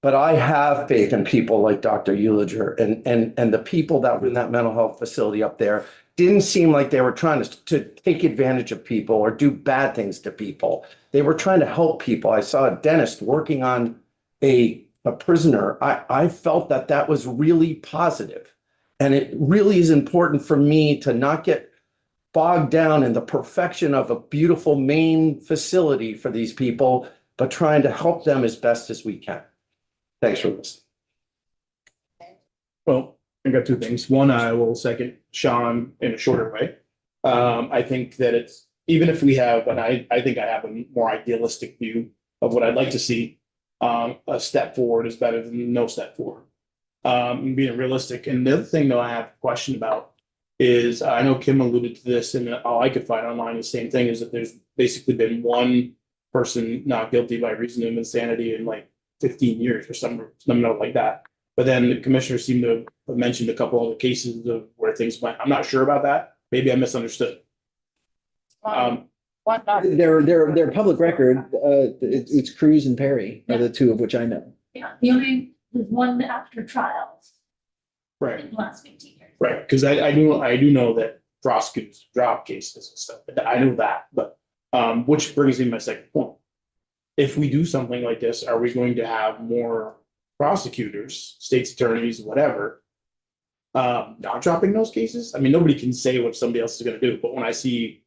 But I have faith in people like Dr. Euliger and the people that were in that mental health facility up there didn't seem like they were trying to take advantage of people or do bad things to people. They were trying to help people. I saw a dentist working on a prisoner. I felt that was really positive. And it really is important for me to not get bogged down in the perfection of a beautiful main facility for these people, but trying to help them as best as we can. Thanks for listening. Well, I got 2 things. One, I will second Sean in a shorter way. I think that it's, even if we have, and I think I have a more idealistic view of what I'd like to see, a step forward is better than no step forward. Being realistic. And the other thing though I have a question about is, I know Kim alluded to this, and all I could find online, the same thing, is that there's basically been one person not guilty by reason of insanity in like 15 years or some note like that. But then the commissioner seemed to have mentioned a couple of the cases of where things went. I'm not sure about that. Maybe I misunderstood. They're public record. It's Cruz and Perry are the 2 of which I know. Yeah, there's one after trials Right. in the last 15 years. Right. Because I do know that prosecutors drop cases and stuff. I know that. But which brings me to my second point. If we do something like this, are we going to have more prosecutors, state's attorneys, whatever, not dropping those cases? I mean, nobody can say what somebody else is going to do. But when I see,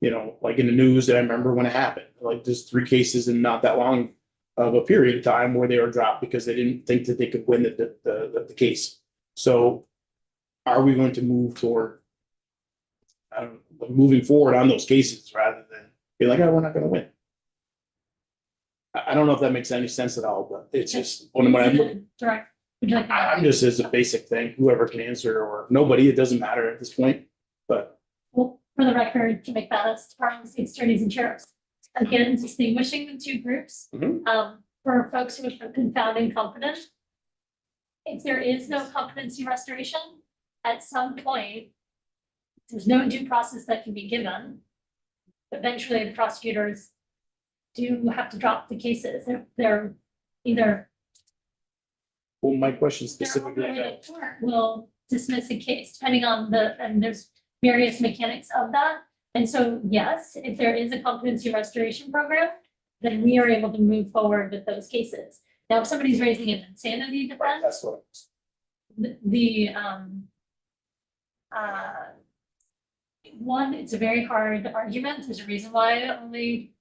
like in the news, that I remember when it happened, like there's 3 cases in not that long of a period of time where they were dropped because they didn't think that they could win the case. So are we going to move toward moving forward on those cases rather than be like, oh, we're not going to win? I don't know if that makes any sense at all, but it's just when I'm Direct. Would you like to- I'm just, as a basic thing, whoever can answer or nobody, it doesn't matter at this point. But Well, for the record, to make balance, Department of State Attorneys and Sheriffs. Again, distinguishing the 2 groups. Mhm. For folks who are confounding competent, if there is no competency restoration, at some point, there's no due process that can be given. Eventually, the prosecutors do have to drop the cases. They're either well, my question their specifically, operating court will dismiss a case depending on and there's various mechanics of that. And so, yes, if there is a competency restoration program, then we are able to move forward with those cases. Now, if somebody's raising an insanity defense, that's what. one, it's a very hard argument. There's a reason why only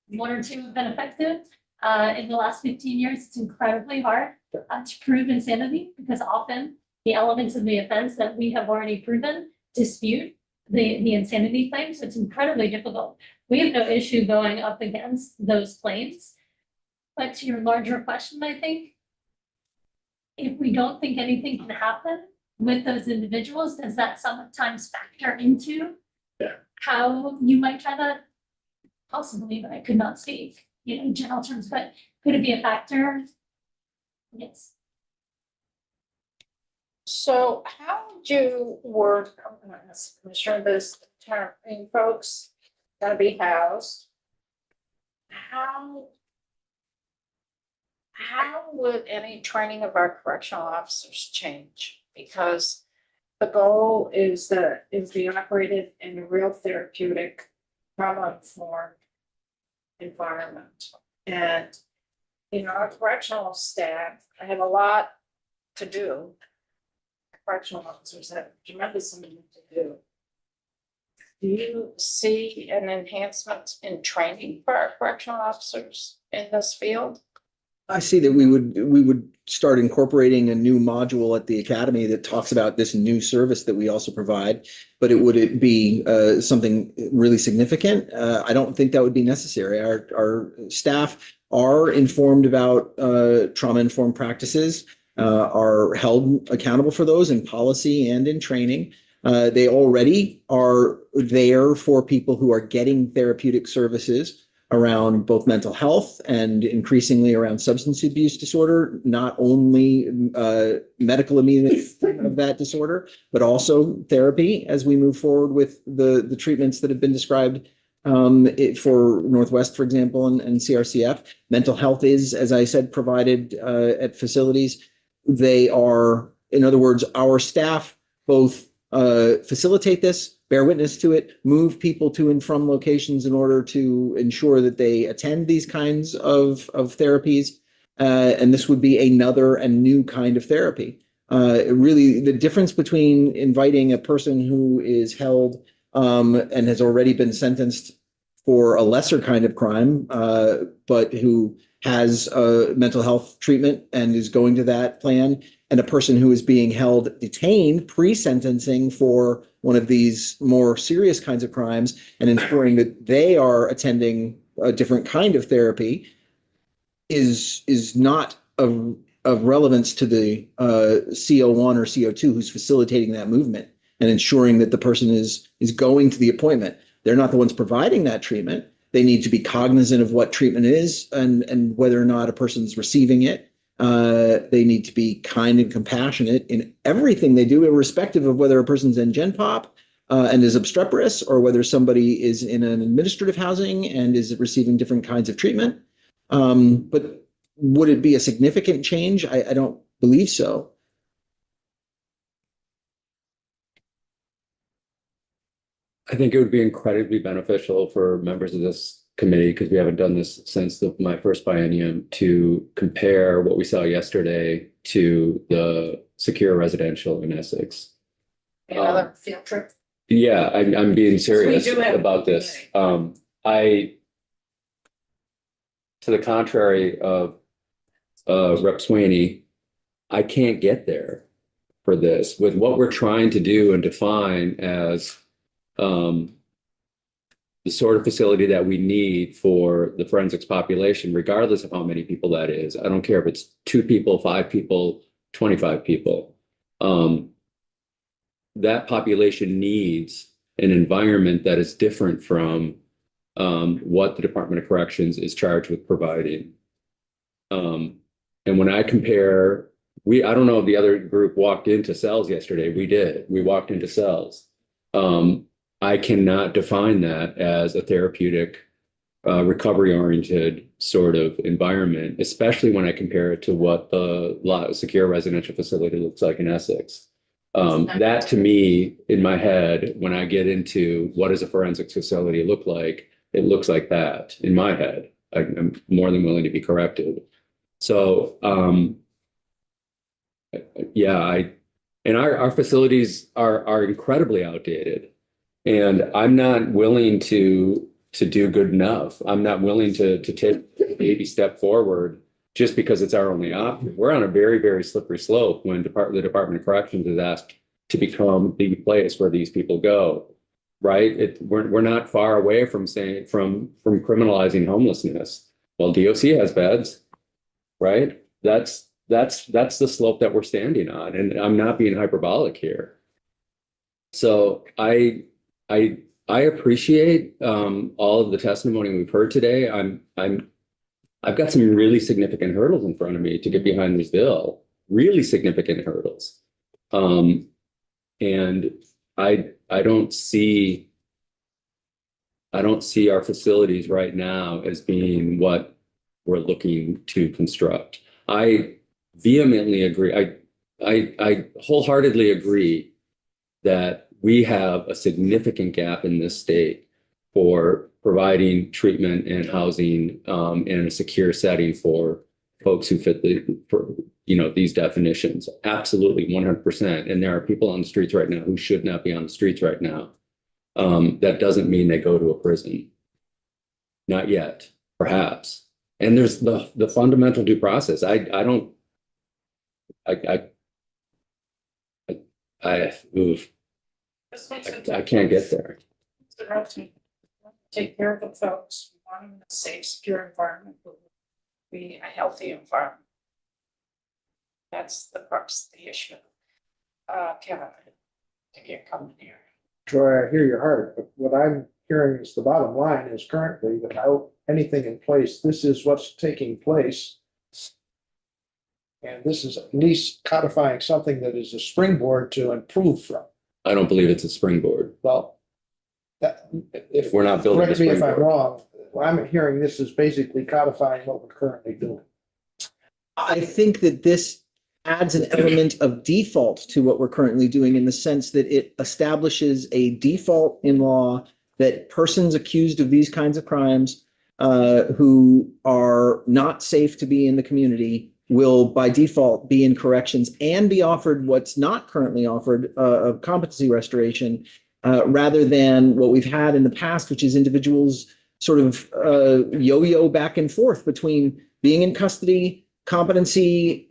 1 or 2 have been effective. In the last 15 years, it's incredibly hard to prove insanity because often the elements of the offense that we have already proven dispute the insanity claim. So it's incredibly difficult. we have no issue going up against those claims. But to your larger question, I think, if we don't think anything can happen with those individuals, does that sometimes factor into how you might try to possibly, but I could not speak, in general terms, but could it be a factor? Yes. So how would you work, I'm gonna ask Commissioner this term, folks gotta be housed? How would any training of our correctional officers change? Because the goal is that it be operated in a real therapeutic, trauma-informed environment. And, our correctional staff, I have a lot to do. Correctional officers have tremendous amount to do. Do you see an enhancement in training for our correctional officers in this field? I see that we would start incorporating a new module at the academy that talks about this new service that we also provide, but would it be something really significant? I don't think that would be necessary. Our staff are informed about trauma-informed practices, are held accountable for those in policy and in training. They already are there for people who are getting therapeutic services around both mental health and increasingly around substance abuse disorder, not only medical immunity of that disorder, but also therapy as we move forward with the treatments that have been described for Northwest, for example, and CRCF. Mental health is, as I said, provided at facilities. They are, in other words, our staff both facilitate this, bear witness to it, move people to and from locations in order to ensure that they attend these kinds of therapies. And this would be another and new kind of therapy. Really, the difference between inviting a person who is held and has already been sentenced for a lesser kind of crime, but who has mental health treatment and is going to that plan, and a person who is being held detained pre-sentencing for one of these more serious kinds of crimes and ensuring that they are attending a different kind of therapy is not of relevance to the CO1 or CO2 who's facilitating that movement and ensuring that the person is going to the appointment. They're not the ones providing that treatment. They need to be cognizant of what treatment is and whether or not a person's receiving it. They need to be kind and compassionate in everything they do, irrespective of whether a person's in Gen Pop and is obstreperous, or whether somebody is in an administrative housing and is receiving different kinds of treatment. But would it be a significant change? I don't believe so. I think it would be incredibly beneficial for members of this committee, because we haven't done this since my first biennium, to compare what we saw yesterday to the secure residential in Essex. Another field trip? Yeah, I'm being serious We do have about this. To the contrary of Rep. Sweeney, I can't get there for this with what we're trying to do and define as the sort of facility that we need for the forensics population, regardless of how many people that is. I don't care if it's 2 people, 5 people, 25 people. That population needs an environment that is different from what the Department of Corrections is charged with providing. And when I compare, I don't know if the other group walked into cells yesterday. We did. We walked into cells. I cannot define that as a therapeutic, recovery-oriented sort of environment, especially when I compare it to what the secure residential facility looks like in Essex. That to me, in my head, when I get into what does a forensics facility look like, it looks like that in my head. I'm more than willing to be corrected. So, yeah, and our facilities are incredibly outdated. And I'm not willing to do good enough. I'm not willing to take a baby step forward just because it's our only option. We're on a very, very slippery slope when the Department of Corrections is asked to become the place where these people go. right? We're not far away from saying, from criminalizing homelessness. Well, DOC has beds, right? That's the slope that we're standing on, and I'm not being hyperbolic here. So I appreciate all of the testimony we've heard today. I've got some really significant hurdles in front of me to get behind this bill, really significant hurdles. And I don't see our facilities right now as being what we're looking to construct. I vehemently agree. I wholeheartly agree that we have a significant gap in this state for providing treatment and housing in a secure setting for folks who fit these definitions. Absolutely, 100%. And there are people on the streets right now who should not be on the streets right now. That doesn't mean they go to a prison. Not yet, perhaps. And there's the fundamental due process. I can't get there. Take care of the folks, we want them in a safe, secure environment, but be a healthy environment. That's the crux of the issue. Kevin, to get coming here. Troy, I hear your heart, but what I'm hearing is the bottom line is currently without anything in place, this is what's taking place. And this is at least codifying something that is a springboard to improve from. I don't believe it's a springboard. Well, that, if We're not building a correct me if I'm springboard. wrong, what I'm hearing this is basically codifying what we're currently doing. I think that this adds an element of default to what we're currently doing in the sense that it establishes a default in law that persons accused of these kinds of crimes who are not safe to be in the community will by default be in corrections and be offered what's not currently offered of competency restoration rather than what we've had in the past, which is individuals sort of yo-yo back and forth between being in custody, competency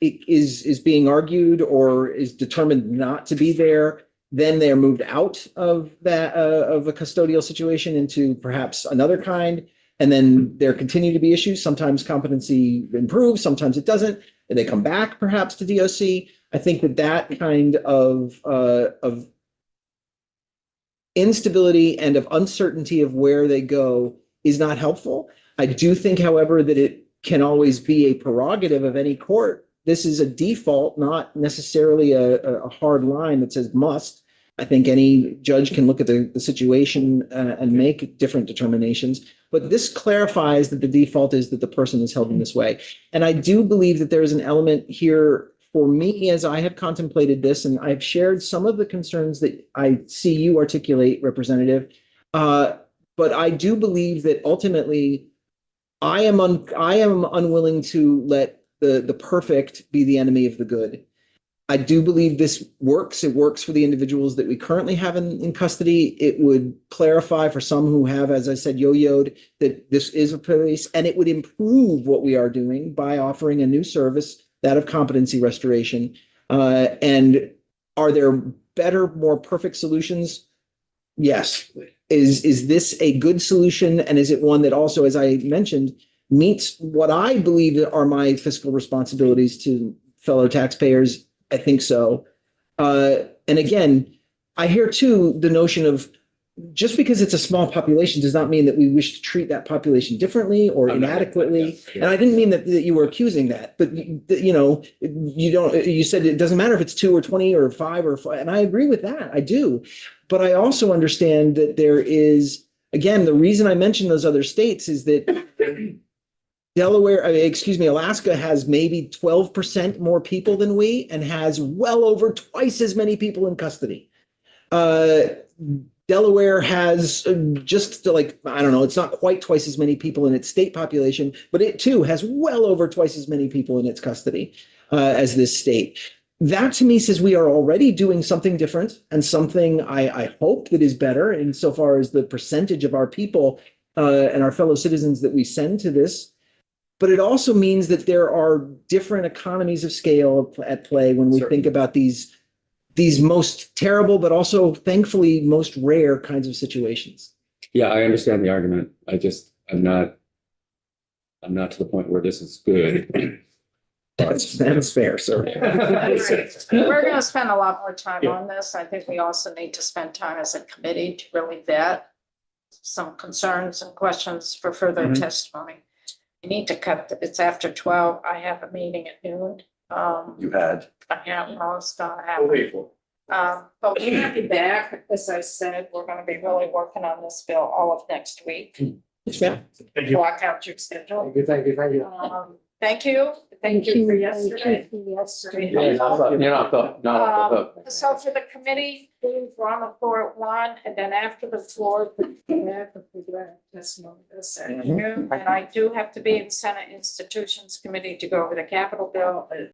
is being argued or is determined not to be there. Then they're moved out of that of a custodial situation into perhaps another kind. And then there continue to be issues. Sometimes competency improves, sometimes it doesn't. And they come back perhaps to DOC. I think that kind of instability and of uncertainty of where they go is not helpful. I do think, however, that it can always be a prerogative of any court. This is a default, not necessarily a hard line that says must. I think any judge can look at the situation and make different determinations. But this clarifies that the default is that the person is held in this way. And I do believe that there is an element here for me as I have contemplated this, and I've shared some of the concerns that I see you articulate, Representative. But I do believe that ultimately I am unwilling to let the perfect be the enemy of the good. I do believe this works. It works for the individuals that we currently have in custody. It would clarify for some who have, as I said, yo-yoed, that this is a place, and it would improve what we are doing by offering a new service, that of competency restoration. And are there better, more perfect solutions? Yes. Is this a good solution? And is it one that also, as I mentioned, meets what I believe are my fiscal responsibilities to fellow taxpayers? I think so. And again, I hear too the notion of just because it's a small population does not mean that we wish to treat that population differently or inadequately. And I didn't mean that you were accusing that, but you said it doesn't matter if it's 2 or 20 or 5 or 5. And I agree with that. I do. But I also understand that there is, again, the reason I mentioned those other states is that Alaska has maybe 12% more people than we and has well over twice as many people in custody. Delaware has just like, I don't know, it's not quite twice as many people in its state population, but it too has well over twice as many people in its custody as this state. That to me says we are already doing something different and something I hope that is better insofar as the percentage of our people and our fellow citizens that we send to this. But it also means that there are different economies of scale at play when we think about these these most terrible, but also thankfully most rare kinds of situations. Yeah, I understand the argument. I'm not to the point where this is good. That's fair, sir. We're gonna spend a lot more time on this. I think we also need to spend time as a committee to really vet some concerns and questions for further testimony. You need to cut, it's after 12. I have a meeting at noon. You had. I have most gonna happen. But we're gonna be back. As I said, we're gonna be really working on this bill all of next week. Thank you. Block out your schedule. Thank you. Thank you. Thank you for yesterday. You're not off the hook. So for the committee, we're on the floor at 1, and then after the floor, we have the testimony this afternoon. And I do have to be in Senate Institutions Committee to go over the Capitol bill.